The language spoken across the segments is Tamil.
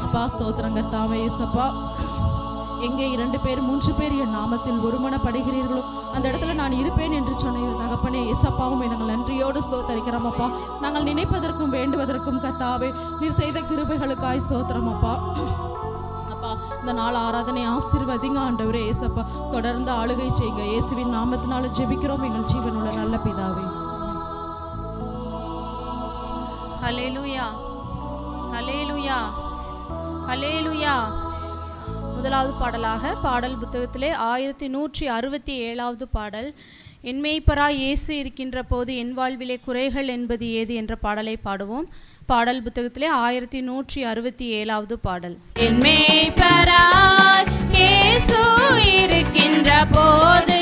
அப்பா ஸ்தோத்திரம் கர்த்தாவே. இயேசப்பா, எங்கே 2 பேர் 3 பேர் என் நாமத்தில் ஒருமனப்படுகிறீர்களோ அந்த இடத்துல நான் இருப்பேன் என்று சொன்ன தகப்பனே இயேசப்பாவும் நாங்கள் நன்றியோடு ஸ்தோத்தரிக்கிறோம் அப்பா. நாங்கள் நினைப்பதற்கும் வேண்டுவதற்கும் கர்த்தாவே நீர் செய்த கிருபைகளுக்காய் ஸ்தோத்திரம் அப்பா. அப்பா, இந்த நாள் ஆராதனை ஆசீர்வதிங்க ஆண்டவரே. இயேசப்பா, தொடர்ந்து ஆளுகை செய்யுங்க. இயேசுவின் நாமத்தினால ஜெபிக்கிறோம் எங்கள் ஜீவனுள்ள நல்ல பிதாவே. ஹல்லேலூயா, ஹல்லேலூயா, ஹல்லேலூயா. முதலாவது பாடலாக பாடல் புத்தகத்திலே 1167வது பாடல், என் மேய்ப்பராய் இயேசு இருக்கின்ற போது என் வாழ்விலே குறைகள் என்பது ஏது என்ற பாடலை பாடுவோம். பாடல் புத்தகத்திலே 1167வது பாடல். என் மேய்ப்பராய் இயேசு இருக்கின்ற போது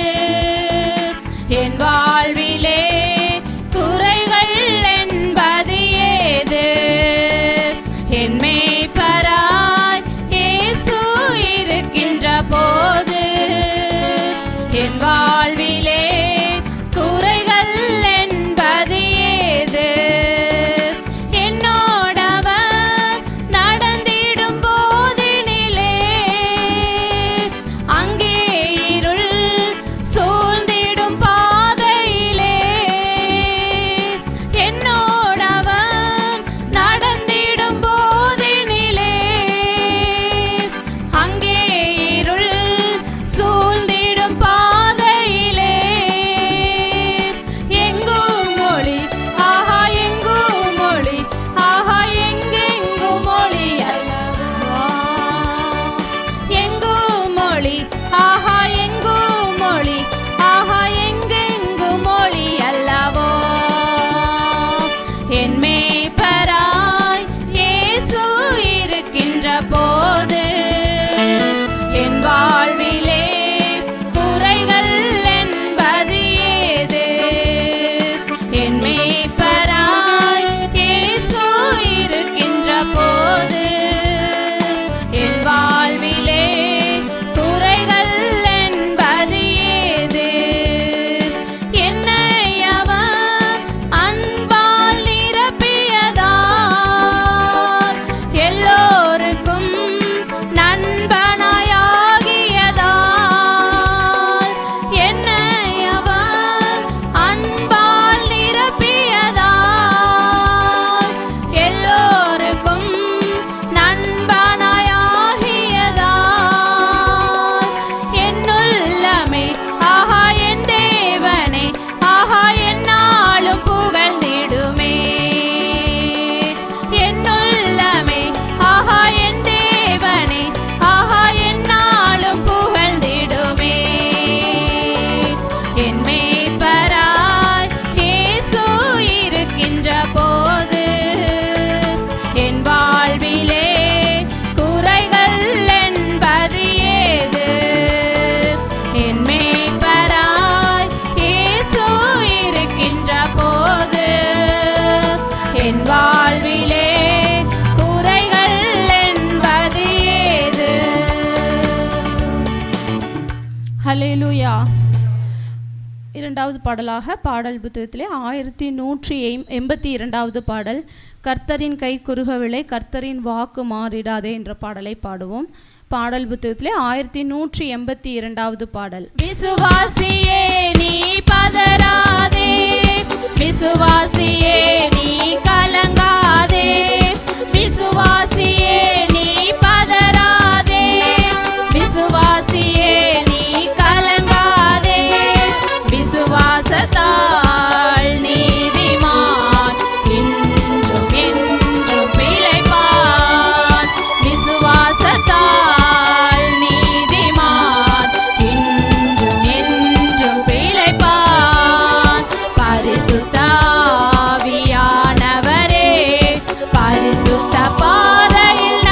என் வாழ்விலே குறைகள் என்பது ஏது? என் மேய்ப்பராய் இயேசு இருக்கின்ற போது என் வாழ்விலே குறைகள் என்பது ஏது? என்னோடவர் நடந்திடும் போதினிலே அங்கே இருள் சூழ்ந்திடும் பாதையிலே என்னோடவர் நடந்திடும் போதினிலே அங்கே இருள் சூழ்ந்திடும் பாதையிலே எங்கும் ஒளி, ஆஹா எங்கும் ஒளி, ஆஹா எங்கெங்கும் ஒளி அல்லவா? எங்கும் ஒளி, ஆஹா எங்கும் ஒளி, ஆஹா எங்கெங்கும் ஒளி அல்லவோ? என் மேய்ப்பராய் இயேசு இருக்கின்ற போது என் வாழ்விலே குறைகள் என்பது ஏது? என் மேய்ப்பராய் இயேசு இருக்கின்ற போது என் வாழ்விலே குறைகள் என்பது ஏது? என்னை அவர் அன்பால் நிரப்பியதால் எல்லோருக்கும் நண்பனாயாகியதால் என்னை அவர் அன்பால் நிரப்பியதால் எல்லோருக்கும் நண்பனாயாகியதால் என்னுள்ளமே, ஆஹா என் தேவனே, ஆஹா என்னாலும் புகழ்ந்திடுமே. என்னுள்ளமே, ஆஹா என் தேவனே, ஆஹா என்னாலும் புகழ்ந்திடுமே. என் மேய்ப்பராய் இயேசு இருக்கின்ற போது என் வாழ்விலே குறைகள் என்பது ஏது? என் மேய்ப்பராய் இயேசு இருக்கின்ற போது என் வாழ்விலே குறைகள் என்பது ஏது? ஹல்லேலூயா. இரண்டாவது பாடலாக பாடல் புத்தகத்திலே 1182வது பாடல், கர்த்தரின் கை குறுகவில்லை, கர்த்தரின் வாக்கு மாறிடாதே என்ற பாடலை பாடுவோம். பாடல் புத்தகத்திலே 1182வது பாடல். விசுவாசியே நீ பதறாதே, விசுவாசியே நீ கலங்காதே, விசுவாசியே நீ பதறாதே, விசுவாசியே நீ கலங்காதே. விசுவாசத்தால் நீதிமான் இன்றும் என்றும் பிழைப்பான். விசுவாசத்தால் நீதிமான் இன்றும் என்றும் பிழைப்பான். பரிசுத்த ஆவியானவரே பரிசுத்த பாதையில்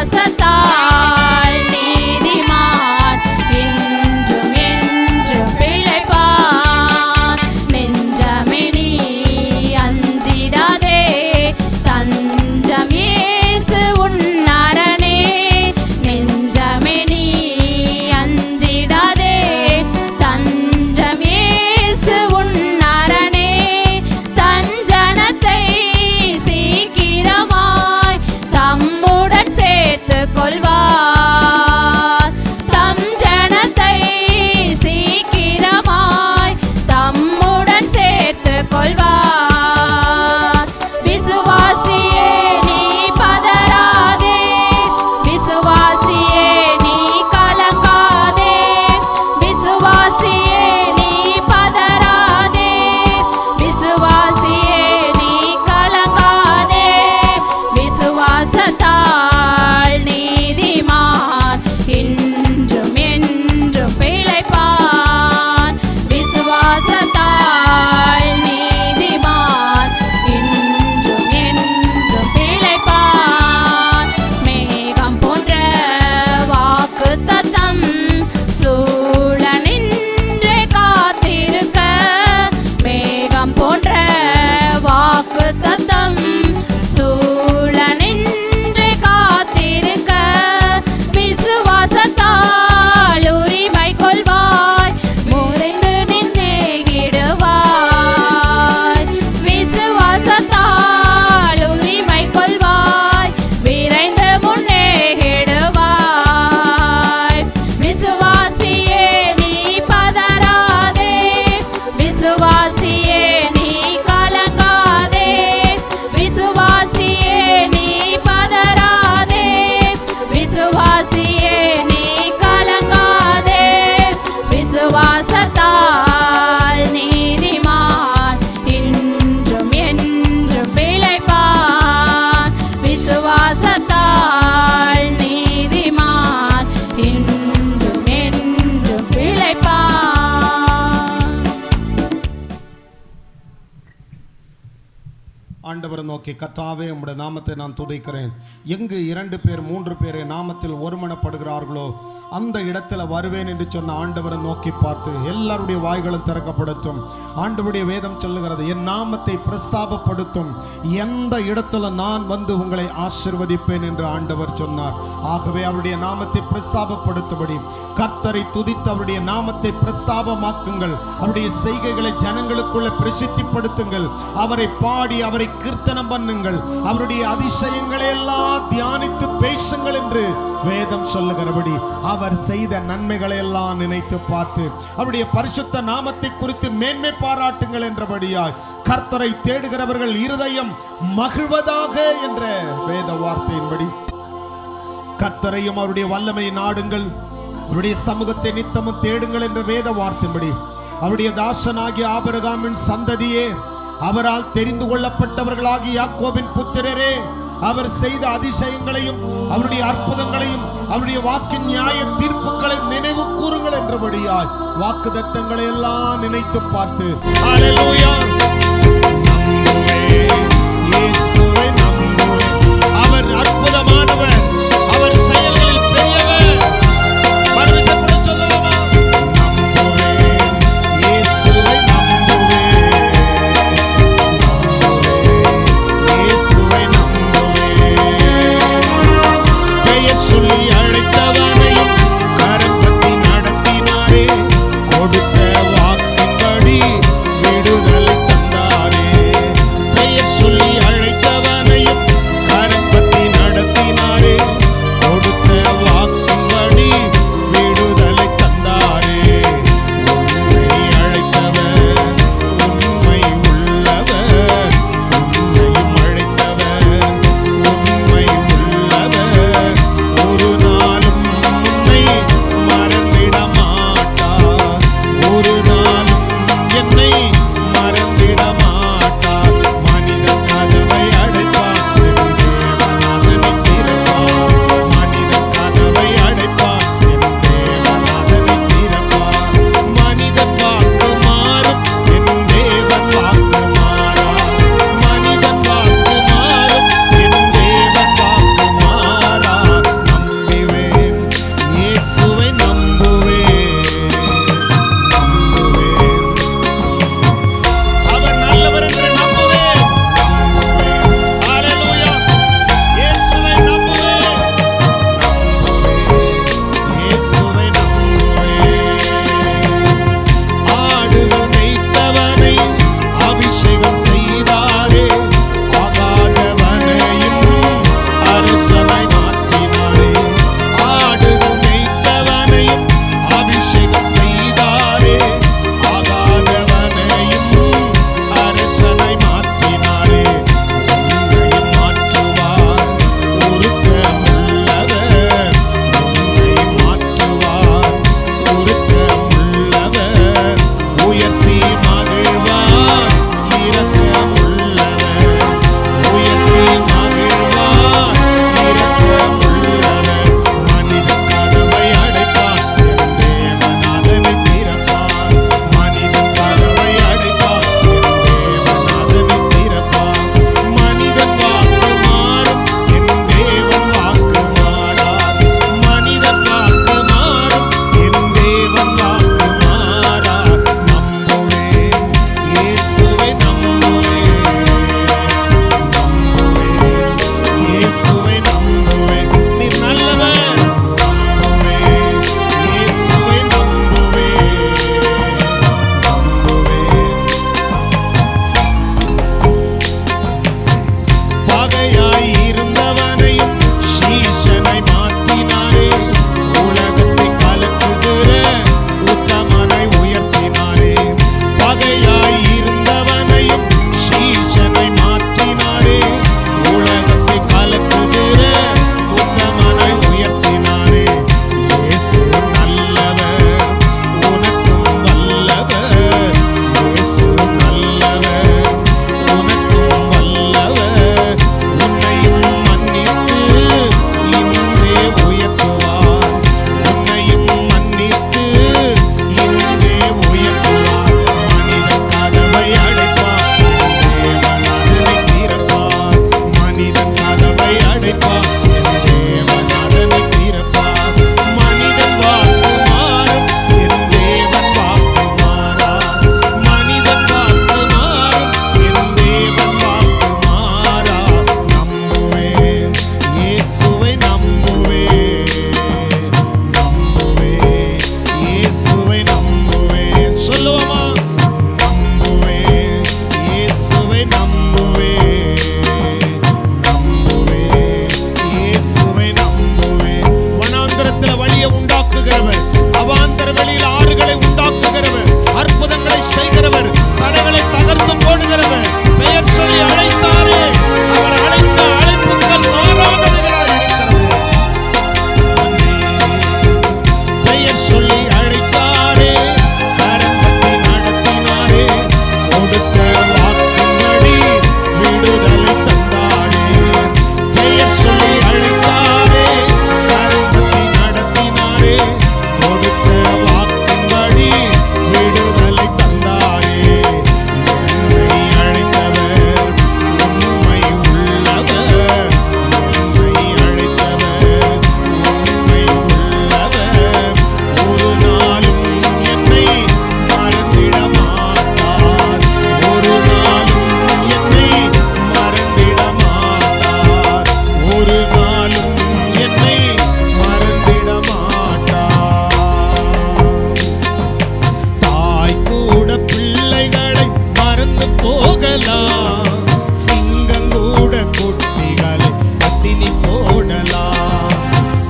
விசுவாசத்தால் நீதிமான் இன்றும் என்றும் பிழைப்பான். நெஞ்சமே நீ அஞ்சிடாதே, தஞ்சம் இயேசு உன் அரணே. நெஞ்சமே நீ அஞ்சிடாதே, தஞ்சம் இயேசு உன் அரணே. தன் ஜனத்தை சீக்கிரமாய் தம்முடன் சேர்த்துக் கொள்வார். தம் ஜனத்தை சீக்கிரமாய் தம்முடன் சேர்த்துக் கொள்வார். விசுவாசியே நீ பதறாதே, விசுவாசியே நீ கலங்காதே. விசுவாசியே நீ பதறாதே, விசுவாசியே நீ கலங்காதே. விசுவாசத்தால் நீதிமான் இன்றும் என்றும் பிழைப்பான். விசுவாசத்தால் நீதிமான் இன்றும் என்றும் பிழைப்பான். மேகம் போன்ற வாக்குத்தத்தம் சூழ நின்றே காத்திருக்க. மேகம் போன்ற வாக்குத்தத்தம் சூழ நின்றே காத்திருக்க. விசுவாசத்தால் உரிமை கொள்வாய், முறைந்து நின்னேகிடுவாய். விசுவாசத்தால் உரிமை கொள்வாய், விரைந்து முன்னேகிடுவாய். விசுவாசியே நீ பதறாதே, விசுவாசியே நீ கலங்காதே. விசுவாசியே நீ பதறாதே, விசுவாசியே நீ கலங்காதே. விசுவாசத்தால் நீதிமான் இன்றும் என்றும் பிழைப்பான். விசுவாசத்தால் நீதிமான் இன்றும் என்றும் பிழைப்பான். ஆண்டவரை நோக்கி, கர்த்தாவே உம்முடைய நாமத்தை நான் துதிக்கிறேன். எங்கு 2 பேர் 3 பேர் நாமத்தில் ஒருமனப்படுகிறார்களோ அந்த இடத்துல வருவேன் என்று சொன்ன ஆண்டவரை நோக்கி பார்த்து எல்லாருடைய வாய்களும் திறக்கப்படட்டும். ஆண்டவருடைய வேதம் சொல்லுகிறது, என் நாமத்தை பிரஸ்தாபப்படுத்தும் எந்த இடத்துல நான் வந்து உங்களை ஆசீர்வதிப்பேன் என்று ஆண்டவர் சொன்னார். ஆகவே அவருடைய நாமத்தை பிரஸ்தாபப்படுத்தும்படி கர்த்தரை துதித்து அவருடைய நாமத்தை பிரஸ்தாபமாக்குங்கள். அவருடைய செய்கைகளை ஜனங்களுக்குள்ள பிரசித்திப்படுத்துங்கள். அவரை பாடி அவரை கீர்த்தனம் பண்ணுங்கள். அவருடைய அதிசயங்களை எல்லாம் தியானித்து பேசுங்கள் என்று வேதம் சொல்லுகிறபடி அவர் செய்த நன்மைகளை எல்லாம் நினைத்து பார்த்து அவருடைய பரிசுத்த நாமத்தை குறித்து மேன்மை பாராட்டுங்கள் என்றபடியாய் கர்த்தரை தேடுகிறவர்கள் இருதயம் மகிழ்வதாக என்ற வேத வார்த்தையின்படி கர்த்தரையும் அவருடைய வல்லமையை நாடுங்கள், அவருடைய சமூகத்தை நித்தமும் தேடுங்கள் என்ற வேத வார்த்தையின்படி அவருடைய தாசனாகிய ஆபிரகாமின் சந்ததியே, அவரால் தெரிந்து கொள்ளப்பட்டவர்களாகிய யாக்கோபின் புத்திரரே, அவர் செய்த அதிசயங்களையும் அவருடைய அற்புதங்களையும் அவருடைய வாக்கின் நியாய தீர்ப்புகளை நினைவு கூறுங்கள் என்றபடியாய் வாக்குத்தத்தங்களை எல்லாம் நினைத்து பார்த்து ஹல்லேலூயா இயேசுவை நம்புவேன். அவர் அற்புதமானவர், அவர் செயல்களில் பெரியவர். பரிசுத்தம் சொல்லலாமா? நம்புவேன், இயேசுவை நம்புவேன், இயேசுவை நம்புவேன். பெயர் சொல்லி அழைத்தவனையும் கரப்பட்டி நடத்தினாரே, கொடுத்த வாக்கின்படி விடுதலை தந்தாரே. பெயர் சொல்லி அழைத்தவனையும் கரப்பட்டி நடத்தினாரே, சீஷனை மாற்றினாரே, உலகத்தை கலக்குகிற உத்தமனை உயர்த்தினாரே. பகையாய் இருந்தவனையும் சீஷனை மாற்றினாரே, உலகத்தை கலக்குகிற உத்தமனை உயர்த்தினாரே. இயேசு நல்லவர், உனக்கும் வல்லவர். இயேசு நல்லவர், உனக்கும் வல்லவர். உன்னையும் மன்னித்து இன்றே உயர்த்துவார். உன்னையும் மன்னித்து இன்றே உயர்த்துவார். மனிதன் கதவை அடைப்பார், தேவன் அதனை திறப்பார். மனிதன் கதவை அடைப்பார், தேவன் அதனை திறப்பார். மனிதன் வாக்கு மாறும், என் தேவன் வாக்கு மாறார். மனிதன் வாக்கு மாறும், என் தேவன் வாக்கு மாறார். நம்புவேன், இயேசுவை நம்புவேன். நம்புவேன், இயேசுவை நம்புவேன். சொல்லுவோமா? நம்புவேன், இயேசுவை நம்புவேன். நம்புவேன், இயேசுவை நம்புவேன். வனாந்தரத்தில் வழியை உண்டாக்குகிறவர், அவாந்தர வெளியில் ஆறுகளை உண்டாக்குகிறவர், அற்புதங்களை செய்கிறவர், தடைகளை தகர்த்து போடுகிறவர். பெயர் சொல்லி அழைத்தாரே, அவர் அழைத்த அழைப்புகள் மாறாதவைகளாய் இருக்கிறது. பெயர் சொல்லி அழைத்தாரே, கரம் தட்டி நடத்தினாரே, கொடுத்த வாக்கின்படி விடுதலை தந்தாரே. பெயர் சொல்லி அழைத்தாரே, கரம் தட்டி நடத்தினாரே, கொடுத்த வாக்கின்படி விடுதலை தந்தாரே. என்னை அழைத்தவர் உண்மை உள்ளவர். என்னை அழைத்தவர் உண்மை உள்ளவர். ஒரு நாளும் என்னை மறந்திட மாட்டார். ஒரு நாளும் என்னை மறந்திட மாட்டார். ஒரு நாளும் என்னை மறந்திட மாட்டார். தாய் கூட பிள்ளைகளை மறந்து போகலாம். சிங்கம் கூட குட்டிகளை பட்டினி போடலாம்.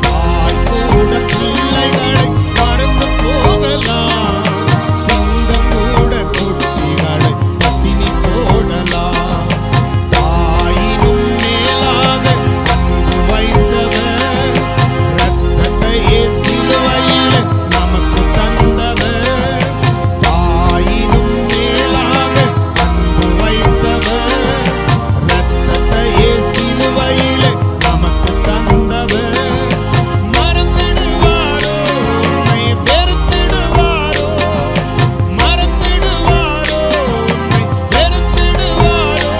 தாய் கூட பிள்ளைகளை மறந்து போகலாம். சிங்கம் கூட குட்டிகளை பட்டினி போடலாம். தாயினும் மேலாக அன்பு வைத்தவர், இரத்தத்தையே சிலுவையில் நமக்கு தந்தவர். தாயினும் மேலாக அன்பு வைத்தவர், இரத்தத்தையே சிலுவையில் நமக்கு தந்தவர். மறந்திடுவாரோ, உன்னை வெறுத்திடுவாரோ. மறந்திடுவாரோ, உன்னை வெறுத்திடுவாரோ.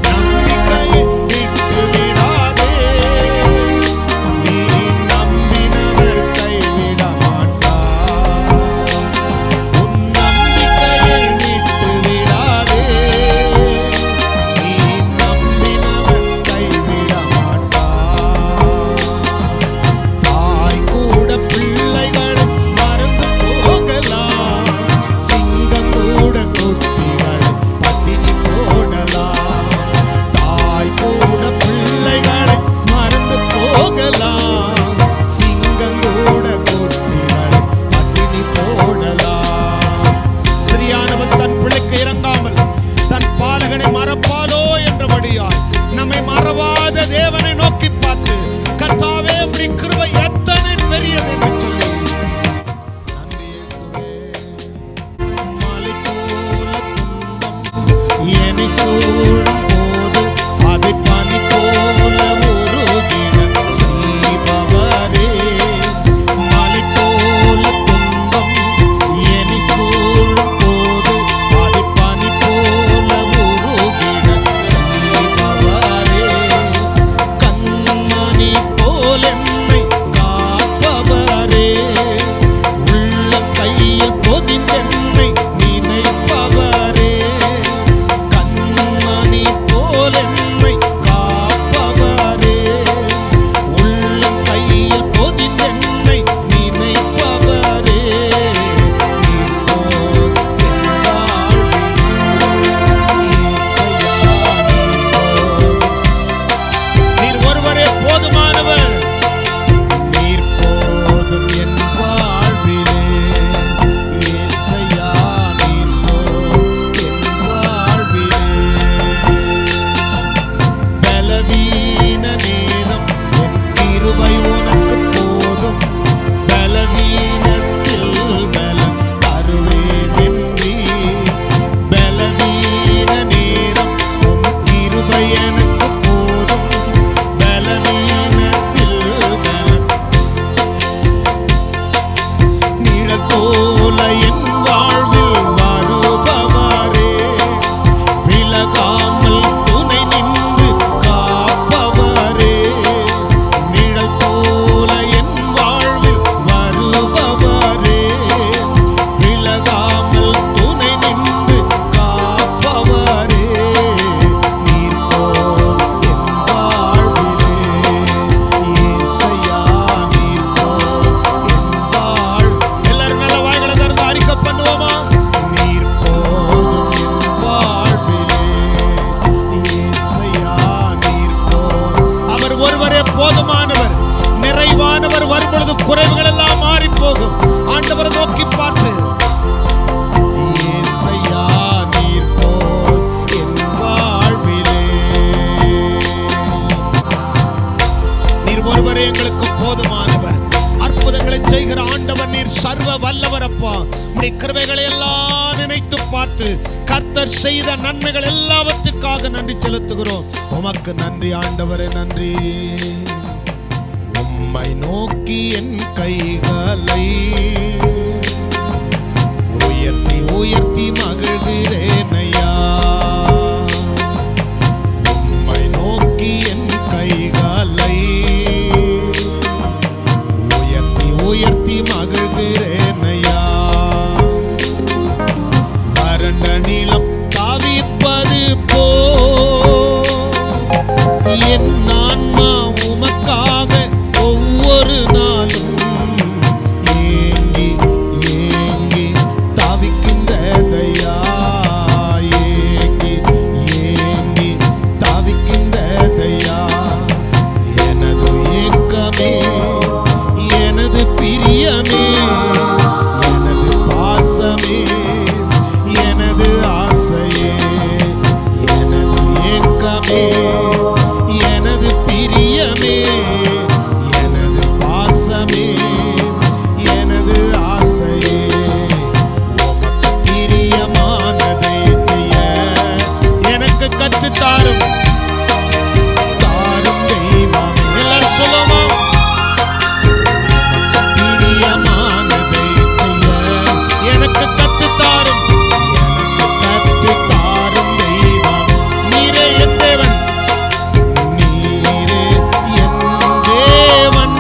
நம்பிக்கையை விட்டு விடாதே, நீ நம்பினவர் கைவிட மாட்டார். உன் நம்பிக்கையை விட்டு விடாதே, நீ நம்பினவர் கைவிட மாட்டார். தாய் கூட பிள்ளைகளை மறந்து போகலாம். சிங்கம் கூட குட்டிகளை பட்டினி போடலாம். தாய் கூட பிள்ளைகளை மறந்து போகலாம். சிங்கம் கூட குட்டிகளை பட்டினி போடலாம். ஸ்திரியானவள் தன் பிள்ளைக்கு இறங்காமல் தன் பாலகனை மறப்பாளோ என்றபடியாய் நம்மை மறவாத தேவனை நோக்கி பார்த்து, கர்த்தாவே உம்முடைய கிருபை எத்தனை பெரியது என்று சொல்லி, நன்றி இயேசுவே. மலை போல துன்பம் என்னை சூழும் போது அதை பனி போல உருகிட செய்பவரே. மலை போல துன்பம் என்னை சூழும் போது அதை பனி போல உருகிட செய்பவரே. கண்மணி போல் என்னை போதுமானவர். அற்புதங்களை செய்கிற ஆண்டவர் நீர் சர்வ வல்லவர் அப்பா. உம்முடைய கிருபைகளை எல்லாம் நினைத்து பார்த்து கர்த்தர் செய்த நன்மைகள் எல்லாவற்றுக்காக நன்றி செலுத்துகிறோம். உமக்கு நன்றி ஆண்டவரே, நன்றி. உம்மை நோக்கி என் கைகளை உயர்த்தி உயர்த்தி மகிழ்கிறேன் ஐயா. உம்மை நோக்கி என் கைகளை உயர்த்தி உயர்த்தி மகிழ்கிறேன் ஐயா. வறண்ட நிலம் தவிப்பது போ என் ஆன்மா உமக்காக ஒவ்வொரு நாளும் ஏங்கி ஏங்கி தவிக்கின்றதையா. ஏங்கி ஏங்கி தவிக்கின்றதையா. எனது ஏக்கமே, எனது பிரியமே, எனது பாசமே, எனது ஆசையே, எனது ஏக்கமே, எனது பிரியமே, எனது பாசமே, எனது ஆசையே. உமக்கு பிரியமானதை செய்ய எனக்கு கற்றுத்தாரும் தாரும் தெய்வம். எல்லாரும் சொல்லுமா? பிரியமானதை செய்ய எனக்கு கற்றுத்தாரும், எனக்கு கற்றுத்தாரும் தெய்வம். நீரே என் தேவன், நீரே என் தேவன்.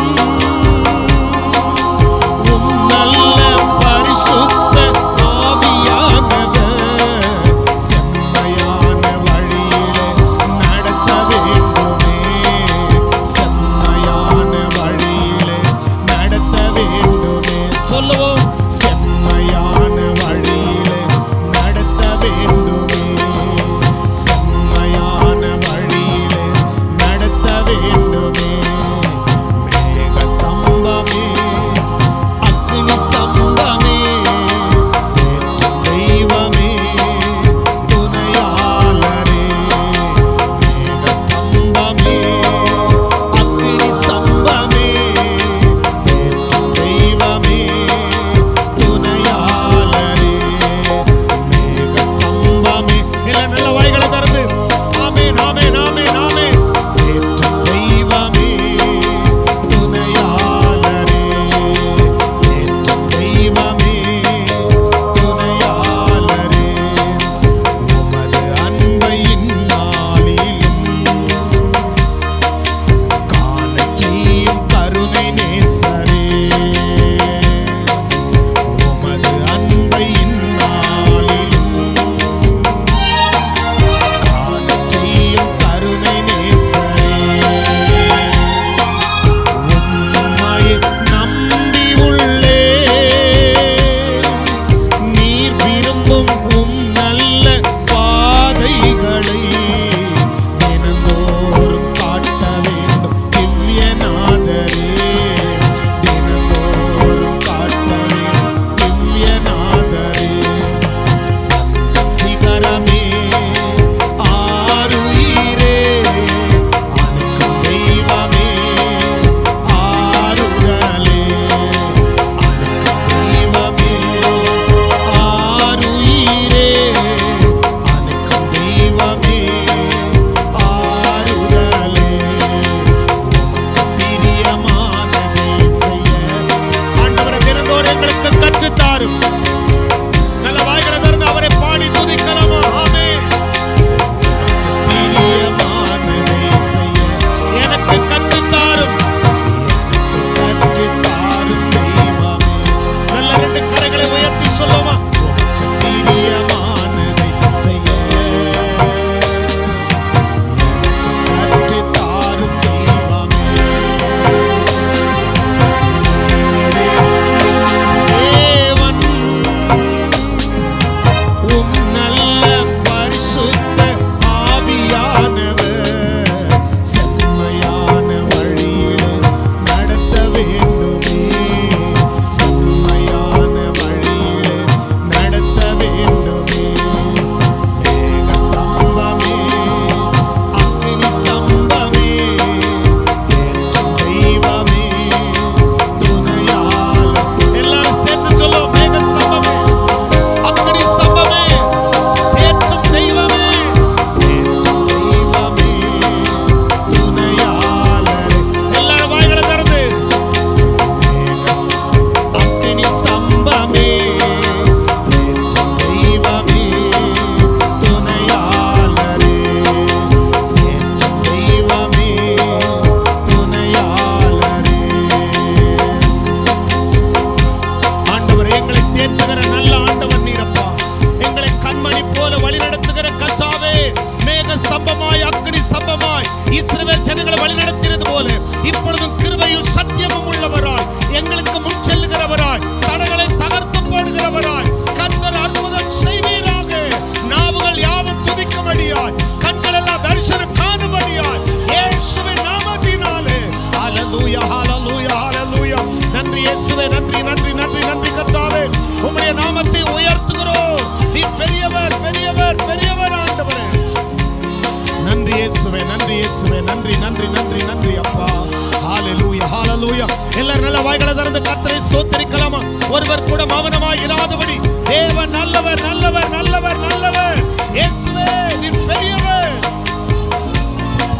எல்லாரும் நல்ல வாய்களை திறந்து கர்த்தரை ஸ்தோத்திரிக்கலாமா? ஒருவர் கூட மௌனமாய் இராதபடி. தேவன் நல்லவர், நல்லவர், நல்லவர், நல்லவர். இயேசுவே நீர் பெரியவர்.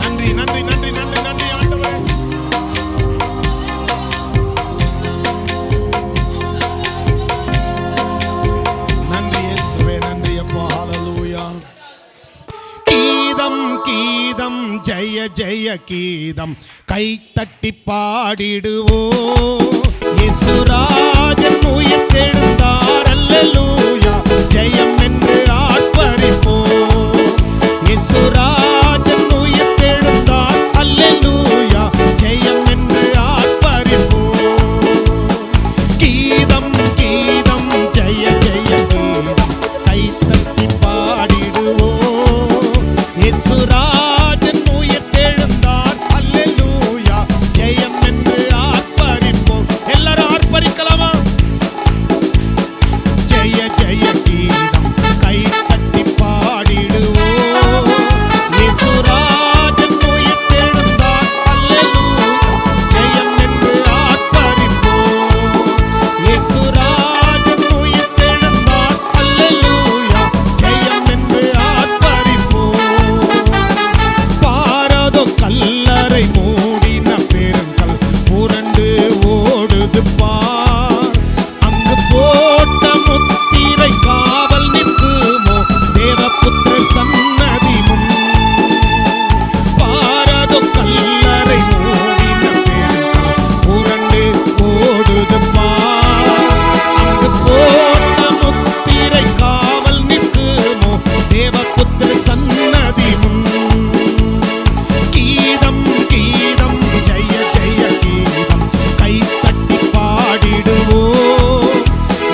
நன்றி நன்றி நன்றி நன்றி நன்றி ஆண்டவரே. நன்றி இயேசுவே, நன்றி அப்பா. ஹல்லேலூயா. கீதம் கீதம் ஜெய ஜெய கீதம் கை தட்டி பாடிடுவோ. இயேசுராஜன் உயிர் தெழுந்தார். அல்லேலூயா. ஜெயம் என்று ஆர்ப்பரிப்போ. இயேசுராஜன் உயிர் தெழுந்தார். அல்லேலூயா. ஜெயம் என்று ஆர்ப்பரிப்போ. கீதம் கீதம் ஜெய ஜெய கீதம் கை தட்டி பாடிடுவோ. இயேசுராஜன் உயிர் தெழுந்தார். அல்லேலூயா. ஜெயம் என்று ஆர்ப்பரிப்போம். எல்லாரும் ஆர்ப்பரிக்கலாமா? ஜெய ஜெய கீதம் கை தட்டி பாடிடுவோ. இயேசுராஜன் உயிர் தெழுந்தார். அல்லேலூயா. ஜெயம் என்று ஆர்ப்பரிப்போம். இயேசுராஜன் உயிர் தெழுந்தார். அல்லேலூயா. ஜெயம் என்று ஆர்ப்பரிப்போம். பாரதோ கல்லறை மூடின பெருங்கல் புரண்டு ஓடுது பார். அங்கு போட்ட முத்திரை காவல் நிற்குமோ தேவபுத்திர சன்னதி முன். பாரதோ கல்லறை மூடின பெருங்கல் புரண்டு ஓடுது பார். அங்கு போட்ட முத்திரை காவல் நிற்குமோ தேவபுத்திர சன்னதி முன். கீதம் கீதம் ஜெய ஜெய கீதம் கை தட்டி பாடிடுவோ.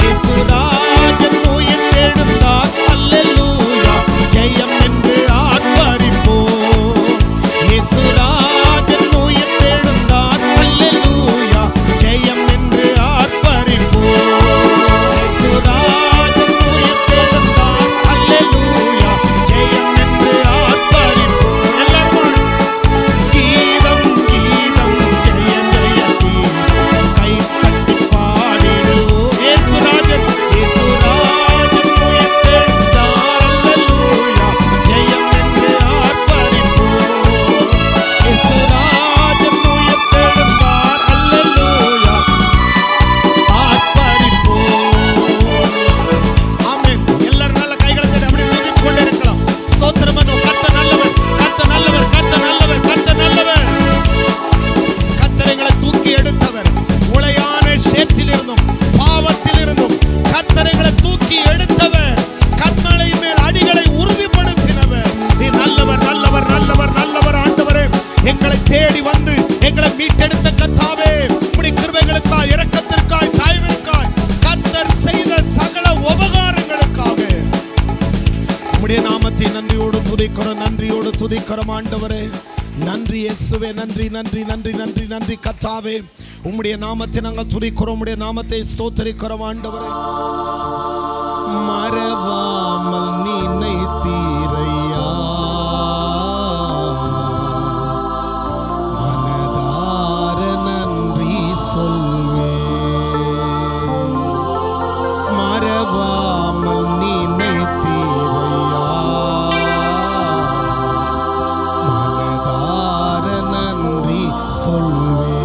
இயேசுராஜன் உயிர் தெழுந்தார். அல்லேலூயா. ஜெயம் என்று ஆர்ப்பரிப்போ. இயேசுராஜன் உயிர் தெழுந்தார். அல்லேலூயா. ஜெயம் என்று ஆர்ப்பரிப்போ. இயேசுராஜன் உயிர் தெழுந்தார். அல்லேலூயா. ஜெயம் என்று ஆர்ப்பரிப்போ. எல்லாரும் கீதம் கீதம் ஜெய ஜெய கீதம் கை தட்டி பாடிடுவோ. இயேசுராஜன் இயேசுராஜன் உயிர் தெழுந்தார். அல்லேலூயா. ஜெயம் என்று ஆர்ப்பரிப்போ. இயேசுராஜன் உயிர் தெழுந்தார். அல்லேலூயா. ஆர்ப்பரிப்போ. ஆமென். எல்லாரும் நல்ல கைகளை தட்டி அப்படியே தூக்கிக் கொண்டே இருக்கலாம். ஸ்தோத்திரம் பண்ணுவோம். கர்த்தர் நல்லவர், கர்த்தர் நல்லவர், கர்த்தர் நல்லவர், கர்த்தர் நல்லவர். கர்த்தரைகளை தூக்கி எடுத்தவர். உளையான சேற்றிலிருந்தும் பாவத்திலிருந்தும் கர்த்தரைகளை தூக்கி எடுத்தவர். கர்மலை மேல் அடிகளை உறுதிப்படுத்தினவர். நீ நல்லவர், நல்லவர், நல்லவர், நல்லவர் ஆண்டவரே. எங்களை தேடி வந்து எங்களை மீட்டெடுத்த கர்த்தாவே, உம்முடைய கிருபைகளுக்காய், இரக்கத்திற்காய், தயவிற்காய், கர்த்தர் செய்த சகல உபகாரங்களுக்காக உம்முடைய நாமத்தை நன்றியோடு துதிக்கிறோம், நன்றியோடு துதிக்கிறோம் ஆண்டவரே. நன்றி இயேசுவே, நன்றி நன்றி நன்றி நன்றி நன்றி கர்த்தாவே. உம்முடைய நாமத்தை நாங்கள் துதிக்கிறோம், உம்முடைய நாமத்தை ஸ்தோத்திரிக்கிறோம் ஆண்டவரே. மறவாமல் நினைத்தீரையா, மனதார நன்றி சொல்வே. மறவாமல் நினைத்தீரையா, மனதார நன்றி சொல்வே.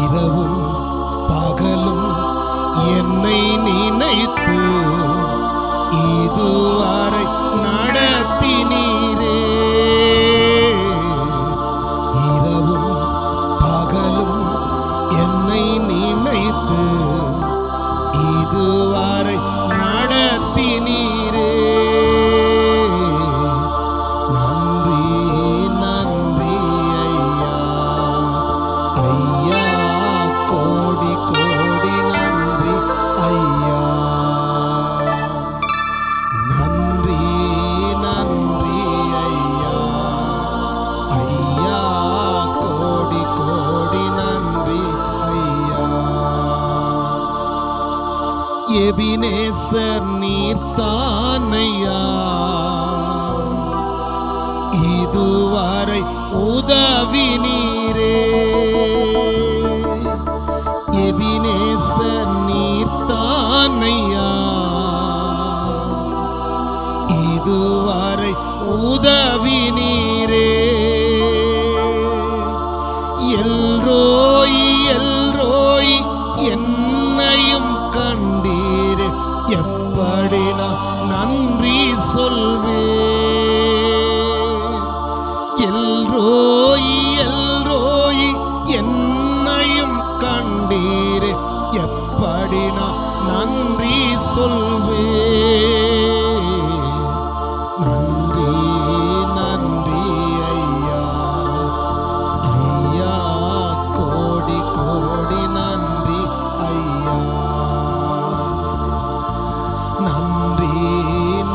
இரவும் பகலும் என்னை நினைத்து இதுவரை நடத்தினீரே. இரவும் பகலும் என்னை நினைத்து இதுவரை நடத்தினீரே. நன்றி நன்றி ஐயா, ஐயா கோடி கோடி நன்றி ஐயா. நன்றி நன்றி ஐயா, ஐயா கோடி கோடி நன்றி ஐயா. எபினேசர் நீர்த்தானையா, இதுவரை உதவி நீரே. எபினேசர் நீர்த்தானையா இதுவரை உதவி நீரே. எல்ரோய் எல்ரோய் என்னையும் கண்டீரே, எப்படி நான் நன்றி சொல்வேன். எல்ரோய் எல்ரோய் என்னையும் கண்டீரே, எப்படி நான் நன்றி சொல்வேன். நன்றி நன்றி ஐயா, ஐயா கோடி கோடி நன்றி ஐயா. நன்றி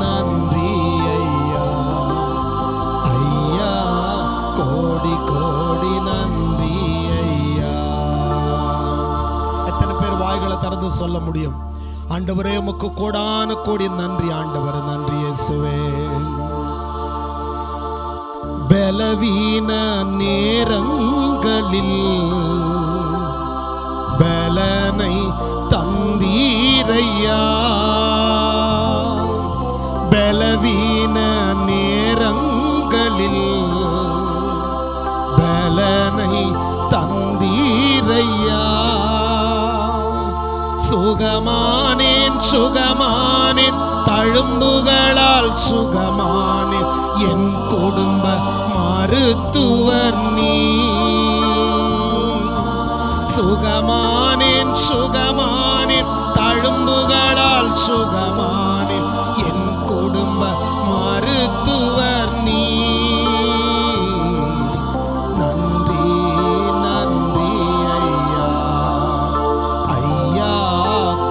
நன்றி ஐயா, ஐயா கோடி கோடி நன்றி ஐயா. எத்தனை பேர் வாய்களை திறந்து சொல்ல முடியும்? ஆண்டவரே உமக்கு கோடான கோடி நன்றி ஆண்டவரே, நன்றி இயேசுவே. பலவீன நேரங்களில் பலனை தந்தீரையா, பலவீன நேரங்களில் பலனை தந்தீரையா. சுகமானேன் சுகமானேன் தழும்புகளால் சுகமானேன், என் குடும்ப மருத்துவர் நீ. சுகமானேன் சுகமானேன் தழும்புகளால் சுகமானேன், என் குடும்ப மருத்துவர் நீ. நன்றி நன்றி ஐயா, ஐயா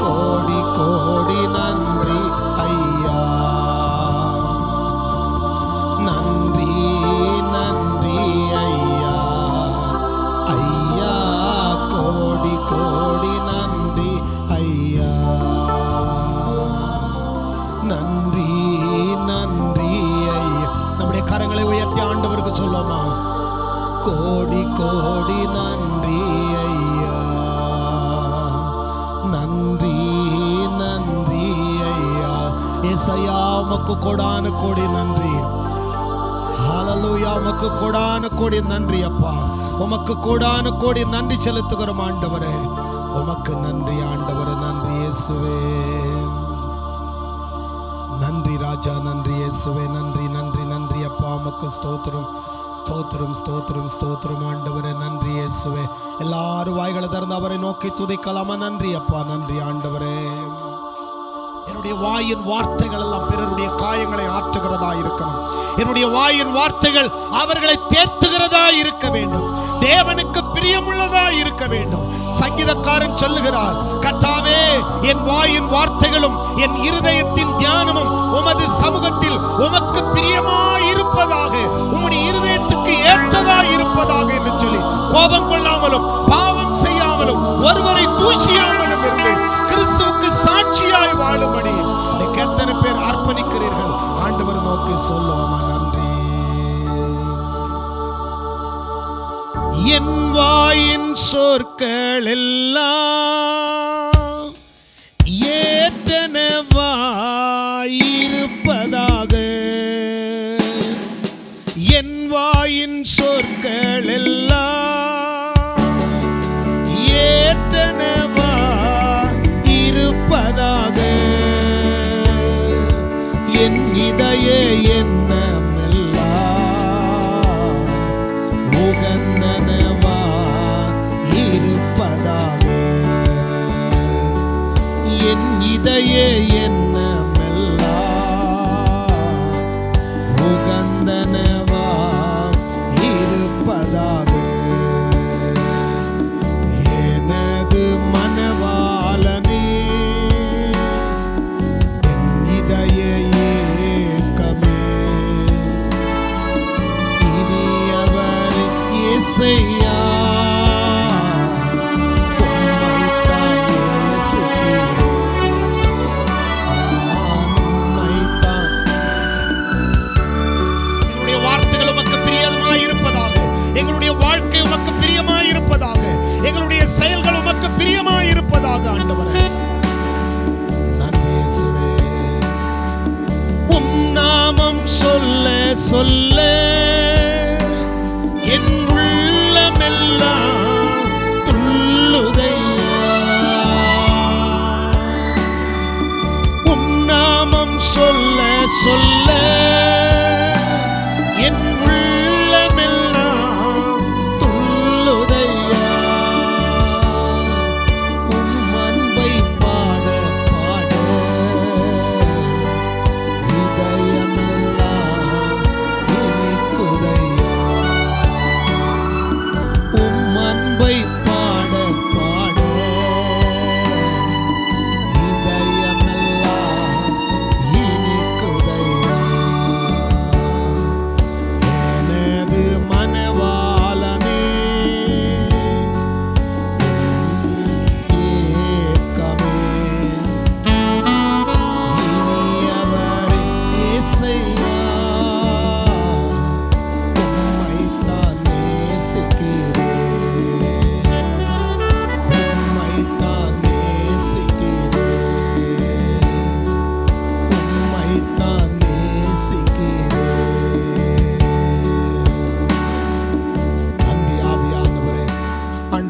கோடி கோடி நன்றி ஐயா. நன்றி நன்றி ஐயா, ஐயா கோடி கோடி நன்றி ஐயா. நன்றி நன்றி ஐயா. நம்முடைய கரங்களை உயர்த்தி ஆண்டவருக்கு சொல்லுமா, கோடி கோடி நன்றி ஐயா. நன்றி நன்றி ஐயா. ஏசையா உமக்கு கோடான கோடி நன்றி. ஹல்லேலூயா, உமக்கு கோடான கோடி நன்றி அப்பா. உமக்கு கோடான கோடி நன்றி செலுத்துகிறோம் ஆண்டவரே. உமக்கு நன்றி ஆண்டவரே, நன்றி இயேசுவே. நன்றி ராஜா, நன்றி இயேசுவே. நன்றி நன்றி நன்றி அப்பா, உமக்கு ஸ்தோத்திரம் ஸ்தோத்திரம் ஸ்தோத்திரம் ஸ்தோத்திரம் ஆண்டவரே, நன்றி இயேசுவே. எல்லாரும் வாய்களை திறந்து அவரை நோக்கி துதிக்கலாமா? நன்றி அப்பா, நன்றி ஆண்டவரே. என்னுடைய வாயின் வார்த்தைகள் எல்லாம் பிறருடைய காயங்களை ஆற்றுகிறதா இருக்கணும். என்னுடைய வாயின் வார்த்தைகள் அவர்களை தேற்றுகிறதா இருக்க வேண்டும். தேவனுக்கு பிரியமுள்ளதா இருக்க வேண்டும். சங்கீதக்காரன் சொல்லுகிறார், கர்த்தாவே என் வாயின் வார்த்தைகளும் என் இருதயத்தின் தியானமும் உமது சமூகத்தில் உமக்கு பிரியமாயிருப்பதாக, உம்முடைய இருதயத்துக்கு ஏற்றதாய் இருப்பதாக என்று சொல்லி கோபம் கொள்ளாமலும் பாவம் செய்யாமலும் ஒருவரை தூஷியாமலும் இருந்து கிறிஸ்துவுக்கு சாட்சியாய் வாழும்படி எத்தனை பேர் அர்ப்பணிக்கிறீர்கள்? ஆண்டவர் நோக்கி சொல்லுவோமா? நன்றி. என் வாயின் சொற்கள் எல்லாம் ஏற்றனவாயிருப்பதாக, என் வாயின் சொற்கள் எல்லாம் ஏற்றனவாயிருப்பதாக, என் இதய எண்ணமெல்லாம் உகந்தனவா இருப்பதாக, என் இதய எண்ணமெல்லாம் உகந்தனவா இருப்பதாக. எனது மனவாளனே, என் இதய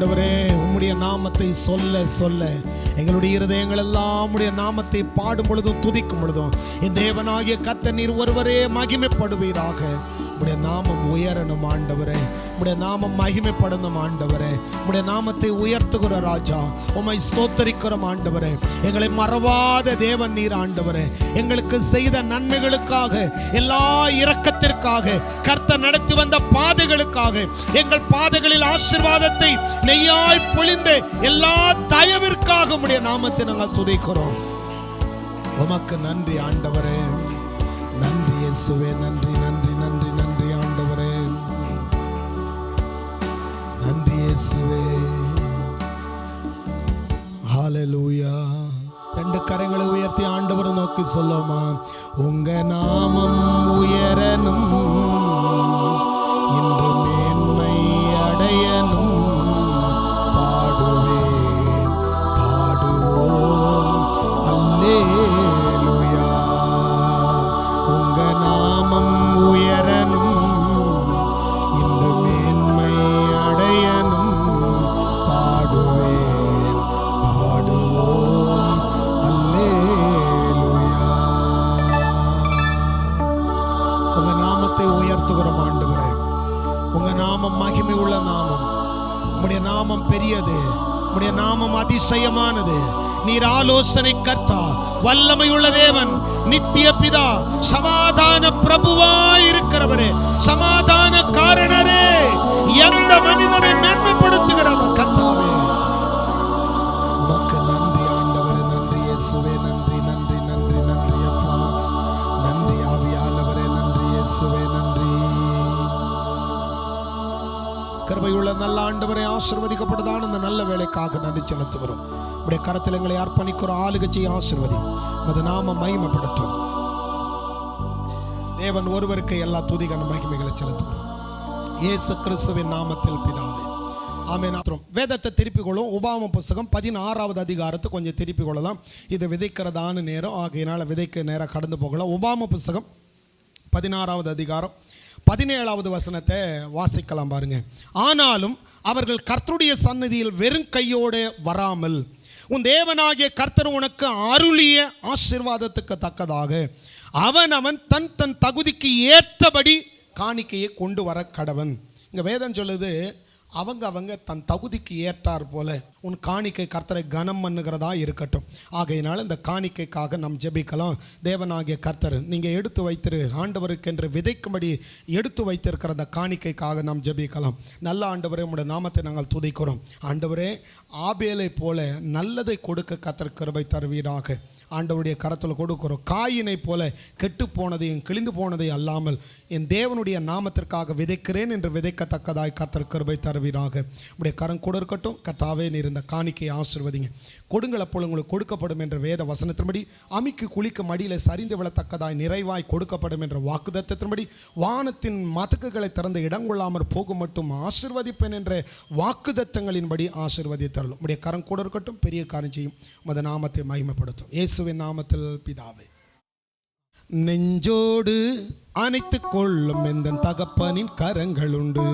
ஆண்டவரே, உம்முடைய நாமத்தை சொல்ல சொல்ல எங்களுடைய இருதயங்கள் எல்லாம் உம்முடைய நாமத்தை பாடும் பொழுதும் துதிக்கும் பொழுதும் என் தேவனாகிய கர்த்தர் நீர் ஒருவரே மகிமைப்படுவீராக. உம்முடைய நாமம் உயரணும் ஆண்டவரே, உம்முடைய நாமம் மகிமைப்படணும் ஆண்டவரே. உம்முடைய நாமத்தை உயர்த்துகிற ராஜா, உம்மை ஸ்தோத்தரிக்கிறோம் ஆண்டவரே. எங்களை மறவாத தேவன் நீர் ஆண்டவரே. எங்களுக்கு செய்த நன்மைகளுக்காக, எல்லா இரக்கத்திற்காக, கர்த்தர் நடத்தி வந்த பாதைகளுக்காக, எங்கள் பாதைகளில் ஆசீர்வாதத்தை நெய்யாய் பொழிந்த எல்லா தயவிற்காக உம்முடைய நாமத்தை நாங்கள் துதிக்கிறோம். உமக்கு நன்றி ஆண்டவரே. நன்றி இயேசுவே, நன்றி நன்றி நன்றி நன்றி ஆண்டவரே, நன்றி இயேசுவே. ஹல்லேலூயா. ரெண்டு கரங்களை உயர்த்தி ஆண்டவரை நோக்கி சொல்லுமா, உங்க நாமம் உயரணும், இன்று மேன்மை அடையணும், பாடுவேன் பாடுவோம் அல்லேலூயா. உங்க நாமம் உயரணும், இன்று மேன்மை அடையணும், பாடுவேன் பாடுவோம் அல்லேலூயா. உங்க நாமத்தை உயர்த்துகிறோம் ஆண்டவரே. உங்க நாமம் மகிமை உள்ள நாமம். உம்முடைய நாமம் பெரியது, உம்முடைய நாமம் அதிசயமானது. நீர் ஆலோசனை கர்த்தா, வல்லமை உள்ள தேவன், நித்திய பிதா, சமாதான பிரபுவாய் இருக்கிறவரே, சமாதான காரணரே, எந்த மனிதனை மேன்மைப்படுத்துகிறவர் கர்த்தாவே. உமக்கு நன்றி ஆண்டவரே. நன்றி இயேசுவே. நன்றி நன்றி நன்றி நன்றி அப்பா. நன்றி ஆவியானவரே. நன்றி இயேசுவே. நன்றி. கிருபையுள்ள நல்ல ஆண்டவரே, ஆசீர்வதிக்கப்பட்டதான இந்த நல்ல வேலைக்காக நன்றி செலுத்துகிறோம். உடைய கரத்தில் எங்களை அர்ப்பணிக்கிறோம். ஆளுகை ஆசீர்வதி, அது நாம மகிமைப்படுத்தும். தேவன் ஒருவருக்கு எல்லா துதிகான மகிமைகளை செலுத்துகிறோம் இயேசு கிறிஸ்துவின் நாமத்தில் பிதாவே, ஆமென். வேதத்தை திருப்பிக் கொள்ளும். உபாகம புஸ்தகம் 16வது அதிகாரத்தை கொஞ்சம் திருப்பிக் கொள்ளலாம். இது விதைக்கிறதான நேரம் ஆகையினால விதைக்க நேரம் கடந்து போகலாம். உபாகம புஸ்தகம் 16வது அதிகாரம் 17வது வசனத்தை வாசிக்கலாம் பாருங்க. ஆனாலும் அவர்கள் கர்த்தருடைய சந்நிதியில் வெறும் கையோடு வராமல், உன் தேவனாகிய கர்த்தர் உனக்கு அருளிய ஆசீர்வாதத்துக்கு தக்கதாக அவன் தன் தன் தகுதிக்கு ஏற்றபடி காணிக்கையை கொண்டு வர கடவன். இங்க வேதம் சொல்லுது, அவங்க தன் தகுதிக்கு ஏற்றார் போல உன் காணிக்கை கர்த்தரை கனம் பண்ணுகிறதா இருக்கட்டும். ஆகையினால இந்த காணிக்கைக்காக நாம் ஜெபிக்கலாம். தேவனாகிய கர்த்தர் நீங்கள் எடுத்து வைத்திரு, ஆண்டவருக்கென்று விதைக்கும்படி எடுத்து வைத்திருக்கிற அந்த காணிக்கைக்காக நாம் ஜெபிக்கலாம். நல்ல ஆண்டவரே, உம்முடைய நாமத்தை நாங்கள் துதிக்கிறோம். ஆண்டவரே, ஆபேலை போல நல்லதை கொடுக்க கர்த்தர் கிருபை தருவீராக. ஆண்டவருடைய கரத்தில் கொடுக்கிறோம். காயினை போல கெட்டு போனதையும் கிழிந்து போனதையும் அல்லாமல் என் தேவனுடைய நாமத்திற்காக விதைக்கிறேன் என்று விதைக்கத்தக்கதாய் கர்த்தர் கிருபை தருவீராக. உடைய கரம் கூட இருக்கட்டும். கர்த்தாவே, நீர் இந்த காணிக்கையை ஆசீர்வதிங்க. கொடுங்கள், அப்பொழுது உங்களுக்கு கொடுக்கப்படும் என்ற வேத வசனத்தின்படி, அமிக்கு குளிக்க மடியில் சரிந்து விழத்தக்கதாய் நிறைவாய் கொடுக்கப்படும் என்ற வாக்குத்தத்தத்தின்படி, வானத்தின் மதக்குகளை திறந்து இடங்கொள்ளாமற் போகும் மட்டும் ஆசீர்வதிப்பேன் என்ற வாக்குத்தத்தங்களின்படி ஆசீர்வதித்தருளும். உடைய கரம் கூட இருக்கட்டும். பெரிய காரியம் செய்யும். உமது நாமத்தை மகிமைப்படுத்தும். இயேசுவின் நாமத்தில் பிதாவே. நெஞ்சோடு அணைத்துக் கொள்ளும் எந்தன் தகப்பனின் கரங்கள் உண்டு,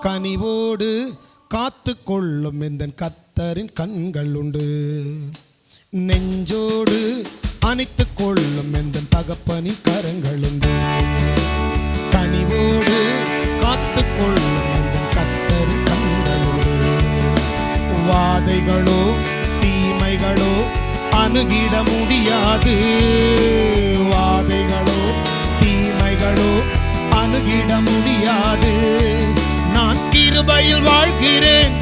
கனிவோடு காத்து கொள்ளும் எந்தன் கர்த்தரின் கண்கள் உண்டு. நெஞ்சோடு அணைத்துக் கொள்ளும் எந்தன் தகப்பனின் கரங்கள் உண்டு, கனிவோடு காத்து கொள்ளும் எந்தன் கர்த்தரின் கண்கள் உண்டு. வாதைகளோ தீமைகளோ அணுகிட முடியாது, வாதைகளோ தீமைகளோ அணுகிட முடியாது. நான் கிருபையில் வாழ்கிறேன்,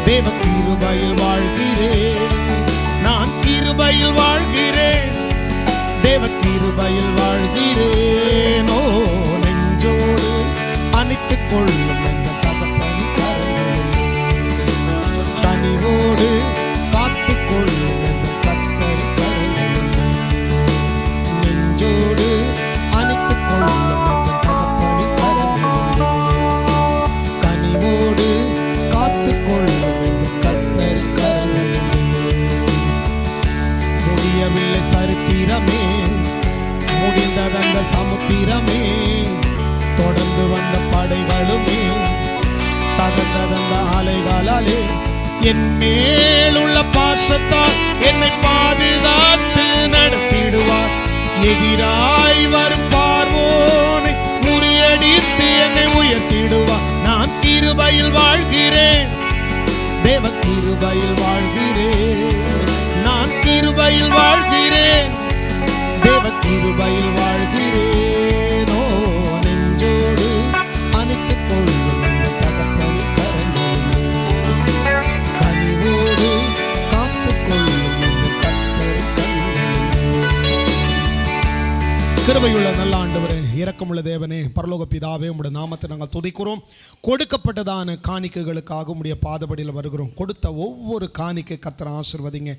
தேவ கிருபையில் வாழ்கிறேன். நான் கிருபையில் வாழ்கிறேன், தேவ கிருபையில் வாழ்கிறேன். ஓ, நெஞ்சோடு அணைத்துக் கொள்ளும் என்ற தகப்பன் கரங்கள், கனிவோடு காத்து கொள்ளும் என்ற கர்த்தர் கரங்கள். நெஞ்சோடு அணைத்துக் கொள்ளும் என்ற தகப்பன் கரங்கள், கனிவோடு காத்து கொள்ளும் என்ற கர்த்தர் கரங்கள். முடியவில்லை சரித்திரமே, முடிந்ததந்த சமுத்திரமே, தொடர்ந்து வந்த படைகளுமே கிருபைகளாலே என் மேலுள்ள பாசத்தால் என்னை பாதுகாத்து நடத்திடுவார். எதிராய் வரும் பார்வோனை முறியடித்து என்னை உயர்த்திடுவார். நான் கிருபையில் வாழ்கிறேன், தேவ கிருபையில் வாழ்கிறேன். நான் கிருபையில் வாழ்கிறேன், தேவ கிருபையில் வாழ்கிறேன். ஓ நெஞ்சோடு அணைத்துக் கொள்ளும் தகப்பன் கரங்களிலே, கனிவோடு காத்துக் கொள்ளும் கர்த்தர் கரங்களிலே. கிருபையுள்ள நல்ல ஆண்டவரே, இரக்கமுள்ள தேவனே, பரலோக பிதாவே, உம்முடைய நாமத்தை நாங்கள் துதிக்கிறோம். கொடுக்கப்பட்டதான காணிக்கைகளுக்காக உம்முடைய பாதபடியில் வருகிறோம். கொடுத்த ஒவ்வொரு காணிக்கை கர்த்தர் ஆசீர்வதிங்க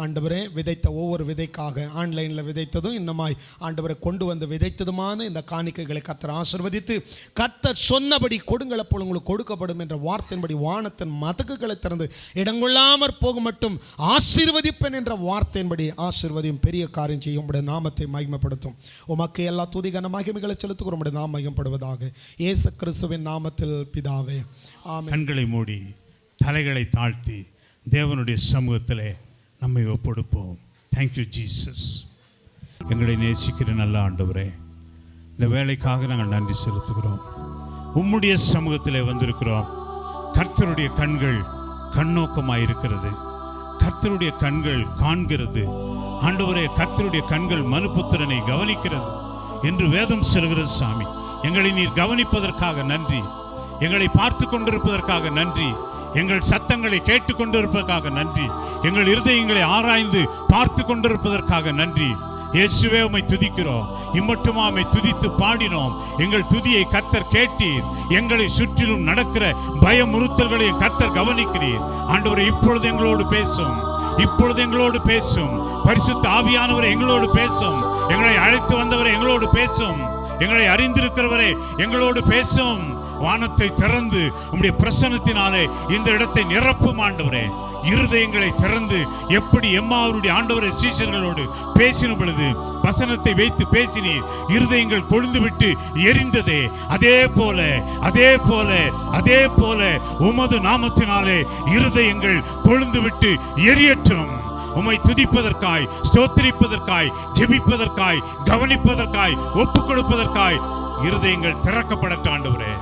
ஆண்டவரே. விதைத்த ஒவ்வொரு விதைக்காக, ஆன்லைனில் விதைத்ததும் இன்னமாய் ஆண்டவரை கொண்டு வந்து விதைத்ததுமான இந்த காணிக்கைகளை கர்த்தர் ஆசீர்வதித்து, கர்த்தர் சொன்னபடி கொடுங்கள் அப்பொழுது உங்களுக்கு கொடுக்கப்படும் என்ற வார்த்தையின்படி வானத்தின் மதகுகளை திறந்து இடங்கொள்ளாமற் போகும் மட்டும் ஆசீர்வதிப்பேன் என்ற வார்த்தையின்படி ஆசீர்வதியும் பெரிய காரியம் செய்யும். உம்முடைய நாமத்தை மகிமைப்படுத்தும். உமக்கு எல்லா துதி கன மகிமைகளை செலுத்துகிறோம். உம்முடைய நாமம் மகிமைப்படுவதாக. இயேசு கிறிஸ்துவின் நாமத்தில் பிதாவே, ஆமென். கண்களை மூடி தலைகளை தாழ்த்தி தேவனுடைய சமூகத்திலே நம்மை ஒப்பொடுப்போம். Thank you Jesus. எங்களை நேசிக்கிற நல்ல ஆண்டவரே, இந்த வேலைக்காக நாங்கள் நன்றி செலுத்துகிறோம். உம்முடைய சமூகத்திலே வந்திருக்கிறோம். கர்த்தருடைய கண்கள் கண்ணோக்கமாயிருக்கிறது. கர்த்தருடைய கண்கள் காண்கிறது. ஆண்டவரே, கர்த்தருடைய கண்கள் மனுபுத்திரனை கவனிக்கிறது என்று வேதம் சொல்கிறது. சாமி, எங்களை நீர் கவனிப்பதற்காக நன்றி. எங்களை பார்த்து கொண்டிருப்பதற்காக நன்றி. எங்கள் சத்தங்களை கேட்டுக்கொண்டிருப்பதற்காக நன்றி. எங்கள் இருதயங்களை ஆராய்ந்து பார்த்து கொண்டிருப்பதற்காக நன்றி. இயேசுவே, உம்மை துதிக்கிறோம். இம்மட்டுமா உம்மை துதித்து பாடினோம். எங்கள் துதியை கர்த்தர் கேட்டீர். எங்களை சுற்றிலும் நடக்கிற பயமுறுத்தல்களை கர்த்தர் கவனிக்கிறீர். ஆண்டவரே, இப்பொழுது எங்களோடு பேசும். இப்பொழுது எங்களோடு பேசும். பரிசுத்த ஆவியானவரே, எங்களோடு பேசும். எங்களை அழைத்து வந்தவரே, எங்களோடு பேசும். எங்களை அறிந்திருக்கிறவரே, எங்களோடு பேசும். வானத்தை திறந்து உம்முடைய பிரசன்னத்தினாலே இந்த இடத்தை நிரப்பும் ஆண்டவரே. இருதயங்களை திறந்து எப்படி எம்மாவருடைய ஆண்டவரை சீஷர்களோடு பேசின பொழுது வசனத்தை வைத்து பேசினீர், இருதயங்கள் கொழுந்து விட்டு எரிந்ததே, அதே போல உமது நாமத்தினாலே இருதயங்கள் கொழுந்து விட்டு எரியட்டும். உம்மை துதிப்பதற்காய், ஸ்தோத்திரிப்பதற்காய், ஜெபிப்பதற்காய், கவனிப்பதற்காய், ஒப்புக் கொடுப்பதற்காய் இருதயங்கள் திறக்கப்படட்டும் ஆண்டவரே.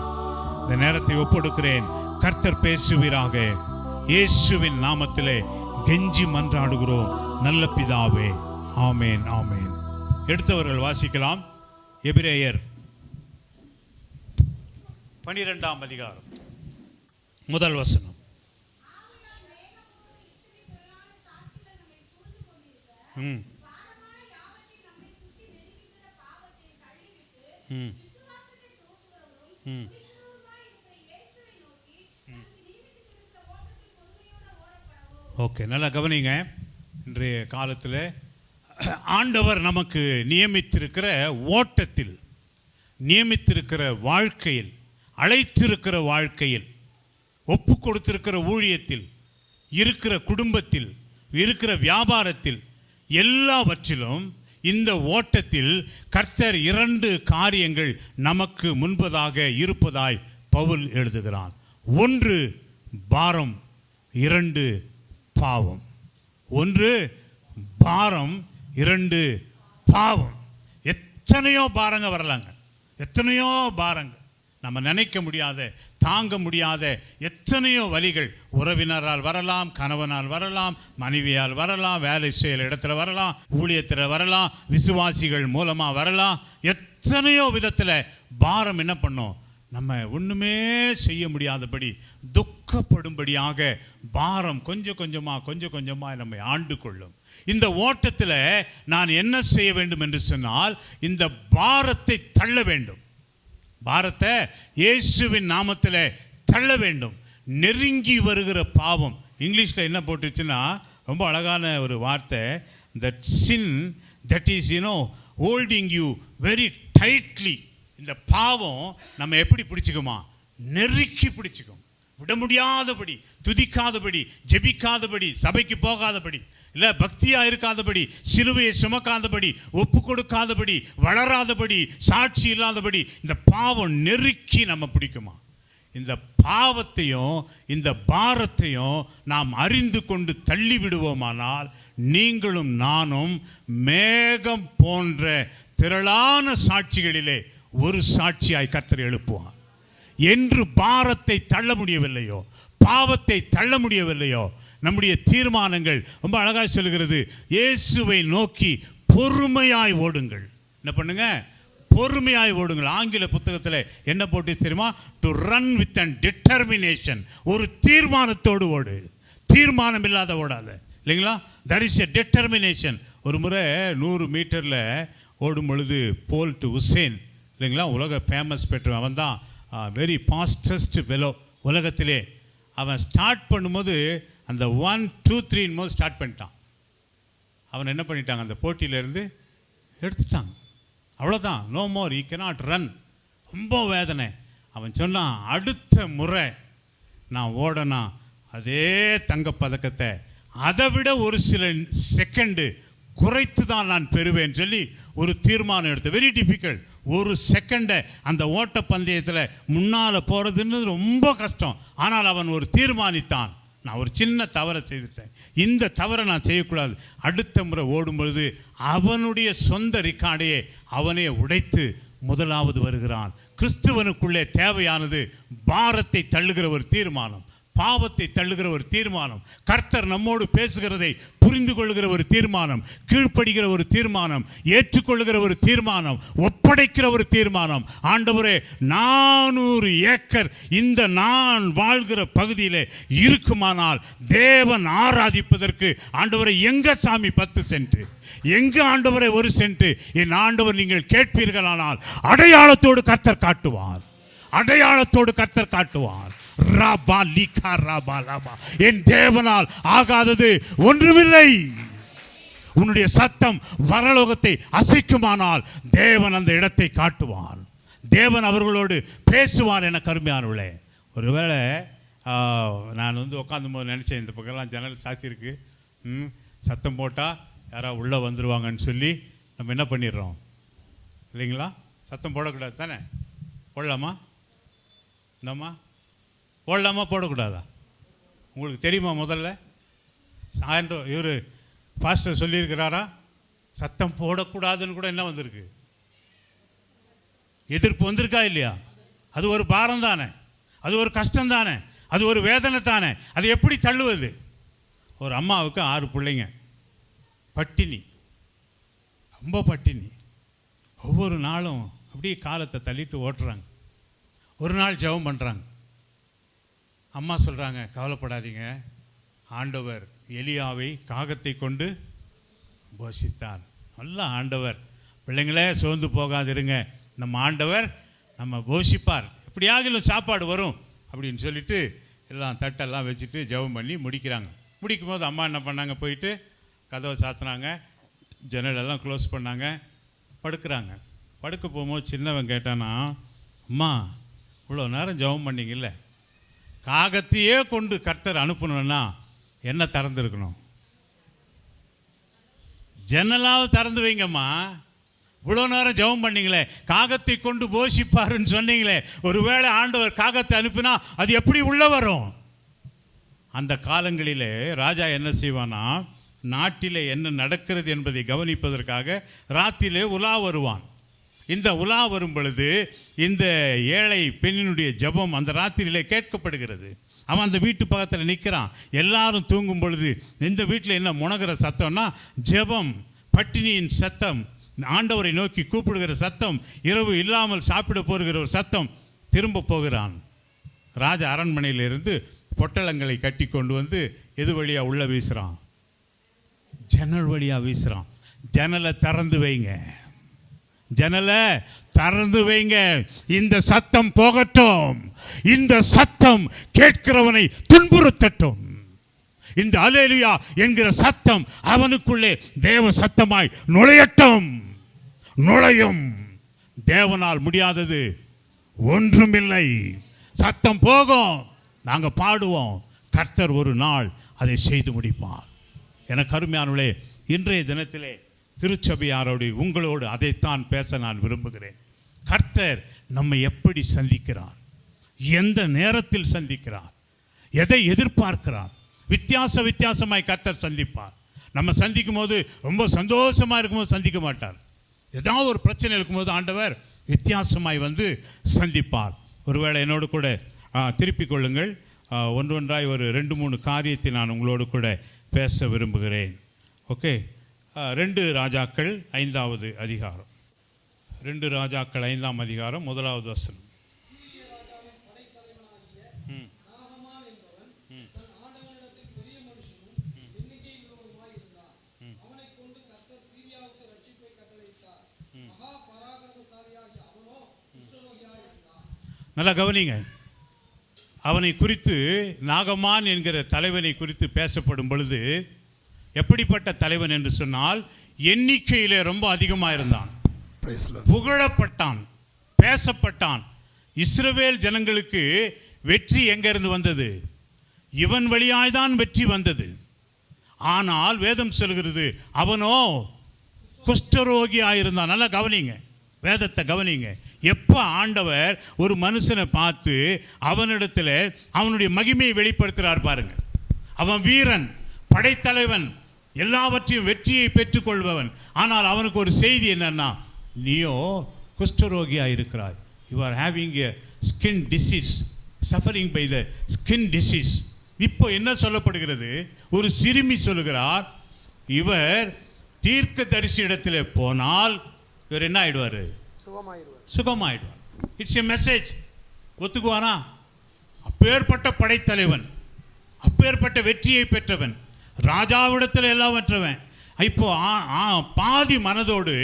இந்த நேரத்தை ஒப்பொடுக்கிறேன். கர்த்தர் பேசுவீராக. இயேசுவின் நாமத்திலே கெஞ்சி மன்றாடுகிறோம் நல்ல பிதாவே, ஆமேன், ஆமேன். எடுத்தவர்கள் வாசிக்கலாம். எபிரேயர் 12ஆம் அதிகாரம் முதல் வசனம். ஓகே, நல்லா கவனிங்க. இன்றைய காலத்தில் ஆண்டவர் நமக்கு நியமித்திருக்கிற ஓட்டத்தில், நியமித்திருக்கிற வாழ்க்கையில், அழைத்திருக்கிற வாழ்க்கையில், ஒப்பு கொடுத்திருக்கிற ஊழியத்தில், இருக்கிற குடும்பத்தில், இருக்கிற வியாபாரத்தில், எல்லாவற்றிலும் இந்த ஓட்டத்தில் கர்த்தர் 2 காரியங்கள் நமக்கு முன்பதாக இருப்பதாய் பவுல் எழுதுகிறான். 1 பாரம், 2 பாவம். 1 பாரம், 2 பாவம். எத்தனையோ பாரங்க வரலாங்க, எத்தனையோ பாரங்க. நம்ம நினைக்க முடியாத, தாங்க முடியாத எத்தனையோ வலிகள் உறவினரால் வரலாம், கணவனால் வரலாம், மனைவியால் வரலாம், வேலை செய்யற இடத்துல வரலாம், ஊழியத்தில் வரலாம், விசுவாசிகள் மூலமாக வரலாம். எத்தனையோ விதத்தில் பாரம் என்ன பண்ணும்? நம்ம ஒன்றுமே செய்ய முடியாதபடி துக்கப்படும்படியாக பாரம் கொஞ்சம் கொஞ்சமாக நம்மை ஆண்டு கொள்ளும். இந்த ஓட்டத்தில் நான் என்ன செய்ய வேண்டும் என்று சொன்னால், இந்த பாரத்தை தள்ள வேண்டும். பாரத்தை இயேசுவின் நாமத்தில் தள்ள வேண்டும். நெருங்கி வருகிற பாவம், இங்கிலீஷில் என்ன போட்டுச்சுன்னா ரொம்ப அழகான ஒரு வார்த்தை, that sin that is holding you very tightly. இந்த பாவம் நம்ம எப்படி பிடிச்சிக்குமா? நெருக்கி பிடிச்சிக்கும். விட முடியாதபடி, துதிக்காதபடி, ஜெபிக்காதபடி, சபைக்கு போகாதபடி, இல்லை பக்தியாக இருக்காதபடி, சிலுவையை சுமக்காதபடி, ஒப்பு கொடுக்காதபடி, வளராதபடி, சாட்சி இல்லாதபடி இந்த பாவம் நெருக்கி நம்ம பிடிக்குமா? இந்த பாவத்தையும் இந்த பாரத்தையும் நாம் அறிந்து கொண்டு தள்ளி விடுவோமானால் நீங்களும் நானும் மேகம் போன்ற திரளான சாட்சிகளிலே ஒரு சாட்சியாய் கர்த்தர் எழுப்புவார். என்று பாரத்தை தள்ள முடியவில்லையோ, பாவத்தை தள்ள முடியவில்லையோ, நம்முடைய தீர்மானங்கள் ரொம்ப அழகாக சொல்கிறது, இயேசுவை நோக்கி பொறுமையாய் ஓடுங்கள். என்ன பண்ணுங்க? பொறுமையாய் ஓடுங்கள். ஆங்கில புத்தகத்தில் என்ன போட்டு தெரியுமா? To run with and determination. ஒரு தீர்மானத்தோடு ஓடு, தீர்மானம் இல்லாத ஓடாத, இல்லைங்களா? That is a determination. ஒரு முறை 100 மீட்டரில் ஓடும் பொழுது போல்ட் உசேன், இல்லைங்களா, உலக ஃபேமஸ் பெற்ற அவன் தான் வெரி ஃபாஸ்டஸ்ட் வெலோ உலகத்திலே. அவன் ஸ்டார்ட் பண்ணும்போது அந்த 1 2 3 போது ஸ்டார்ட் பண்ணிட்டான். அவன் என்ன பண்ணிட்டாங்க? அந்த போட்டியிலேருந்து எடுத்துட்டாங்க. அவ்வளோதான், no more, I cannot run. ரொம்ப வேதனை. அவன் சொன்னான், அடுத்த முறை நான் ஓடனா அதே தங்கப்பதக்கத்தை அதை விட ஒரு சில செகண்டு குறைத்து தான் நான் பெறுவேன் சொல்லி ஒரு தீர்மானம் எடுத்தேன். Very difficult. ஒரு செகண்டை அந்த ஓட்டப்பந்தயத்தில் முன்னால் போகிறதுன்னு ரொம்ப கஷ்டம். ஆனால் அவன் ஒரு தீர்மானித்தான், நான் ஒரு சின்ன தவறை செய்துட்டேன், இந்த தவறை நான் செய்யக்கூடாது. அடுத்த முறை ஓடும் பொழுது அவனுடைய சொந்த ரிக்கார்டையே அவனே உடைத்து முதலாவது வருகிறான். கிறிஸ்துவனுக்குள்ளே தேவையானது பாரத்தை தள்ளுகிற ஒரு தீர்மானம், பாவத்தை தள்ளுகிற ஒரு தீர்மானம், கர்த்தர் நம்மோடு பேசுகிறதை புரிந்து கொள்ளுகிற ஒரு தீர்மானம், கீழ்ப்படுகிற ஒரு தீர்மானம், ஏற்றுக்கொள்ளுகிற ஒரு தீர்மானம், ஒப்படைக்கிற ஒரு தீர்மானம். ஆண்டவரே, 400 ஏக்கர் இந்த நான் வாழ்கிற பகுதியில் இருக்குமானால் தேவன் ஆராதிப்பதற்கு ஆண்டவரை எங்க சாமி 10 சென்ட், எங்க ஆண்டவரை 1 சென்ட், என் ஆண்டவர் நீங்கள் கேட்பீர்களானால் அடையாளத்தோடு கர்த்தர் காட்டுவார், அடையாளத்தோடு கர்த்தர் காட்டுவார். என் தேவனால் ஆகாதது ஒன்றுமில்லை. உன்னுடைய சத்தம் வரலோகத்தை அசைக்குமானால் தேவன் அந்த இடத்தை காட்டுவார், தேவன் அவர்களோடு பேசுவார். என கருமையானவர்களே, ஒருவேளை நான் உட்காந்தும் போது நினச்சேன், இந்த பக்கம்லாம் ஜன்னல் சாத்தியிருக்கு, சத்தம் போட்டால் யாராவது உள்ளே வந்துடுவாங்கன்னு சொல்லி நம்ம என்ன பண்ணிடுறோம், இல்லைங்களா? சத்தம் போடக்கூடாது தானே? போடலாமா? இந்தம்மா போடலாமா போடக்கூடாதா? உங்களுக்கு தெரியுமா? முதல்ல இவர் பாஸ்டர் சொல்லியிருக்கிறாரா? சத்தம் போடக்கூடாதுன்னு கூட என்ன வந்திருக்கு? எதிர்ப்பு வந்திருக்கா இல்லையா? அது ஒரு பாரம் தானே, அது ஒரு கஷ்டம் தானே, அது ஒரு வேதனை தானே. அது எப்படி தள்ளுவது? ஒரு அம்மாவுக்கு 6 பிள்ளைங்க, பட்டினி, ரொம்ப பட்டினி. ஒவ்வொரு நாளும் அப்படியே காலத்தை தள்ளிட்டு ஓட்டுறாங்க. ஒரு நாள் ஜெபம் பண்ணுறாங்க. அம்மா சொல்கிறாங்க, கவலைப்படாதீங்க, ஆண்டவர் எலியாவை காகத்தை கொண்டு போஷித்தார். நல்ல ஆண்டவர், பிள்ளைங்களே சோர்ந்து போகாதிருங்க, நம்ம ஆண்டவர் நம்ம போஷிப்பார், எப்படியாகிலும் சாப்பாடு வரும் அப்படின்னு சொல்லிட்டு எல்லாம் தட்டெல்லாம் வச்சுட்டு ஜெபம் பண்ணி முடிக்கிறாங்க. முடிக்கும் போது அம்மா என்ன பண்ணாங்க, போயிட்டு கதவை சாத்தினாங்க, ஜன்னலெல்லாம் க்ளோஸ் பண்ணாங்க, படுக்கிறாங்க. படுக்க போகும்போது சின்னவன் கேட்டானா, அம்மா இவ்வளோ நேரம் ஜெபம் பண்ணிங்கல்ல, காகத்தையே கொண்டு கர்த்தர் அனுப்பணும்னா என்ன திறந்துருக்கணும்? ஜன்னலாவது திறந்து வைங்கம்மா. இவ்வளோ நேரம் ஜெபம் பண்ணீங்களே, காகத்தை கொண்டு போஷிப்பாருன்னு சொன்னீங்களே, ஒருவேளை ஆண்டவர் காகத்தை அனுப்பினா அது எப்படி உள்ள வரும்? அந்த காலங்களிலே ராஜா என்ன செய்வானா, நாட்டிலே என்ன நடக்கிறது என்பதை கவனிப்பதற்காக ராத்திரிலே உலா வருவான். இந்த உலா வரும் பொழுது இந்த ஏழை பெண்ணினுடைய ஜெபம் அந்த ராத்திரியிலே கேட்கப்படுகிறது. அவன் அந்த வீட்டு பக்கத்தில் நிற்கிறான். எல்லாரும் தூங்கும் பொழுது இந்த வீட்டில் என்ன முனகிற சத்தம்னா ஜெபம், பட்டினியின் சத்தம், ஆண்டவரை நோக்கி கூப்பிடுகிற சத்தம், இரவு இல்லாமல் சாப்பிட போகிற ஒரு சத்தம். திரும்ப போகிறான். ராஜ அரண்மனையிலிருந்து பொட்டலங்களை கட்டி கொண்டு வந்து எது வழியாக உள்ள வீசுகிறான்? ஜன்னல் வழியாக வீசுகிறான். ஜன்னலை திறந்து வைங்க, ஜன்னலை திறந்து வைங்க, இந்த சத்தம் போகட்டும், இந்த சத்தம் கேட்கிறவனை துன்புறுத்தட்டும். இந்த அல்லேலூயா என்கிற சத்தம் அவனுக்குள்ளே தேவ சத்தமாய் நுழையட்டும். நுழையும். தேவனால் முடியாதது ஒன்றுமில்லை. சத்தம் போகும், நாங்கள் பாடுவோம், கர்த்தர் ஒரு நாள் அதை செய்து முடிப்பார். எனக்கு அருமையானவர்களே, இன்றைய தினத்திலே திருச்சபையாரோடு உங்களோடு அதைத்தான் பேச நான் விரும்புகிறேன். கர்த்தர் நம்மை எப்படி சந்திக்கிறார்? எந்த நேரத்தில் சந்திக்கிறார், எதை எதிர்பார்க்கிறார், வித்தியாசமாய் கர்த்தர் சந்திப்பார். நம்ம சந்திக்கும் போது ரொம்ப சந்தோஷமாக இருக்கும்போது சந்திக்க மாட்டார். ஏதாவது ஒரு பிரச்சனை இருக்கும்போது ஆண்டவர் வித்தியாசமாய் வந்து சந்திப்பார். ஒருவேளை என்னோடு கூட திருப்பிக் கொள்ளுங்கள். ஒன்றாய் ஒரு 2-3 காரியத்தை நான் உங்களோடு கூட பேச விரும்புகிறேன். ஓகே, 2 ராஜாக்கள் 5வது அதிகாரம். 2 ராஜாக்கள் 5ஆம் அதிகாரம் 1வது வசனம். நல்லா கவனிங்க. அவனை குறித்து, நாகமான் என்கிற தலைவனை குறித்து பேசப்படும் பொழுது எப்படிப்பட்ட தலைவன் என்று சொன்னால், எண்ணிக்கையிலே ரொம்ப அதிகமாக இருந்தான், புகழப்பட்டான், பேசப்பட்டான். இஸ்ரவேல் ஜனங்களுக்கு வெற்றி எங்கிருந்து வந்தது? இவன் வழியாய்தான் வெற்றி வந்தது. ஆனால் வேதம் சொல்கிறது அவனோ குஷ்டரோகி ஆயிருந்தான். நல்லா கவனிங்க, வேதத்தை கவனிங்க. எப்போ ஆண்டவர் ஒரு மனுஷனை பார்த்து அவனிடத்தில் அவனுடைய மகிமையை வெளிப்படுத்துகிறார் பாருங்க. அவன் வீரன், படைத்தலைவன், எல்லாவற்றையும் வெற்றியை பெற்றுக்கொள்பவன். ஆனால் அவனுக்கு ஒரு செய்தி என்னன்னா, நீயோ குஷ்டரோகியாக இருக்கிறாய். You are having a skin disease, suffering by the skin disease. இப்போ என்ன சொல்லப்படுகிறது? ஒரு சிறுமி சொல்லுகிறார், இவர் தீர்க்க தரிசி இடத்துல போனால் இவர் என்ன ஆயிடுவார்? சுகமாயிடுவார். It's a message. ஒத்துக்குவானா? அப்பேற்பட்ட படைத்தலைவன், அப்பேற்பட்ட வெற்றியை பெற்றவன், ராஜாவிடத்தில் எல்லாம் வெற்றவன். இப்போ பாதி மனதோடு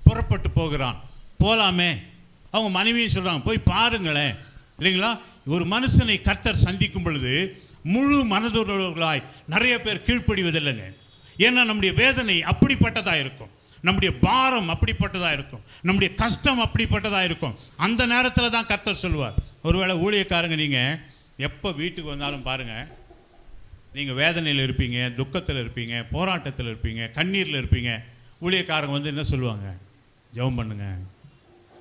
புறப்பட்டு போகிறான். போகலாமே. அவங்க மனைவியும் சொல்கிறாங்க, போய் பாருங்களேன், இல்லைங்களா? ஒரு மனுஷனை கர்த்தர் சந்திக்கும் பொழுது முழு மனதோடுகளாய் நிறைய பேர் கீழ்ப்படிவதில்லைங்க. ஏன்னா நம்முடைய வேதனை அப்படிப்பட்டதாக இருக்கும், நம்முடைய பாரம் அப்படிப்பட்டதாக இருக்கும், நம்முடைய கஷ்டம் அப்படிப்பட்டதாக இருக்கும். அந்த நேரத்தில் தான் கர்த்தர் சொல்லுவார். ஒருவேளை ஊழியக்காரங்க நீங்கள் எப்போ வீட்டுக்கு வந்தாலும் பாருங்கள், நீங்கள் வேதனையில் இருப்பீங்க, துக்கத்தில் இருப்பீங்க, போராட்டத்தில் இருப்பீங்க, கண்ணீரில் இருப்பீங்க. ஊழியக்காரங்க வந்து என்ன சொல்லுவாங்க? ஜெபம் பண்ணுங்க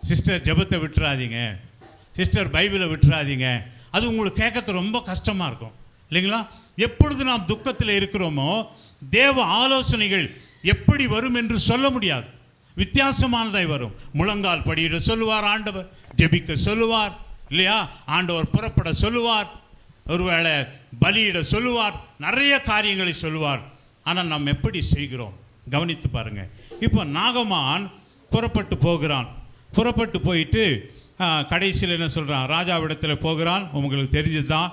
சிஸ்டர், ஜெபத்தை விட்டுறாதீங்க சிஸ்டர், பைபிளை விட்டுறாதீங்க. அது உங்களுக்கு கேட்கறது ரொம்ப கஷ்டமாக இருக்கும், இல்லைங்களா? எப்பொழுது நாம் துக்கத்தில் இருக்கிறோமோ தேவ ஆலோசனைகள் எப்படி வரும் என்று சொல்ல முடியாது. வித்தியாசமானதாய் வரும். முழங்கால் படியிட சொல்லுவார் ஆண்டவர், ஜெபிக்க சொல்லுவார், இல்லையா? ஆண்டவர் புறப்பட சொல்லுவார், ஒருவேளை பலியிட சொல்லுவார், நிறைய காரியங்களை சொல்லுவார். ஆனால் நாம் எப்படி செய்கிறோம் கவனித்து பாருங்க. இப்போ நாகமான் புறப்பட்டு போகிறான். புறப்பட்டு போயிட்டு கடைசியில் என்ன சொல்கிறான்? ராஜாவிடத்தில் போகிறான். உங்களுக்கு தெரிஞ்சது தான்.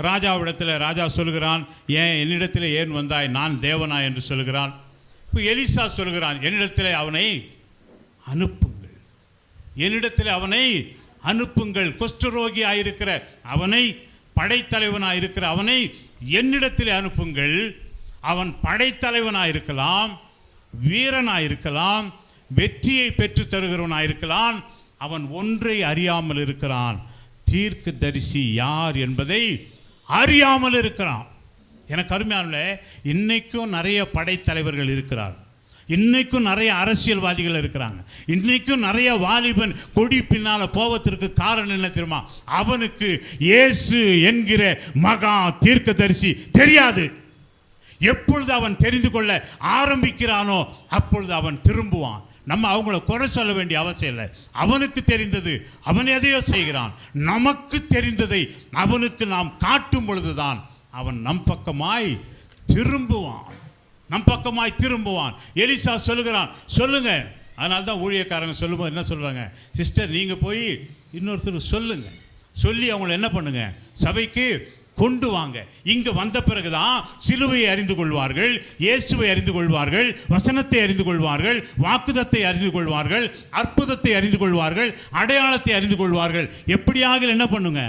ராஜாவிடத்தில் ராஜா சொல்கிறான், என்னிடத்தில் ஏன் வந்தாய்? நான் தேவனா என்று சொல்கிறான். இப்போ எலிசா சொல்கிறான், என்னிடத்தில் அவனை அனுப்புங்கள், என்னிடத்தில் அவனை அனுப்புங்கள். குஷ்டரோகி ஆயிருக்கிற அவனை, படைத்தலைவனாக இருக்கிற அவனை என்னிடத்தில் அனுப்புங்கள். அவன் படைத்தலைவனாக இருக்கலாம், வீரனாக இருக்கலாம், வெற்றியை பெற்று தருகிறவனாக இருக்கலாம். அவன் ஒன்றை அறியாமல் இருக்கிறான், தீர்க்க தரிசி யார் என்பதை அறியாமல் இருக்கிறான். எனக்கு அருமையான, இன்னைக்கும் நிறைய படைத்தலைவர்கள் இருக்கிறார், இன்னைக்கும் நிறைய அரசியல்வாதிகள் இருக்கிறாங்க, இன்னைக்கும் நிறைய வாலிபன் கொடி பின்னால் போவதற்கு காரணம் என்ன தெரியுமா? அவனுக்கு இயேசு என்கிற மகா தீர்க்கதரிசி தெரியாது. எப்பொழுது அவன் தெரிந்து கொள்ள ஆரம்பிக்கிறானோ அப்பொழுது அவன் திரும்புவான். நம்ம அவங்கள குறை சொல்ல வேண்டிய அவசியம் இல்லை. அவனுக்கு தெரிந்தது அவன் எதையோ செய்கிறான். நமக்கு தெரிந்ததை அவனுக்கு நாம் காட்டும் பொழுதுதான் அவன் நம் பக்கமாய் திரும்புவான், நம் பக்கமாய் திரும்புவான். எலிசா சொல்லுகிறான், சொல்லுங்க. அதனால தான் ஊழியக்காரங்க சொல்லும்போது என்ன சொல்கிறாங்க? சிஸ்டர் நீங்கள் போய் இன்னொருத்தர் சொல்லுங்க, சொல்லி அவங்கள என்ன பண்ணுங்க? சபைக்கு கொண்டு வாங்க. இங்கே வந்த பிறகுதான் சிலுவையை அறிந்து கொள்வார்கள், இயேசுவை அறிந்து கொள்வார்கள், வசனத்தை அறிந்து கொள்வார்கள், வாக்குதத்தை அறிந்து கொள்வார்கள், அற்புதத்தை அறிந்து கொள்வார்கள், அடையாளத்தை அறிந்து கொள்வார்கள். எப்படியாக என்ன பண்ணுங்க?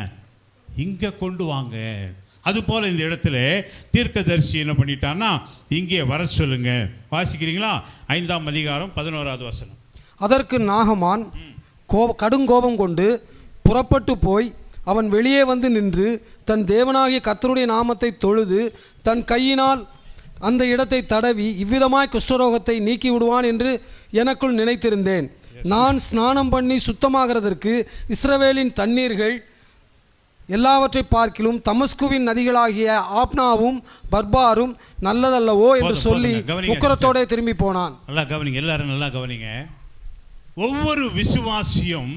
இங்கே கொண்டு வாங்க. அதுபோல் இந்த இடத்துல தீர்க்கதரிசி என்ன பண்ணிட்டான்னா, இங்கே வர சொல்லுங்க. வாசிக்கிறீங்களா? 5ஆம் அதிகாரம் 11வது வசனம். அதற்கு நாகமான் கடுங்கோபம் கொண்டு புறப்பட்டு போய் அவன் வெளியே வந்து நின்று தன் தேவனாகிய கர்த்தருடைய நாமத்தை தொழுது தன் கையினால் அந்த இடத்தை தடவி இவ்விதமாய் குஷ்டரோகத்தை நீக்கி விடுவான் என்று எனக்குள் நினைத்திருந்தேன். நான் ஸ்நானம் பண்ணி சுத்தமாகிறதற்கு இஸ்ரவேலின் தண்ணீர்கள் எல்லாவற்றை பார்க்கிலும் தமஸ்குவின் நதிகளாகிய ஆப்னாவும் பர்பாரும் நல்லதல்லவோ என்று போதும், சொல்லி போதுங்க. கவனிங்க உக்கரத்தோட திரும்பி போனான். நல்லா கவனிங்க, எல்லாரும் நல்லா கவனிங்க. ஒவ்வொரு விசுவாசியும்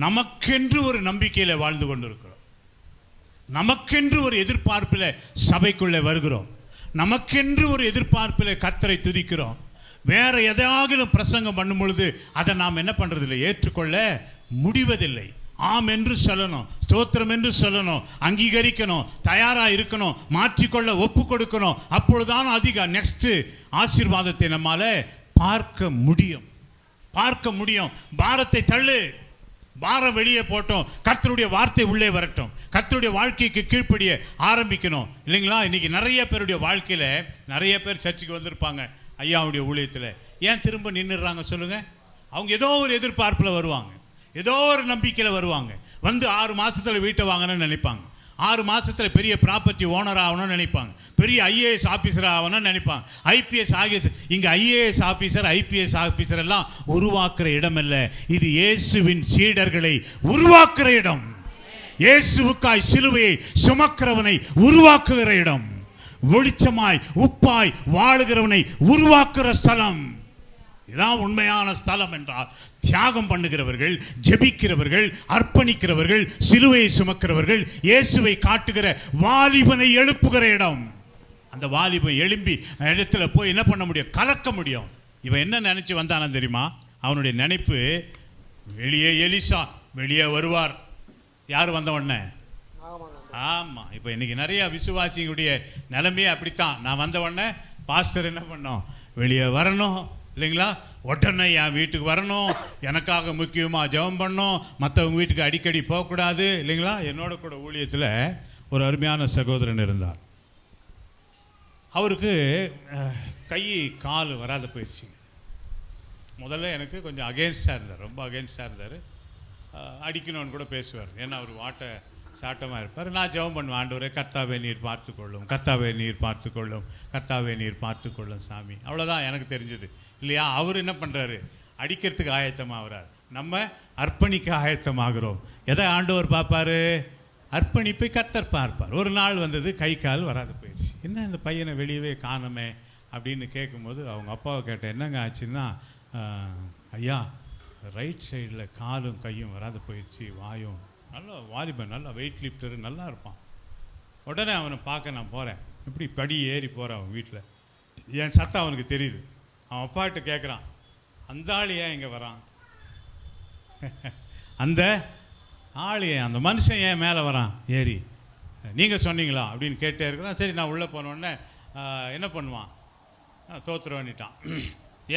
நமக்கென்று ஒரு நம்பிக்கையில் வாழ்ந்து கொண்டிருக்கிறோம். நமக்கென்று ஒரு எதிர்பார்ப்பில் சபைக்குள்ளே வருகிறோம். நமக்கென்று ஒரு எதிர்பார்ப்பில் கர்த்தரை துதிக்கிறோம். வேற எதாகிலும் பிரசங்கம் பண்ணும் பொழுது அதை நாம் என்ன பண்ணுறதில்லை, ஏற்றுக்கொள்ள முடிவதில்லை. ஆம் என்று சொல்லணும், ஸ்தோத்திரம் என்று சொல்லணும், அங்கீகரிக்கணும், தயாராக இருக்கணும், மாற்றிக்கொள்ள ஒப்பு கொடுக்கணும். அப்பொழுதுதான் அதிக நெக்ஸ்ட் ஆசீர்வாதத்தை நம்மால பார்க்க முடியும். பாரத்தை தள்ளு, பாரம் வெளியே போட்டோம், கர்த்தருடைய வார்த்தை உள்ளே வரட்டும், கர்த்தருடைய வாழ்க்கைக்கு கீழ்ப்படிய ஆரம்பிக்கணும். இல்லைங்களா? இன்னைக்கு நிறைய பேருடைய வாழ்க்கையில நிறைய பேர் சர்ச்சுக்கு வந்திருப்பாங்க, ஐயாவுடைய ஊழியத்தில். ஏன் திரும்ப நின்றுடுறாங்க சொல்லுங்க? அவங்க ஏதோ ஒரு எதிர்பார்ப்பில் வருவாங்க, ஏதோ ஒரு நம்பிக்கையில் வருவாங்க. வந்து 6 மாசத்துல வீட்டை வாங்கணும்னு நினைப்பாங்க, 6 மாசத்துல பெரிய ப்ராப்பர்ட்டி ஓனர் ஆகணும்னு நினைப்பாங்க, பெரிய ஐஏஎஸ் ஆஃபீஸர் ஆகணும்னு நினைப்பாங்க. ஐபிஎஸ் ஆகிஎஸ். இங்கே ஐஏஎஸ் ஆஃபீஸர் ஐபிஎஸ் ஆஃபீஸர் எல்லாம் உருவாக்குற இடம் அல்ல, இது இயேசுவின் சீடர்களை உருவாக்குற இடம். இயேசுவுக்காய் சிலுவையை சுமக்கிறவனை உருவாக்குகிற இடம். வெளிச்சமாய் உப்பாய் வாழுகிறவனை உருவாக்குற ஸ்தலம். இதான் உண்மையான ஸ்தலம் என்றால் தியாகம் பண்ணுகிறவர்கள், ஜெபிக்கிறவர்கள், அர்ப்பணிக்கிறவர்கள், சிலுவையை சுமக்கிறவர்கள், இயேசுவை காட்டுகிற வாலிபனை எழுப்புகிற இடம். அந்த வாலிபன் எழும்பி இடத்துல போய் என்ன பண்ண முடியும்? கலக்க முடியும். இவன் என்ன நினைச்சு வந்தானு தெரியுமா? அவனுடைய நினைப்பு, வெளியே எலிசா வெளியே வருவார். யார் வந்த உடனே? ஆமாம். இப்போ இன்னைக்கு நிறைய விசுவாசிகளுடைய நிலைமையே அப்படித்தான். நான் வந்த உடனே பாஸ்டர் என்ன பண்ணோம்? வெளியே வரணும், இல்லைங்களா? உடனே என் வீட்டுக்கு வரணும், எனக்காக முக்கியமாக ஜெபம் பண்ணணும், மற்றவங்க வீட்டுக்கு அடிக்கடி போகக்கூடாது, இல்லைங்களா? என்னோட கூட ஊழியத்தில் ஒரு அருமையான சகோதரன் இருந்தார். அவருக்கு கை கால் வராத போயிடுச்சு. முதல்ல எனக்கு கொஞ்சம் அகேன்ஸ்டாக இருந்தார், ரொம்ப அகேன்ஸ்டாக இருந்தார். அடிக்கணும்னு கூட பேசுவார், ஏன்னா அவர் வாட்டை சாட்டமாக இருப்பார். நான் ஜெபம் பண்ணுவேன், ஆண்டவரே கர்த்தாவே நீர் பார்த்துக்கொள்ளும், கர்த்தாவே நீர் பார்த்துக்கொள்ளும், கர்த்தாவே நீர் பார்த்துக்கொள்ளும் சாமி. அவ்வளோதான் எனக்கு தெரிஞ்சது, இல்லையா? அவர் என்ன பண்ணுறாரு? அடிக்கிறதுக்கு ஆயத்தமாகிறார். நம்ம அர்ப்பணிக்க ஆயத்தமாகிறோம். எதை ஆண்டவர் பார்ப்பார்? அர்ப்பணிப்பை கர்த்தர் பார்ப்பார். ஒரு நாள் வந்தது, கை கால் வராது போயிடுச்சு. என்ன இந்த பையனை வெளியவே காணுமே அப்படின்னு கேட்கும்போது அவங்க அப்பாவை கேட்டேன், என்னங்க ஆச்சுன்னா, ஐயா ரைட் சைடில் காலும் கையும் வராது போயிடுச்சு, வாயும். நல்லா வாலிபன், நல்லா வெயிட் லிஃப்டரு, நல்லா இருப்பான். உடனே அவனை பார்க்க நான் போகிறேன், இப்படி படி ஏறி போகிறேன் அவன் வீட்டில். என் சத்தம் அவனுக்கு தெரியுது. அவன் அப்பாட்ட கேட்குறான், அந்த ஆள் ஏன் இங்கே வரான்? அந்த ஆள் ஏன், அந்த மனுஷன் ஏன் மேலே வரான் ஏறி? நீங்கள் சொன்னீங்களா அப்படின்னு கேட்டே இருக்கிறான். சரி, நான் உள்ளே போனோடனே என்ன பண்ணுவான்? தோத்துற வேண்டிட்டான்.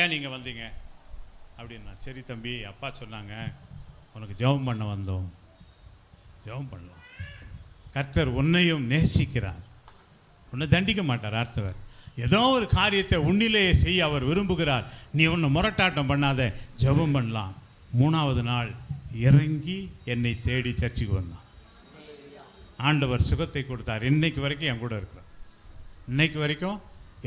ஏன் நீங்கள் வந்தீங்க அப்படின்னா, சரி தம்பி, அப்பா சொன்னாங்க உனக்கு ஜெபம் பண்ண வந்தோம், ஜெபம் பண்ணலாம். கர்த்தர் உன்னையும் நேசிக்கிறார், உன்னை தண்டிக்க மாட்டார். ஆர்த்தவர் ஏதோ ஒரு காரியத்தை உன்னிலேயே செய்ய அவர் விரும்புகிறார். நீ ஒன்று முரட்டாட்டம் பண்ணாத, ஜெபம் பண்ணலாம். 3வது நாள் இறங்கி என்னை தேடி சர்ச்சுக்கு வந்தான். ஆண்டவர் சுகத்தை கொடுத்தார். இன்னைக்கு வரைக்கும் என் கூட இருக்கிறார். இன்னைக்கு வரைக்கும்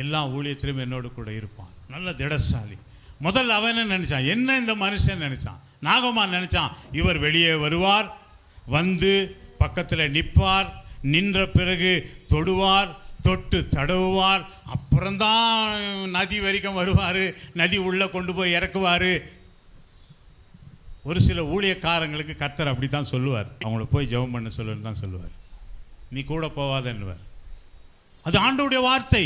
எல்லா ஊழியத்திலும் என்னோடு கூட இருப்பான். நல்ல திடசாலி. முதல்ல அவன் என்ன நினைச்சான்? என்ன இந்த மனுஷன் நினைச்சான்? நாகமான் நினைச்சான், இவர் வெளியே வருவார், வந்து பக்கத்தில் நிற்பார், நின்ற பிறகு தொடுவார், தொட்டு தடவுவார், அப்புறம்தான் நதி வரைக்கும் வருவார், நதி உள்ளே கொண்டு போய் இறக்குவார். ஒரு சில ஊழியக்காரங்களுக்கு கர்த்தர் அப்படி தான் சொல்லுவார், அவங்கள போய் ஜெபம் பண்ண சொல்லுன்னு தான் சொல்லுவார், நீ கூட போவாதன்னுவார். அது ஆண்டவருடைய வார்த்தை.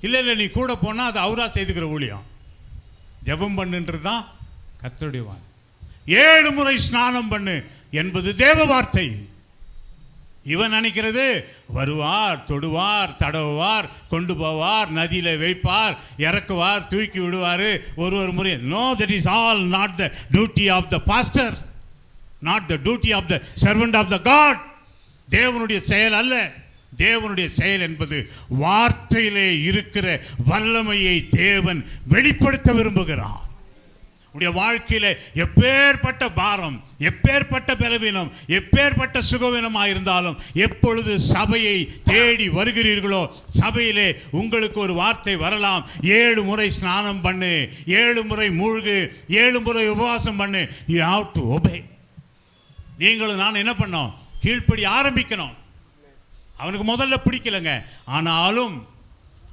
இல்லை இல்லை, நீ கூட போனால் அது அவரா செய்துக்கிற ஊழியம். ஜெபம் பண்ணுன்றது தான் கர்த்தருடைய வார்த்தை. 7 முறை ஸ்நானம் பண்ணு என்பது தேவ வார்த்தை. இவன் நினைக்கிறது வருவார், தொடுவார், தடவுவார், கொண்டு போவார், நதியில வைப்பார், இறக்குவார், தூக்கி விடுவார் ஒரு முறை. No, that is all not the duty of the pastor, not the duty of the servant of the god. தேவனுடைய செயல் அல்ல. தேவனுடைய செயல் என்பது வார்த்தையிலே இருக்கிற வல்லமையை தேவன் வெளிப்படுத்த விரும்புகிறார். உடைய வாழ்க்கையில எப்பேற்பட்ட பாரம், எப்பேற்பட்ட பலவீனம், எப்பேற்பட்ட சுகவீனமாக இருந்தாலும் எப்பொழுது சபையை தேடி வருகிறீர்களோ, சபையிலே உங்களுக்கு ஒரு வார்த்தை வரலாம், 7 முறை ஸ்நானம் பண்ணு, 7 முறை மூழ்கு, 7 முறை உபவாசம் பண்ணு. You have to obey. நீங்களும் நான் என்ன பண்ணோம்? கீழ்ப்படி ஆரம்பிக்கணும். அவனுக்கு முதல்ல பிடிக்கலைங்க, ஆனாலும்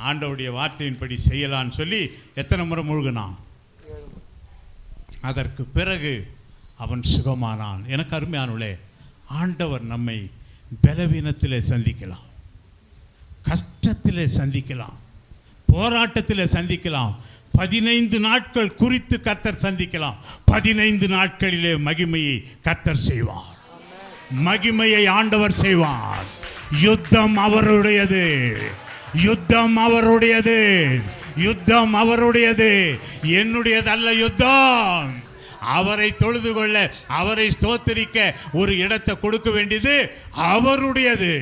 ஆண்டவருடைய வார்த்தையின்படி செய்யலான்னு சொல்லி எத்தனை முறை முழுகினான். அதற்கு பிறகு அவன் சுகமானான். எனக்கு அருமையானவளே, ஆண்டவர் நம்மை பலவீனத்திலே சந்திக்கலாம், கஷ்டத்திலே சந்திக்கலாம், போராட்டத்திலே சந்திக்கலாம். 15 நாட்கள் குறித்து கர்த்தர் சந்திக்கலாம். 15 நாட்களிலே மகிமையை கர்த்தர் செய்வார். மகிமையை ஆண்டவர் செய்வார். யுத்தம் அவருடையது, யுத்தம் அவருடையது, யுத்தம் அவருடையது, என்னுடையதல்ல யுத்தம். அவரை தொழுது கொள்ள, அவரை ஸ்தோத்திரிக்க ஒரு இடத்தை கொடுக்க வேண்டியது அவருடையது.